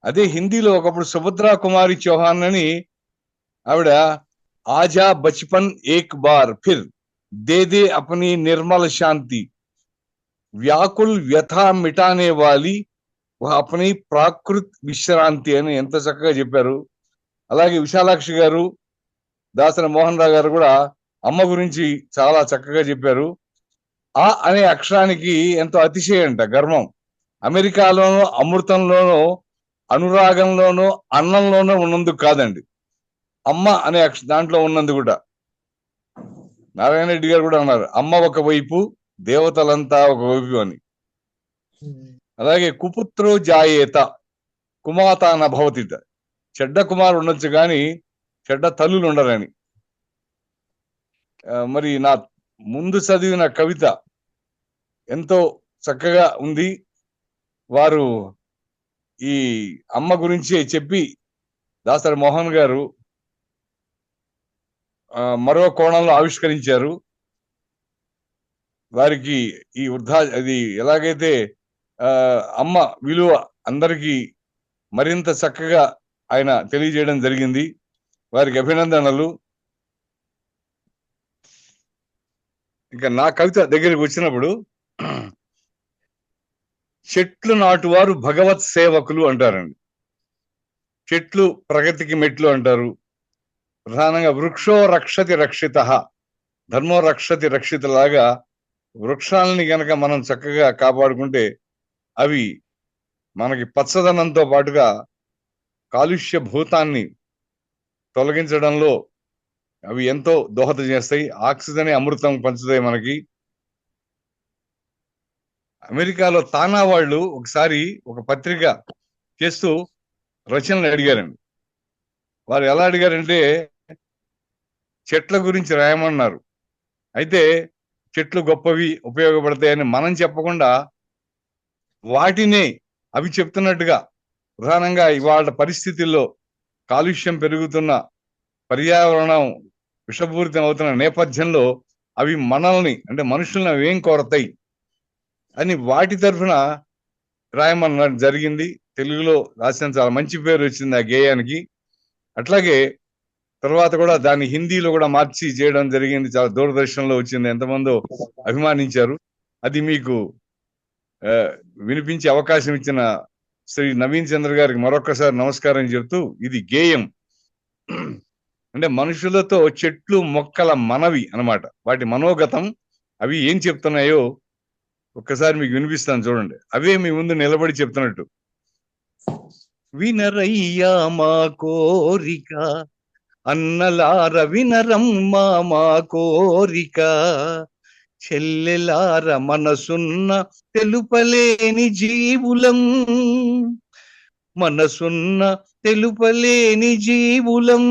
అదే హిందీలో ఒకప్పుడు సుభద్రా కుమారి చౌహాన్ అని ఆవిడ ఆజా బచ్పన్ ఏక్ bar Phir they they అపనీ Nirmala శాంతి వ్యాకుల్ వ్యథా మిటానే వాలి అపనీ ప్రాకృత్ విశ్రాంతి అని ఎంత చక్కగా చెప్పారు. అలాగే విశాలాక్షి గారు, దాసరి మోహన్ రావు గారు కూడా అమ్మ గురించి చాలా చక్కగా చెప్పారు. ఆ అనే అక్షరానికి ఎంతో అతిశయంట, గర్వం. అమెరికాలోనో అమృతంలోనో అనురాగంలోనో అన్నంలోనో ఉన్నందుకు కాదండి, అమ్మ అనే దాంట్లో ఉన్నందుకు కూడా. నారాయణ రెడ్డి గారు కూడా అన్నారు, అమ్మ ఒకవైపు దేవతలంతా ఒకవైపు అని. అలాగే కుపుత్రో జాయేత కుమాత నభవతిట, చెడ్డ కుమారు ఉండొచ్చు కానీ చెడ్డ తల్లులు ఉండరని. మరి నా ముందు చదివిన కవిత ఎంతో చక్కగా ఉంది. వారు ఈ అమ్మ గురించి చెప్పి దాసరి మోహన్ గారు మరో కోణంలో ఆవిష్కరించారు. వారికి ఈ అది ఎలాగైతే అమ్మ విలువ అందరికీ మరింత చక్కగా ఆయన తెలియజేయడం జరిగింది. వారికి అభినందనలు. ఇంకా నా కవిత దగ్గరికి వచ్చినప్పుడు, చెట్లు నాటువారు భగవత్ సేవకులు అంటారండి. చెట్లు ప్రగతికి మెట్లు అంటారు. ప్రధానంగా వృక్షో రక్షతి రక్షిత ధర్మో రక్షతి రక్షిత లాగా వృక్షాలని గనక మనం చక్కగా కాపాడుకుంటే అవి మనకి పచ్చదనంతో పాటుగా కాలుష్య భూతాన్ని తొలగించడంలో అవి ఎంతో దోహదం చేస్తాయి. ఆక్సిజన్ అమృతం పంచుతాయి మనకి. అమెరికాలో తానా వాళ్ళు ఒకసారి ఒక పత్రిక చేస్తూ రచనలు అడిగారండి. వారు ఎలా అడిగారంటే, చెట్ల గురించి రాయమన్నారు. అయితే చెట్లు గొప్పవి, ఉపయోగపడతాయని మనం చెప్పకుండా వాటినే అవి చెప్తున్నట్టుగా, ప్రధానంగా ఇవాళ పరిస్థితుల్లో కాలుష్యం పెరుగుతున్న, పర్యావరణం విషపూరితం అవుతున్న నేపథ్యంలో అవి మనల్ని అంటే మనుషులను అవి ఏం కోరతాయి అని వాటి తరఫున రాయమన్న జరిగింది. తెలుగులో రాసిన చాలా మంచి పేరు వచ్చింది ఆ గేయానికి. అట్లాగే తర్వాత కూడా దాన్ని హిందీలో కూడా మార్చి చేయడం జరిగింది. చాలా దూరదర్శన్లో వచ్చింది, ఎంతమందో అభిమానించారు. అది మీకు వినిపించే అవకాశం ఇచ్చిన శ్రీ నవీన్ చంద్ర గారికి మరొకసారి నమస్కారం చెప్తూ, ఇది గేయం అంటే మనుషులతో చెట్లు మొక్కల మనవి అన్నమాట, వాటి మనోగతం. అవి ఏం చెప్తున్నాయో ఒక్కసారి మీకు వినిపిస్తాను, చూడండి. అవే మీ ముందు నిలబడి చెప్తున్నట్టు. వినరయ్యా మా కోరిక అన్నలార వినరమ్మా మా కోరిక, చెల్లెలార మనసున్న తెలుపలేని జీవులం, మనసున్న తెలుపలేని జీవులం,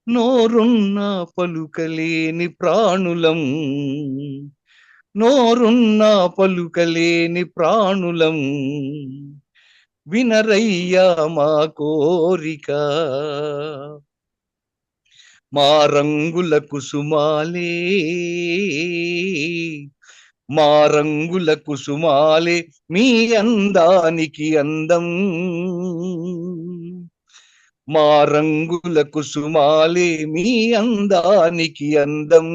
నోరున్న పలుకలేని ప్రాణులం, నోరున్న పలుకలేని ప్రాణులం, వినరయ్యా మా కోరిక. మా రంగుల కుసుమాలే, మా రంగుల కుసుమాలే మీ అందానికి అందం, మా రంగుల కుసుమాలే మీ అందానికి అందం,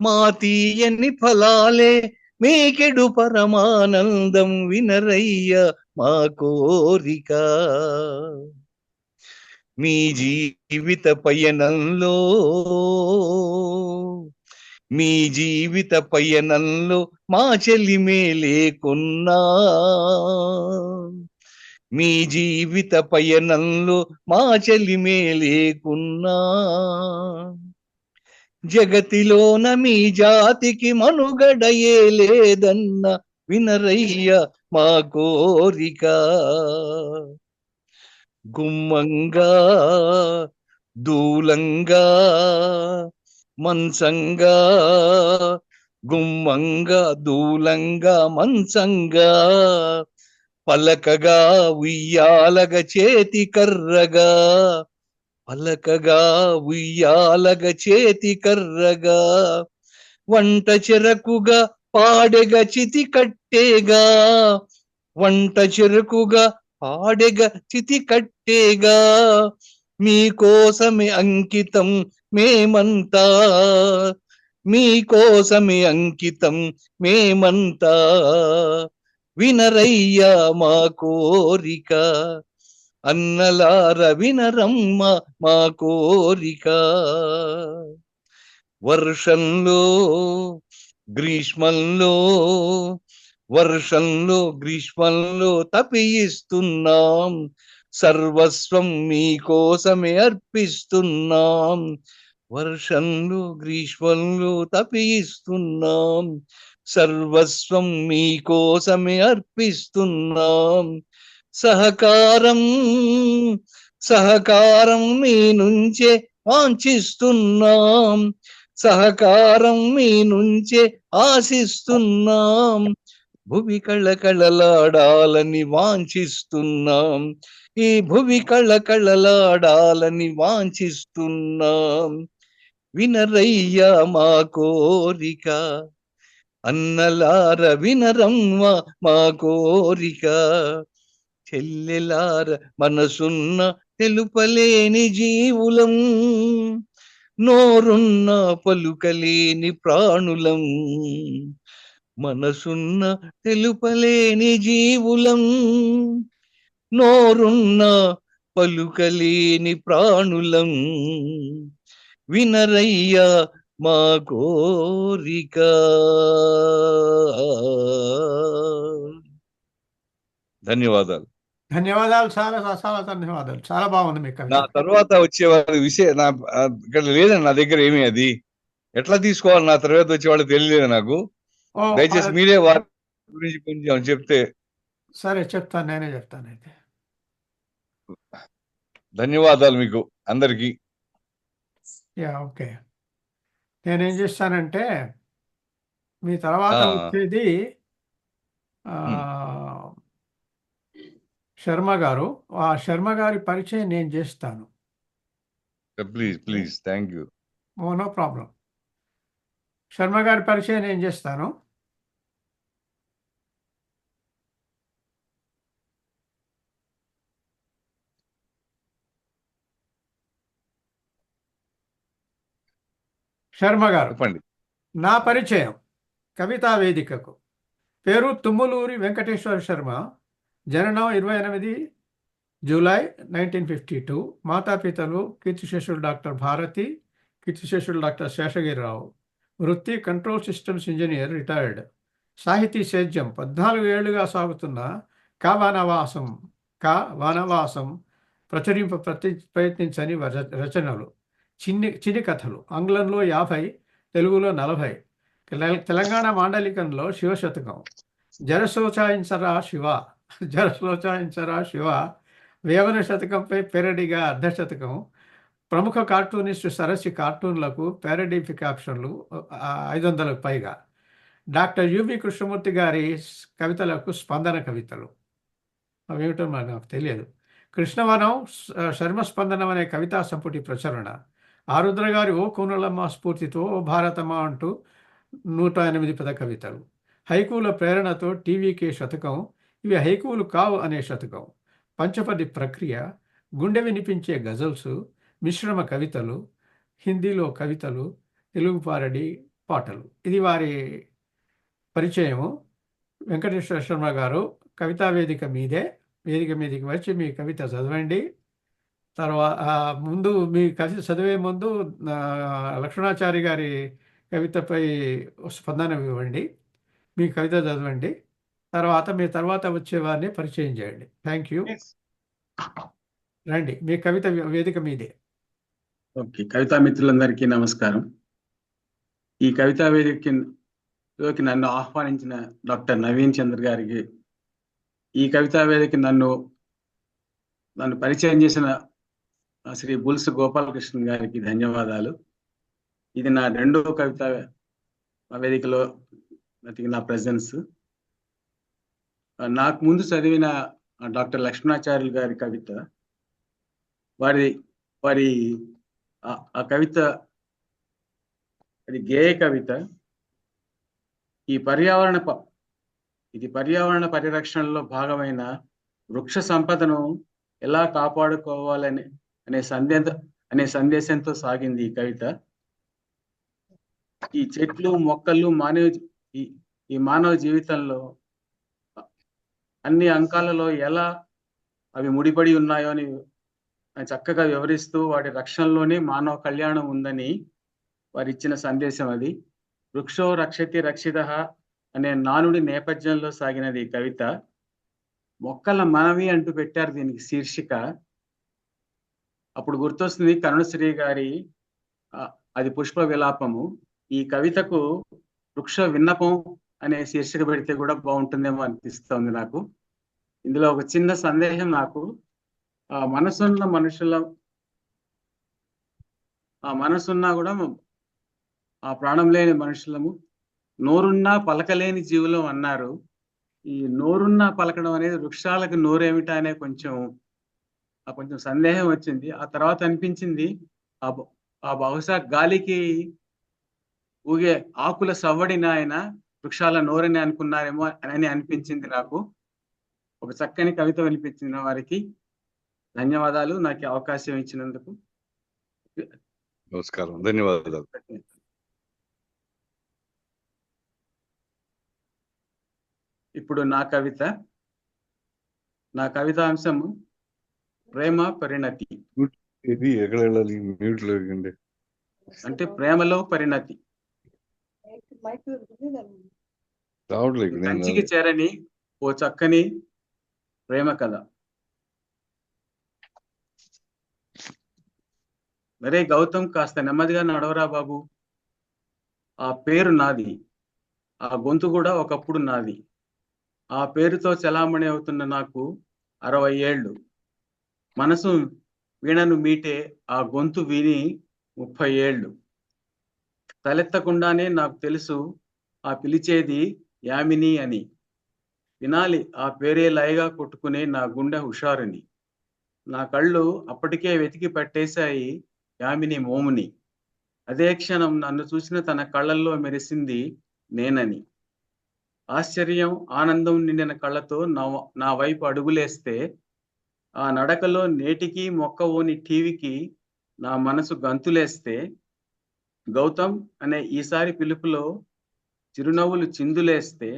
మా తీయని ఫలాలే మీకెడు పరమానందం, వినరయ్య మా కోరిక. మీ జీవిత పయనంలో, మీ జీవిత పయనంలో మా చెలిమే లేకున్నా, మీ జీవిత పయనంలో మా చెలిమే లేకున్నా, జగతిలోన మీ జాతికి మనుగడయే లేదన్న, వినరయ్య మా కోరిక. గుమ్మంగా దూలంగా మంచంగా, గుమ్మంగా దూలంగా మంచంగా, పలకగా ఉయ్యాలగా చేతి కర్రగా, పలకగా ఉయ్యాలగా చేతి కర్రగా, వంట చెరకుగా పాడెగా చితి కట్టేగా, వంట చెరుకుగా ఆడెగ చితి కట్టేగా మీకోసమే అంకితం మేమంతా మీకోసమే అంకితం మేమంతా వినరయ్యా మా కోరిక అన్నలార వినరమ్మ మా కోరిక వర్షంలో గ్రీష్మంలో గ్రీష్మంలో తపిస్తున్నాం సర్వస్వం మీకోసమే అర్పిస్తున్నాం వర్షంలో గ్రీష్మంలో తపిస్తున్నాం సర్వస్వం మీకోసమే అర్పిస్తున్నాం సహకారం మీ నుంచే వాంఛిస్తున్నాం సహకారం మీ నుంచే ఆశిస్తున్నాం భువి కళకళలాడాలని వాంఛిస్తున్నాం ఈ భువి కళకళలాడాలని వాంఛిస్తున్నాం వినరయ్యా మా కోరిక అన్నలార వినరమ్మ మా కోరిక చెల్లెలార మనసున్న తెలుపలేని జీవులం నోరున్న పలుకలేని ప్రాణులం మనసున్న తెలుపలేని జీవులం నోరున్న పలుకలేని ప్రాణులం వినరయ్యా మా కోరిక ధన్యవాదాలు ధన్యవాదాలు, చాలా చాలా ధన్యవాదాలు. చాలా బాగుంది మీ కవిత. నా తర్వాత వచ్చేవారి విషయం ఇక్కడ లేదండి నా దగ్గర ఏమీ. అది ఎట్లా తీసుకోవాలి నా తర్వాత వచ్చేవాళ్ళు తెలియలేదు నాకు. దయచేసి మీరే వారి గురించి కొంచెం చెప్తే. సరే చెప్తాను, నేనే చెప్తాను అయితే. ధన్యవాదాలు మీకు అందరికి. ఓకే, నేనేం చేస్తానంటే మీ తర్వాత వచ్చేది శర్మ గారు. ఆ శర్మ గారి పరిచయం నేను చేస్తాను. Please thank you. No problem. Sharma గారి పరిచయం నేను చేస్తాను. శర్మ గారు, నా పరిచయం కవితా వేదికకు. పేరు తుమ్మలూరి వెంకటేశ్వర శర్మ. జననం 28 జూలై 1952. మాతాపితలు కీర్తిశేషులు డాక్టర్ భారతి, కీర్తిశేషులు డాక్టర్ శేషగిరిరావు. వృత్తి కంట్రోల్ సిస్టమ్స్ ఇంజనీర్, రిటైర్డ్. సాహితీ సేద్యం 14 ఏళ్లుగా సాగుతున్న వానవాసం ప్రయత్నించని రచనలు, చిన్ని కథలు. ఆంగ్లంలో 50, తెలుగులో 40. తెలంగాణ మాండలికంలో శివశతకం, జరశోచాయించరా శివ, వేమన శతకంపై పెరడిగా అర్ధశతకం. ప్రముఖ కార్టూనిస్టు సరస్సి కార్టూన్లకు ప్యారడీ క్యాప్షన్లు 500కు పైగా. డాక్టర్ యువి కృష్ణమూర్తి గారి కవితలకు స్పందన కవితలు. అవేమిటో నాకు తెలియదు. కృష్ణవనం, శర్మస్పందనం అనే కవితా సంపుటి ప్రచురణ. ఆరుద్ర గారి ఓ కోనలమ్మ స్ఫూర్తితో ఓ భారతమ్మ అంటూ 108 పద కవితలు. హైకూల ప్రేరణతో టీవీకే శతకం, ఇవి హైకూలు కావు అనే శతకం. పంచపది ప్రక్రియ, గుండె వినిపించే గజల్స్, మిశ్రమ కవితలు, హిందీలో కవితలు, తెలుగు పారడి పాటలు. ఇది వారి పరిచయము. వెంకటేశ్వర శర్మ గారు కవితా వేదిక మీదకి వచ్చి మీ కవిత చదవండి. తర్వాత ముందు మీ కవిత చదివే ముందు లక్ష్మణాచారి గారి కవితపై స్పందన ఇవ్వండి, మీ కవిత చదవండి. మీ తర్వాత వచ్చే వారిని పరిచయం చేయండి. Thank you. రండి, మీ కవిత వేదిక మీదే. ఓకే, కవితా మిత్రులందరికీ నమస్కారం. ఈ కవితా వేదికలోకి నన్ను ఆహ్వానించిన డాక్టర్ నవీన్ చంద్ర గారికి, ఈ కవితా వేదిక నన్ను పరిచయం చేసిన శ్రీ బుల్స్ గోపాలకృష్ణ గారికి ధన్యవాదాలు. ఇది నా 2వ కవితా వేదికలో నా ప్రెజెన్స్. నాకు ముందు చదివిన డాక్టర్ లక్ష్మణాచార్యులు గారి కవిత, వారి ఆ కవిత అది గేయ కవిత. ఈ ఇది పర్యావరణ పరిరక్షణలో భాగమైన వృక్ష సంపదను ఎలా కాపాడుకోవాలని అనే సందేశంతో సాగింది ఈ కవిత. ఈ చెట్లు మొక్కలు ఈ మానవ జీవితంలో అన్ని అంకాలలో ఎలా అవి ముడిపడి ఉన్నాయో అని చక్కగా వివరిస్తూ వాటి రక్షణలోనే మానవ కళ్యాణం ఉందని వారు ఇచ్చిన సందేశం అది. వృక్షో రక్షతి రక్షితః అనే నానుడి నేపథ్యంలో సాగినది ఈ కవిత. మొక్కల మనవి అంటూ పెట్టారు దీనికి శీర్షిక. అప్పుడు గుర్తొస్తుంది కరుణశ్రీ గారి అది పుష్ప విలాపము. ఈ కవితకు వృక్ష విన్నపం అనే శీర్షిక పెడితే కూడా బాగుంటుందేమో అనిపిస్తుంది నాకు. ఇందులో ఒక చిన్న సందేశం నాకు, మనసున్న కూడా ఆ ప్రాణం లేని మనుషులము, నోరున్నా పలకలేని జీవులం అన్నారు. ఈ నోరున్నా పలకడం అనేది వృక్షాలకు నోరేమిటా అనే కొంచెం సందేహం వచ్చింది. ఆ తర్వాత అనిపించింది ఆ బహుశా గాలికి ఊగే ఆకుల సవ్వడిని ఆయన వృక్షాల నోరని అనుకున్నారేమో అని అనిపించింది నాకు. ఒక చక్కని కవిత వినిపించిన వారికి ధన్యవాదాలు, నాకు అవకాశం ఇచ్చినందుకు. నమస్కారం, ధన్యవాదాలు. ఇప్పుడు నా కవితాంశము ప్రేమ పరిణతి. ఇది ఎక్కడ వెళ్ళాలి? మ్యూట్ లో అంటే ప్రేమలో పరిణతి. కంచికి చేరని ఓ చక్కని ప్రేమ కథ. మరే గౌతమ్, కాస్త నెమ్మదిగా నడవరా బాబు. ఆ పేరు నాది, ఆ గొంతు కూడా ఒకప్పుడు నాది. ఆ పేరుతో చలామణి అవుతున్న నాకు 60 ఏళ్ళు. మనసు వీణను మీటే ఆ గొంతు విని 30 ఏళ్ళు. తలెత్తకుండానే నాకు తెలుసు ఆ పిలిచేది యామిని అని. వినాలి ఆ పేరే లయగా కొట్టుకునే నా గుండె హుషారుని. నా కళ్ళు అప్పటికే వెతికి పట్టేశాయి యామిని మోముని. అదే క్షణం నన్ను చూసిన తన కళ్ళల్లో మెరిసింది నేనని. ఆశ్చర్యం ఆనందం నిండిన కళ్ళతో నా వైపు అడుగులేస్తే, ఆ నడకలో నేటికి మొక్కవోని టీవీకి నా మనసు గంతులేస్తే, గౌతమ్ అనే ఈసారి పిలుపులో చిరునవ్వులు చిందులేస్తే,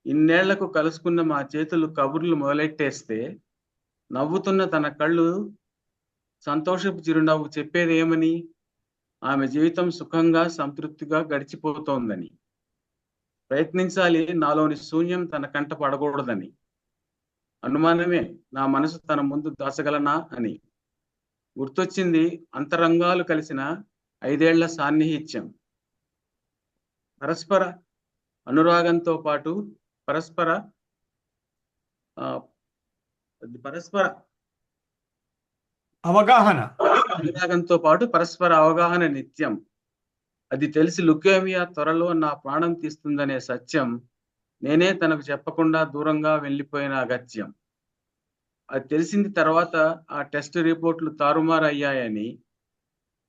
ఇన్నేళ్లకు కలుసుకున్న మా చేతులు కబుర్లు మొదలెట్టేస్తే, నవ్వుతున్న తన కళ్ళు సంతోషపు చిరునవ్వు చెప్పేదేమని? ఆమె జీవితం సుఖంగా సంతృప్తిగా గడిచిపోతోందని. ప్రయత్నించాలి నాలోని శూన్యం తన కంట పడకూడదని. అనుమానమే నా మనసు తన ముందు దాచగలనా అని. గుర్తొచ్చింది అంతరంగాలు కలిసిన 5 ఏళ్ల సాన్నిహిత్యం. పరస్పర అనురాగంతో పాటు పరస్పర అనురాగంతో పాటు పరస్పర అవగాహన నిత్యం. అది తెలిసి లుకేమియా త్వరలో నా ప్రాణం తీస్తుందనే సత్యం నేనే తనకు చెప్పకుండా దూరంగా వెళ్ళిపోయిన అగత్యం. అది తెలిసింది తర్వాత ఆ టెస్ట్ రిపోర్ట్లు తారుమారయ్యాయని,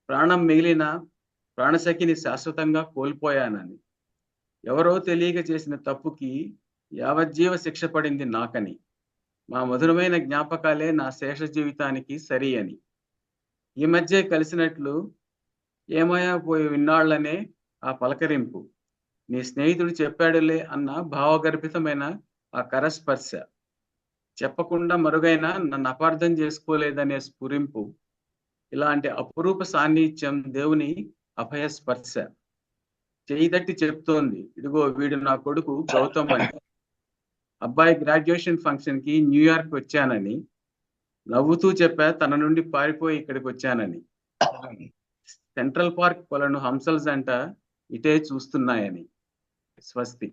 ప్రాణం మిగిలిన ప్రాణసఖిని శాశ్వతంగా కోల్పోయానని, ఎవరో తెలియక చేసిన తప్పుకి యావజ్జీవ శిక్ష పడింది నాకని, మా మధురమైన జ్ఞాపకాలే నా శేష జీవితానికి సరి అని. ఈ మధ్య కలిసినట్లు ఏమయ్యా పోయి విన్నాళ్లనే ఆ పలకరింపు, నీ స్నేహితుడు చెప్పాడులే అన్న భావగర్భితమైన ఆ కరస్పర్శ, చెప్పకుండా మరుగైనా నన్ను అపార్థం చేసుకోలేదనే స్ఫురింపు, ఇలాంటి అపురూప సాన్నిహిత్యం దేవుని అభయస్పర్శ. చేయిదట్టి చెప్తోంది, ఇదిగో వీడు నా కొడుకు గౌతమ్ అని. అబ్బాయి గ్రాడ్యుయేషన్ ఫంక్షన్ కి న్యూయార్క్ వచ్చానని, నవ్వుతూ చెప్పా తన నుండి పారిపోయి ఇక్కడికి వచ్చానని. సెంట్రల్ పార్క్ కొలను హంసల జంట ఇటే చూస్తున్నాయని. స్వస్తి.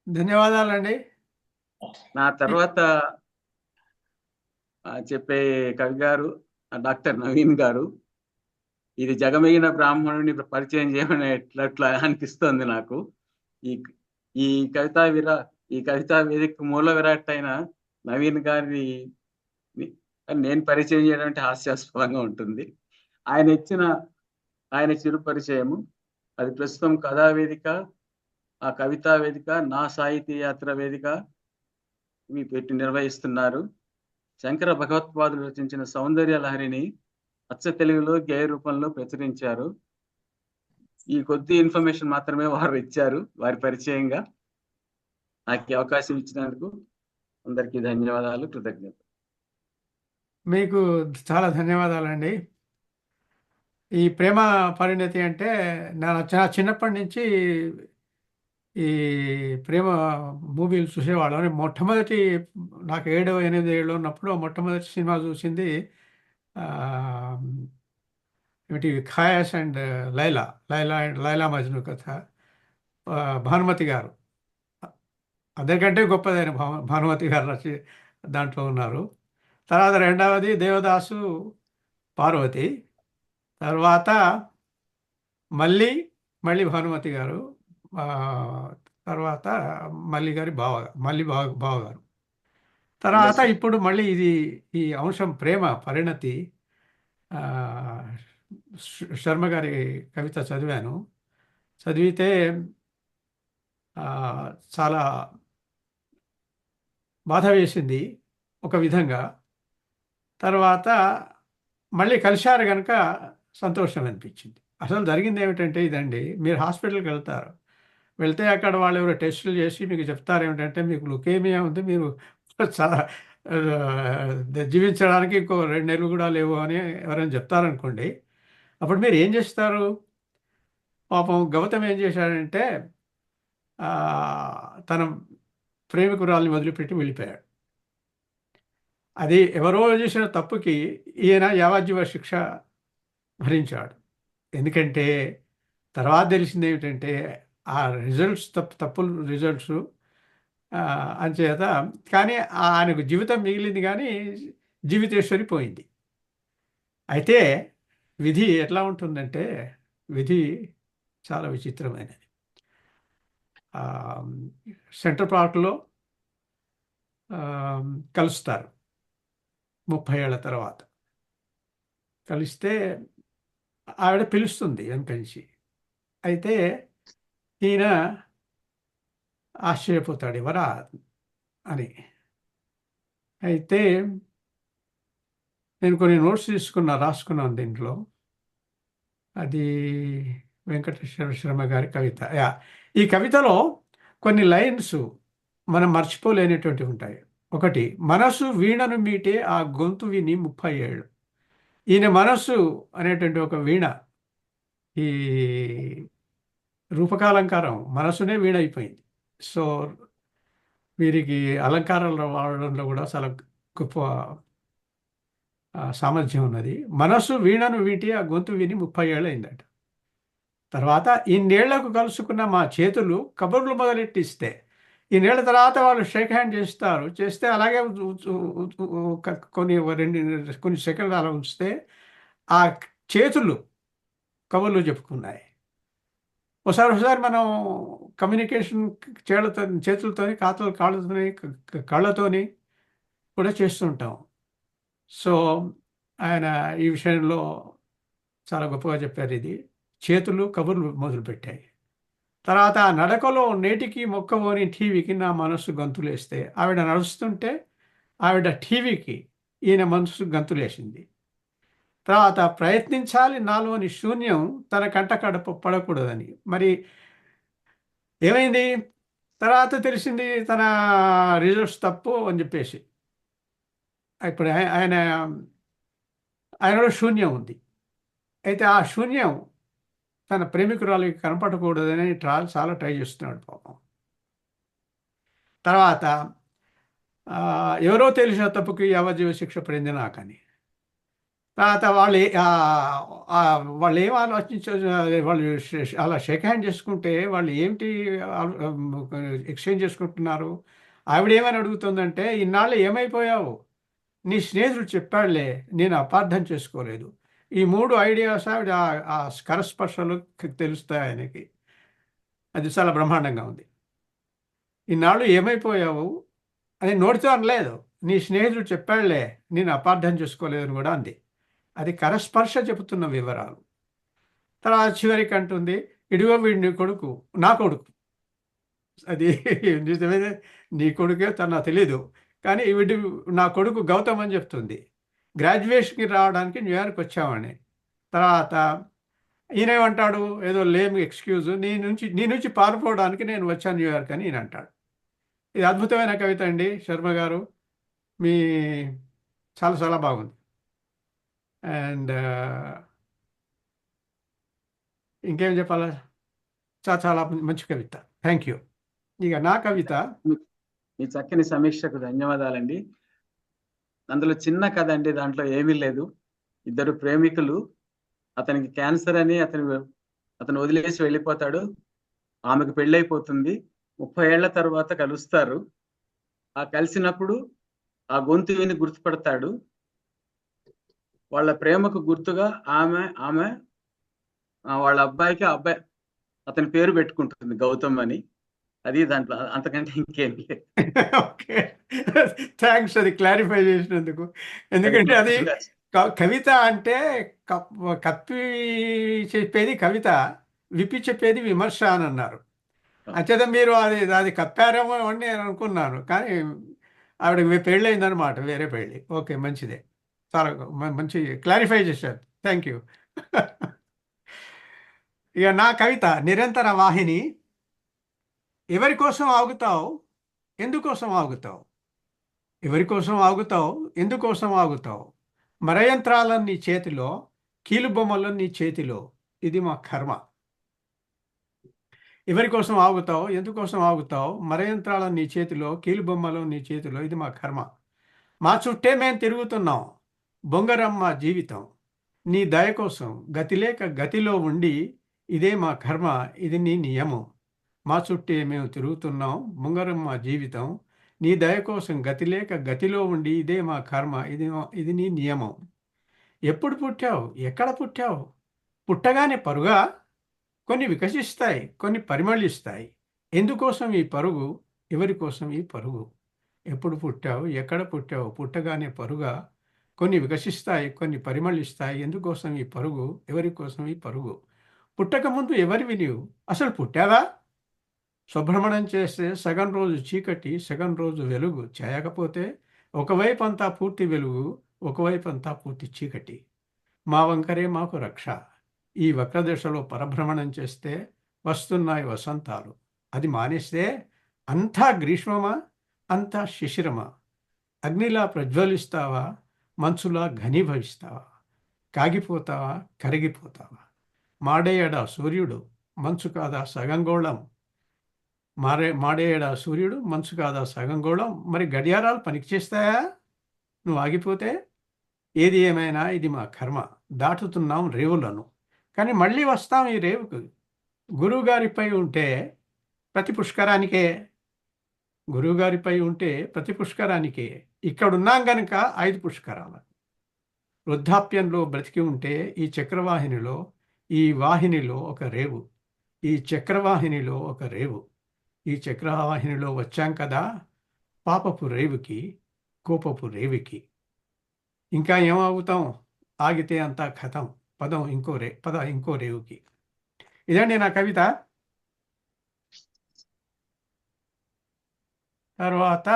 ధన్యవాదాలండి. నా తర్వాత చెప్పే కవి గారు డాక్టర్ నవీన్ గారు. ఇది జగమెగిన బ్రాహ్మణుని పరిచయం చేయమని ఎట్లా అనిపిస్తోంది నాకు. ఈ కవితా వేదిక మూల విరాట్ అయిన నవీన్ గారిని నేను పరిచయం చేయడం అంటే హాస్యాస్పదంగా ఉంటుంది. ఆయన చిరు పరిచయము అది ప్రస్తుతం కథావేదిక ఆ కవితా వేదిక, నా సాహితీ యాత్ర వేదిక ఇవి పెట్టి నిర్వహిస్తున్నారు. శంకర భగవత్పాదులు రచించిన సౌందర్య లహరిని అచ్చ తెలుగులో గేయ రూపంలో ప్రచురించారు. ఈ కొద్ది ఇన్ఫర్మేషన్ మాత్రమే వారు ఇచ్చారు వారి పరిచయంగా. నాకు ఈ అవకాశం ఇచ్చినందుకు అందరికీ ధన్యవాదాలు, కృతజ్ఞతలు. మీకు చాలా ధన్యవాదాలండి. ఈ ప్రేమ పరిణతి అంటే నా చిన్నప్పటి నుంచి ఈ ప్రేమ మూవీలు చూసేవాళ్ళం. మొట్టమొదటి నాకు 7, 8 ఏళ్ళు ఉన్నప్పుడు మొట్టమొదటి సినిమా చూసింది ఏమిటి ఖయాస్ అండ్ లైలా అండ్ లైలా మజ్ను కథ. భానుమతి గారు, అందరికంటే గొప్పదైన భానుమతి గారు దాంట్లో ఉన్నారు. తర్వాత రెండవది దేవదాసు పార్వతి, తర్వాత మళ్ళీ భానుమతి గారు, తర్వాత మల్లి గారి బావ గారు. తర్వాత ఇప్పుడు మళ్ళీ ఈ అంశం ప్రేమ పరిణతి శర్మ గారి కవిత చదివాను. చదివితే చాలా బాధ వేసింది ఒక విధంగా. తర్వాత మళ్ళీ కలిశారు కనుక సంతోషం అనిపించింది. అసలు జరిగింది ఏమిటంటే ఇదండి, మీరు హాస్పిటల్కి వెళ్తే అక్కడ వాళ్ళు ఎవరో టెస్టులు చేసి మీకు చెప్తారు ఏమిటంటే మీకు లుకేమియా ఉంది, మీరు చాలా జీవించడానికి ఇంకో 2 నెలలు కూడా లేవు అని ఎవరైనా చెప్తారనుకోండి. అప్పుడు మీరు ఏం చేస్తారు? పాపం గౌతమ్ ఏం చేశాడంటే తన ప్రేమికురాల్ని వదిలిపెట్టి వెళ్ళిపోయాడు. అది ఎవరో చేసిన తప్పుకి ఈయన యావజ్జీవ శిక్ష భరించాడు. ఎందుకంటే తర్వాత తెలిసింది ఏమిటంటే ఆ రిజల్ట్స్ తప్పులు రిజల్ట్స్ అంచేత. కానీ ఆయనకు జీవితం మిగిలింది, కానీ జీవితేశ్వరి పోయింది. అయితే విధి ఎట్లా ఉంటుందంటే విధి చాలా విచిత్రమైనది. సెంట్రల్ పార్క్లో కలుస్తారు 30 ఏళ్ల తర్వాత. కలిస్తే ఆవిడ పిలుస్తుంది వెనకంచి. అయితే ఈయన ఆశ్చర్యపోతాడు, ఎవరా అని. అయితే నేను కొన్ని నోట్స్ రాసుకున్నాను దీంట్లో. అది వెంకటేశ్వర శర్మ గారి కవిత. ఈ కవితలో కొన్ని లైన్స్ మనం మర్చిపోలేనటువంటివి ఉంటాయి. ఒకటి, మనసు వీణను మీటే ఆ గొంతు విని 30 ఏళ్ళు. ఈయన మనస్సు అనేటువంటి ఒక వీణ, ఈ రూపకాలంకారం మనసునే వీణ అయిపోయింది. సో వీరికి అలంకారాలు వాడడంలో కూడా చాలా గొప్ప సామర్థ్యం ఉన్నది. మనసు వీణను వీటి ఆ గొంతు విని 30 ఏళ్ళు అయిందట. తర్వాత ఇన్నేళ్లకు కలుసుకున్న మా చేతులు కబుర్లు మొదలెట్టిస్తే, ఇన్నేళ్ల తర్వాత వాళ్ళు షేక్ హ్యాండ్ చేస్తే అలాగే కొన్ని సెకండ్లు అలా ఉంచితే ఆ చేతులు కబుర్లు చెప్పుకున్నాయి. ఒకసారి మనం కమ్యూనికేషన్ చేతులతోని, కాళ్ళతోని కూడా చేస్తుంటాం. సో ఆయన ఈ విషయంలో చాలా గొప్పగా చెప్పారు. ఇది చేతులు కబుర్లు మొదలుపెట్టాయి. తర్వాత ఆ నడకలో నేటికి మొక్కవోని టీవీకి నా మనస్సు గంతులేస్తే, ఆవిడ నడుస్తుంటే ఆవిడ టీవీకి ఈయన మనస్సు గంతులేసింది. తర్వాత ప్రయత్నించాలి నాలోని శూన్యం తన కంట పడకూడదని. మరి ఏమైంది? తర్వాత తెలిసింది తన రిజల్ట్స్ తప్పు అని చెప్పేసి. ఇప్పుడు ఆయనలో శూన్యం ఉంది. అయితే ఆ శూన్యం తన ప్రేమికురాలకి కనపడకూడదని చాలా ట్రై చేస్తున్నాడు పాపం. తర్వాత ఎవరో తెలిసిన తప్పుకి యావజ్జీవ శిక్ష పడింది నాకని. తర్వాత వాళ్ళు ఏం ఆలోచించారు? వాళ్ళు అలా షేక్ హ్యాండ్ చేసుకుంటే వాళ్ళు ఏమిటి ఎక్స్చేంజ్ చేసుకుంటున్నారు? ఆవిడ ఏమని అడుగుతుందంటే, ఇన్నాళ్ళు ఏమైపోయావు? నీ స్నేహితుడు చెప్పాడులే, నేను అపార్థం చేసుకోలేదు. ఈ 3 ఐడియాస్ ఆవిడ ఆ స్పర్శలు తెలుస్తాయి ఆయనకి. అది చాలా బ్రహ్మాండంగా ఉంది. ఇన్నాళ్ళు ఏమైపోయావు అని నోటితో అనలేదు, నీ స్నేహితుడు చెప్పాడులే, నేను అపార్థం చేసుకోలేదని కూడా అంది. అది కరస్పర్శ చెబుతున్న వివరాలు. తర్వాత చివరికి అంటుంది, ఇదిగో వీడి నా కొడుకు, అది నిజమే. నీ కొడుకే తన తెలీదు, కానీ వీడి నా కొడుకు గౌతమ్ అని చెప్తుంది. గ్రాడ్యుయేషన్కి రావడానికి న్యూయార్క్ వచ్చామని. తర్వాత ఈయనేమంటాడు, ఏదో లేమ్ ఎక్స్క్యూజ్, నీ నుంచి పారిపోవడానికి నేను వచ్చాను న్యూయార్క్ అని ఈయన అంటాడు. ఇది అద్భుతమైన కవిత అండి శర్మ గారు, మీ చాలా చాలా బాగుంది. అండ్ ఇంకేం చెప్పాలా, చాలా చాలా మంచి కవిత. Thank you. ఇక నా కవిత. మీ చక్కని సమీక్షకు ధన్యవాదాలండి. అందులో చిన్న కథ అండి, దాంట్లో ఏమీ లేదు. ఇద్దరు ప్రేమికులు, అతనికి క్యాన్సర్ అని అతను వదిలేసి వెళ్ళిపోతాడు. ఆమెకు పెళ్ళైపోతుంది. 30 ఏళ్ల తర్వాత కలుస్తారు. ఆ కలిసినప్పుడు ఆ గొంతు విని గుర్తుపడతాడు. వాళ్ళ ప్రేమకు గుర్తుగా ఆమె వాళ్ళ అబ్బాయికి అతని పేరు పెట్టుకుంటుంది గౌతమ్ అని. అది దాంట్లో, అంతకంటే ఇంకేం లేదు. ఓకే, థ్యాంక్స్ అది క్లారిఫై చేసినందుకు. ఎందుకంటే అది కవిత అంటే కప్పి చెప్పేది కవిత, విప్పి చెప్పేది విమర్శ అని అన్నారు. అంచేత మీరు అది కప్పారేమో అని నేను అనుకున్నాను, కానీ ఆవిడకి పెళ్ళయిందనమాట, వేరే పెళ్ళి. ఓకే, మంచిదే, చాలా మంచి క్లారిఫై చేశారు. Thank you. ఇక నా కవిత నిరంతర వాహిని. ఎవరి కోసం ఆగుతావు, ఎందుకోసం ఆగుతావు? ఎవరి కోసం ఆగుతావు, ఎందుకోసం ఆగుతావు? మరయంత్రాలన్నీ చేతిలో, కీలుబొమ్మలన్నీ చేతిలో, ఇది మా కర్మ. ఎవరి కోసం ఆగుతావు, ఎందుకోసం ఆగుతావు? మరయంత్రాలన్నీ చేతిలో, కీలుబొమ్మలు నీ చేతిలో, ఇది మా కర్మ. మా చుట్టే మేము తిరుగుతున్నాం, బొంగరమ్మ జీవితం. నీ దయ కోసం గతిలేక గతిలో ఉండి, ఇదే మా కర్మ, ఇది నీ నియమం. మా చుట్టే మేము తిరుగుతున్నాం, బొంగరమ్మ జీవితం. నీ దయ కోసం గతిలేక గతిలో ఉండి, ఇదే మా కర్మ, ఇది నీ నియమం. ఎప్పుడు పుట్టావు, ఎక్కడ పుట్టావు? పుట్టగానే పరుగా? కొన్ని వికసిస్తాయి, కొన్ని పరిమళిస్తాయి. ఎందుకోసం ఈ పరుగు, ఎవరి కోసం ఈ పరుగు? ఎప్పుడు పుట్టావు, ఎక్కడ పుట్టావు? పుట్టగానే పరుగా? కొన్ని వికసిస్తాయి, కొన్ని పరిమళిస్తాయి. ఎందుకోసం ఈ పరుగు, ఎవరి కోసం ఈ పరుగు? పుట్టకముందు ఎవరివి నీవు, అసలు పుట్టావా? శుభ్రమణం చేస్తే సగం రోజు చీకటి, సగం రోజు వెలుగు. చేయకపోతే ఒకవైపు అంతా పూర్తి వెలుగు, ఒకవైపు అంతా పూర్తి చీకటి. మా వంకరే మాకు రక్ష. ఈ వక్రదశలో పరభ్రమణం చేస్తే వస్తున్నాయి వసంతాలు. అది మానేస్తే అంతా గ్రీష్మమా, అంతా శిశిరమా? అగ్నిలా ప్రజ్వలిస్తావా, మంచులా ఘనీభవిస్తావా? కాగిపోతావా, కరిగిపోతావా? మాడేయడా సూర్యుడు, మంచు కాదా సగంగోళం? మాడేయడా సూర్యుడు, మంచు కాదా సగంగోళం? మరి గడియారాలు పనికి చేస్తాయా నువ్వు ఆగిపోతే? ఏది ఏమైనా ఇది మా కర్మ. దాటుతున్నాం రేవులను, కానీ మళ్ళీ వస్తాం ఈ రేవుకు. గురువుగారిపై ఉంటే ప్రతి పుష్కరానికే, గురువుగారిపై ఉంటే ప్రతి పుష్కరానికే. ఇక్కడున్నాం గనుక 5 పుష్కరాలు. వృద్ధాప్యంలో బ్రతికి ఉంటే ఈ చక్రవాహినిలో, ఈ వాహినిలో ఒక రేవు, ఈ చక్రవాహినిలో ఒక రేవు. ఈ చక్రవాహినిలో వచ్చాం కదా పాపపు రేవుకి, కోపపు రేవికి. ఇంకా ఏమవుతాం, ఆగితే అంతా కథం. పద ఇంకో రేవుకి. ఇదండి నా కవిత. తర్వాత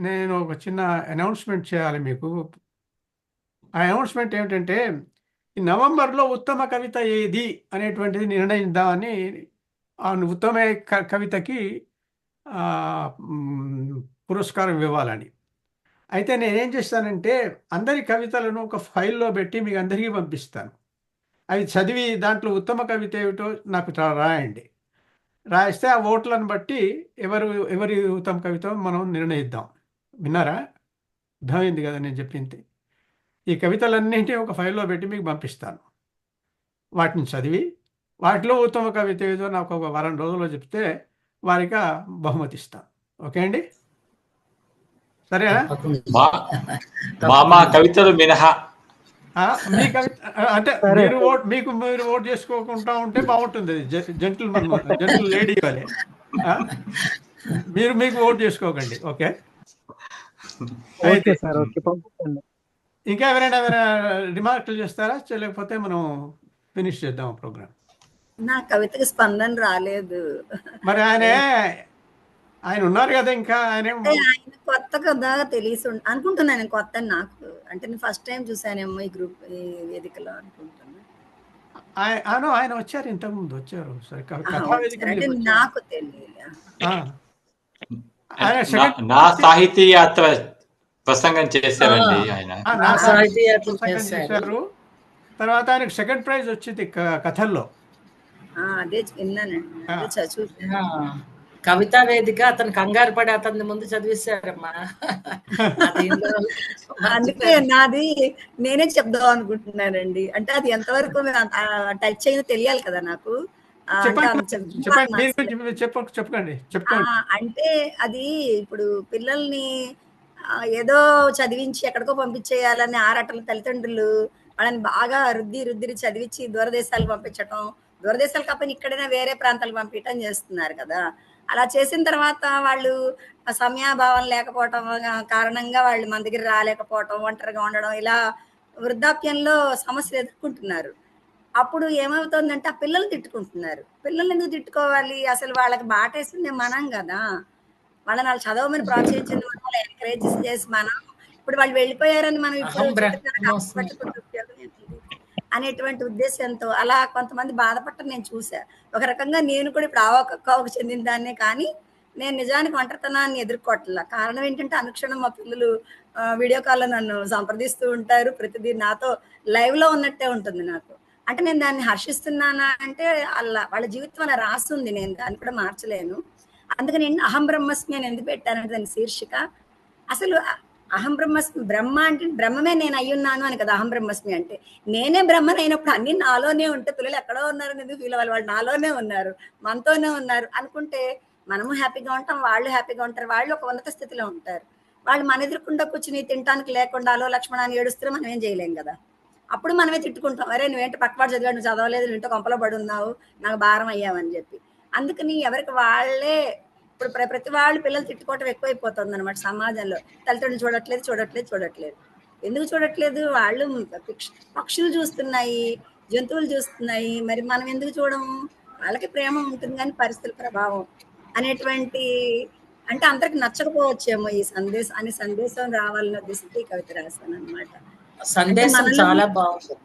నేను ఒక చిన్న అనౌన్స్మెంట్ చేయాలి మీకు. ఆ అనౌన్స్మెంట్ ఏమిటంటే, ఈ నవంబర్లో ఉత్తమ కవిత ఏది అనేటువంటిది నిర్ణయిద్దామని. ఆ ఉత్తమ కవితకి పురస్కారం ఇవ్వాలని. అయితే నేనేం చేస్తానంటే, అందరి కవితలను ఒక ఫైల్లో పెట్టి మీకు అందరికీ పంపిస్తాను. అవి చదివి దాంట్లో ఉత్తమ కవిత ఏమిటో నాకు రాయండి. రాయిస్తే ఆ ఓట్లను బట్టి ఎవరి ఉత్తమ కవిత మనం నిర్ణయిద్దాం. విన్నారా? అర్థమైంది కదా నేను చెప్పింది? ఈ కవితలన్నింటినీ ఒక ఫైల్లో పెట్టి మీకు పంపిస్తాను. వాటిని చదివి వాటిలో ఉత్తమ కవిత ఏదో నాకు ఒక వారం రోజుల్లో చెప్తే వారికి బహుమతి ఇస్తాను. ఓకే అండి, సరేనా? మా కవితలు మినహా మీ కవిత అంటే మీరు ఓట్ చేసుకోకుండా ఉంటే బాగుంటుంది. జెంటిల్ లేడీ వాళ్ళే మీకు ఓట్ చేసుకోకండి. ఓకే, ఇంకా ఎవరైనా రిమార్కులు చేస్తారా? లేకపోతే మనం ఫినిష్ చేద్దాం ప్రోగ్రామ్. నా కవితకి స్పందన రాలేదు. మరి ఆయన ఆయన ఉన్నారు కదా ఇంకా ఆయన అంటే ఆయన కొత్త కదా తెలిసి అనుకుంటున్నాను. నేను కొత్త నాకు అంటే నేను ఫస్ట్ టైం చూసానేమో ఈ గ్రూప్ ఈ వేదికలో అనుకుంటున్నా. ఆయన వచ్చారు, ఇంతకుముందు వచ్చారు. సరే కథా వేదిక అంటే మీదకి వచ్చారు. నాకు తెలియదు. ఆయన సెకండ్ నా సాహితీ యాత్ర ప్రసంగం చేశారండి ఆయన. నా సాహితీ యాత్ర ప్రసంగం చేశారు. తర్వాత ఆయనకు సెకండ్ ప్రైజ్ వచ్చింది కథల్లో. అదే విన్నానండి, అదే చూసాను. కవితా వేదిక అతను కంగారు పడి అతని ముందు చదివిస్తారమ్మా. అందుకే నాది నేనే చెప్దాం అనుకుంటున్నానండి. అంటే అది ఎంతవరకు టచ్ అయిందో తెలియాలి కదా నాకు. చెప్పండి. అంటే అది ఇప్పుడు పిల్లల్ని ఏదో చదివించి ఎక్కడికో పంపించేయాలని ఆరాటలు తల్లిదండ్రులు వాళ్ళని బాగా రుద్ది చదివించి దూరదేశాలకు పంపించటం, దూరదేశాలు కాకపోయినా ఇక్కడైనా వేరే ప్రాంతాలకు పంపించడం చేస్తున్నారు కదా. అలా చేసిన తర్వాత వాళ్ళు సమయాభావం లేకపోవటం కారణంగా వాళ్ళు మన దగ్గర రాలేకపోవటం, ఒంటరిగా ఉండడం, ఇలా వృద్ధాప్యంలో సమస్యలు ఎదుర్కొంటున్నారు. అప్పుడు ఏమవుతుందంటే ఆ పిల్లలు తిట్టుకుంటున్నారు. పిల్లల్ని ఎందుకు తిట్టుకోవాలి? అసలు వాళ్ళకి బాటేసింది మనం కదా. వాళ్ళని వాళ్ళు చదవమని ప్రోత్సహించింది మనం, వాళ్ళు ఎంకరేజ్ చేసి మనం. ఇప్పుడు వాళ్ళు వెళ్ళిపోయారని మనం ఇప్పుడు అనేటువంటి ఉద్దేశంతో అలా కొంతమంది బాధపడటం నేను చూసా. ఒక రకంగా నేను కూడా ఇప్పుడు ఆవకకు చెందిన దాన్నే, కానీ నేను నిజానికి ఒంటరితనాన్ని ఎదుర్కోవట్లా. కారణం ఏంటంటే అనుక్షణం మా పిల్లలు వీడియో కాల్లో నన్ను సంప్రదిస్తూ ఉంటారు. ప్రతిదీ నాతో లైవ్ లో ఉన్నట్టే ఉంటుంది నాకు. అంటే నేను దాన్ని హర్షిస్తున్నానా అంటే అలా వాళ్ళ జీవితం అలా రాస్తుంది, నేను దాన్ని కూడా మార్చలేను. అందుకని నేను అహం బ్రహ్మస్మి అని ఎందుకు పెట్టానంటే దాని శీర్షిక అసలు అహం బ్రహ్మస్మి, బ్రహ్మ అంటే బ్రహ్మమే నేను అయ్యున్నాను అని కదా అహం బ్రహ్మస్మి అంటే. నేనే బ్రహ్మని అయినప్పుడు అన్ని నాలోనే ఉంటే పిల్లలు ఎక్కడో ఉన్నారని ఎందుకు ఫీల్ అవ్వాలి? వాళ్ళు నాలోనే ఉన్నారు, మనతోనే ఉన్నారు అనుకుంటే మనము హ్యాపీగా ఉంటాం, వాళ్ళు హ్యాపీగా ఉంటారు. వాళ్ళు ఒక ఉన్నత స్థితిలో ఉంటారు. వాళ్ళు మన ఎదురుకుండా కూర్చుని తినడానికి లేకుండా అలో లక్ష్మణాన్ని ఏడుస్తే మనం ఏం చేయలేం కదా. అప్పుడు మనమే తిట్టుకుంటాం, అరే నువ్వేంటి పక్కవాడు చదివాడు, నువ్వు చదవలేదు, నువ్వు ఇంట్లో కొంపలో పడి ఉన్నావు, నాకు భారం అయ్యావని చెప్పి. అందుకని ఎవరికి వాళ్ళే ఇప్పుడు ప్రతి వాళ్ళు పిల్లలు తిట్టుకోవటం ఎక్కువైపోతుంది అనమాట సమాజంలో. తల్లిదండ్రులు చూడట్లేదు. ఎందుకు చూడట్లేదు? వాళ్ళు పక్షులు చూస్తున్నాయి, జంతువులు చూస్తున్నాయి, మరి మనం ఎందుకు చూడము? వాళ్ళకి ప్రేమ ఉంటుంది కానీ పరిస్థితుల ప్రభావం అనేటువంటి, అంటే అందరికి నచ్చకపోవచ్చేమో ఈ సందేశం రావాలన్న ఉద్దేశంతో ఈ కవిత రాశాను అనమాట. సందేశం చాలా బాగుంది.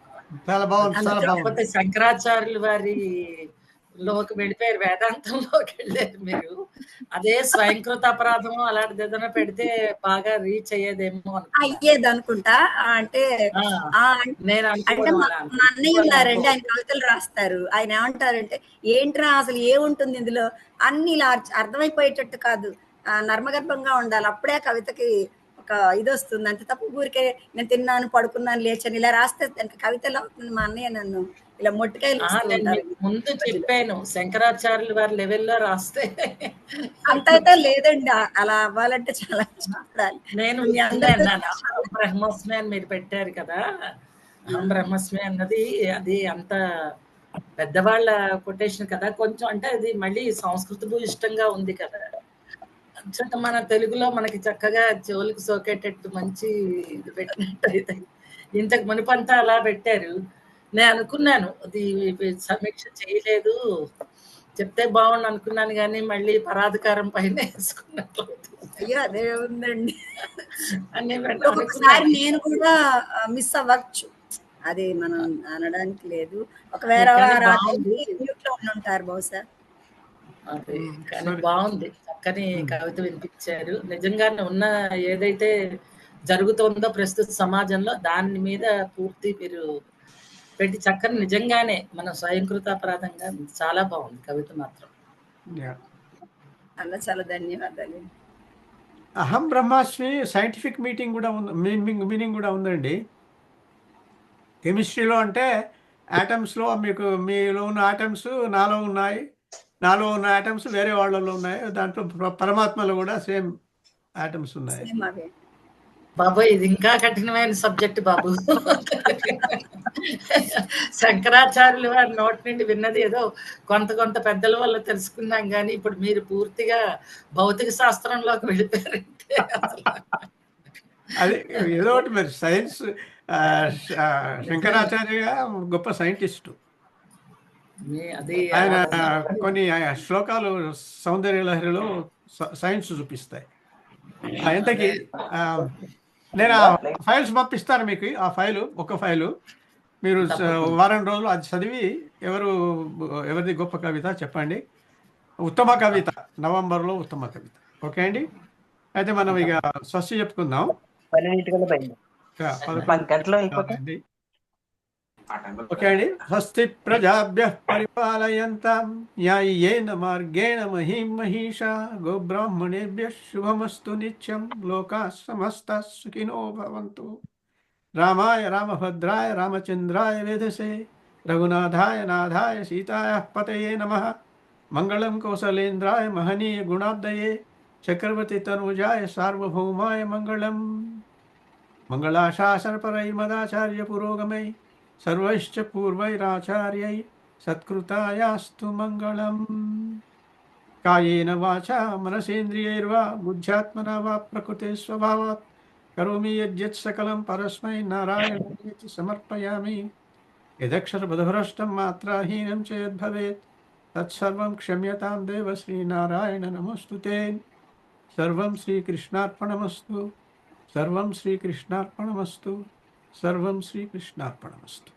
కాకపోతే శంకరాచార్యులు వారి లోకి వెళ్ళిపోయారు, వేదాంతంలోకి వెళ్ళారు మీరు. అదే స్వయంకృత అపరాధము అలాంటిది ఏదైనా పెడితే బాగా రీచ్ అయ్యేదేమో అయ్యేది అనుకుంటా. అంటే అంటే మా అన్నయ్య ఉన్నారండి, ఆయన కవితలు రాస్తారు. ఆయన ఏమంటారంటే ఏంట్రా అసలు ఏముంటుంది ఇందులో, అన్ని ఇలా అర్థమైపోయేటట్టు కాదు, నర్మగర్భంగా ఉండాలి, అప్పుడే కవితకి ఒక ఇది వస్తుంది. అంతే తప్ప ఊరికే నేను తిన్నాను పడుకున్నాను లేచాను ఇలా రాస్తే దానికి కవితలో అవుతుంది. మా అన్నయ్య నన్ను ఇలా మొట్టికాయలు ముందు చెప్పాను, శంకరాచార్యులు వారి లెవెల్లో రాస్తే అంతైతే లేదండి, అలా అవ్వాలంటే చాలా కష్టపడాలి. నేను బ్రహ్మస్మి అని మీరు పెట్టారు కదా, బ్రహ్మస్మి అన్నది అది అంత పెద్దవాళ్ళ కొటేషన్ కదా, కొంచెం అంటే అది మళ్ళీ సంస్కృత ఇష్టంగా ఉంది కదా. మన తెలుగులో మనకి చక్కగా చెవులకు సోకేటట్టు మంచి ఇది పెట్టినట్టు ఇంతకు మునిపంతా అలా పెట్టారు. నేను అనుకున్నాను అది సమీక్ష చేయలేదు, చెప్తే బాగుండు అనుకున్నాను, కానీ మళ్ళీ పరాధికారం పైన వేసుకున్నట్లు. అయ్యో అదే ఉందండి, ఒకసారి నేను కూడా మిస్ అవ్వచ్చు, అది మనం అనడానికి లేదు. ఒకవేళ ఉంటారు బహుశా. అదే కానీ బాగుంది, చక్కని కవిత వినిపించారు. నిజంగానే ఉన్న ఏదైతే జరుగుతుందో ప్రస్తుత సమాజంలో దాని మీద పూర్తి మీరు పెట్టి చక్కని నిజంగానే మన స్వయంకృత అపరాధంగా చాలా బాగుంది కవిత మాత్రం. అలా చాలా ధన్యవాదాలు. అహం బ్రహ్మాస్మి సైంటిఫిక్ మీనింగ్ కూడా ఉందండి. కెమిస్ట్రీలో అంటే ఆటమ్స్లో మీకు మీలో ఉన్న ఆటమ్స్ నాలో ఉన్నాయి, నాలో ఉన్న ఆటమ్స్ వేరే వాళ్ళలో ఉన్నాయి, దాంట్లో పరమాత్మలో కూడా సేమ్ ఆటమ్స్ ఉన్నాయి. బాబు ఇది ఇంకా కఠినమైన సబ్జెక్ట్ బాబు. శంకరాచార్యులు వారి నోటి నుండి విన్నది ఏదో కొంత పెద్దల వల్ల తెలుసుకున్నాం, కానీ ఇప్పుడు మీరు పూర్తిగా భౌతిక శాస్త్రంలోకి వెళ్ళిపోయారంటే అది ఏదో ఒకటి మరి సైన్స్. శంకరాచార్య గొప్ప సైంటిస్టు. అది ఆయన కొన్ని శ్లోకాలు సౌందర్య లహరిలో సైన్స్ చూపిస్తాయి. ఇంతకీ నేను ఆ ఫైల్స్ పంపిస్తాను మీకు. ఆ ఫైలు ఒక ఫైలు మీరు వారం రోజులు అది చదివి ఎవరిది గొప్ప కవిత చెప్పండి. ఉత్తమ కవిత నవంబర్లో ఉత్తమ కవిత. ఓకే అండి. అయితే మనం ఇక స్వస్తి చెప్పుకుందాం. 11 ఓకే అండి. స్వస్తి ప్రజాభ్య పరిపాలయంతాం న్యాయేన మార్గేణ మహీం మహిషా గోబ్రాహ్మణేభ్య శుభమస్తు నిత్యం లోకా సమస్త సుఖినో భవంతు. రామాయ రామభద్రాయ రామచంద్రాయ వేధసే రఘునాథాయ నాథాయ సీతాయ పతయే నమః. మంగళం కౌసలేంద్రాయ మహనీయ గుణాబ్దయే చక్రవర్తి తనూజాయ సార్వభౌమాయ మంగళం. మంగళాశాసనపరై మదాచార్య పురోగమై సర్వైశ్చ పూర్వైరాచార్యై సత్కృతాయాస్తు మంగళం. కాయేన వాచా మనసేంద్రియైర్వా బుద్ధ్యాత్మనా వా ప్రకృతే స్వభావాత్ కరోమి యద్యత్ సకలం పరస్మై నారాయణాయేతి సమర్పయామి. యదక్షరపదభ్రష్టం మాత్రాహీనం చ యద్భవేత్ తత్సర్వం క్షమ్యతాం దేవ శ్రీనారాయణ నమోస్తుతే. సర్వం శ్రీకృష్ణార్పణమస్తు. సర్వం శ్రీకృష్ణార్పణమస్తు. సర్వం శ్రీకృష్ణార్పణమస్తు.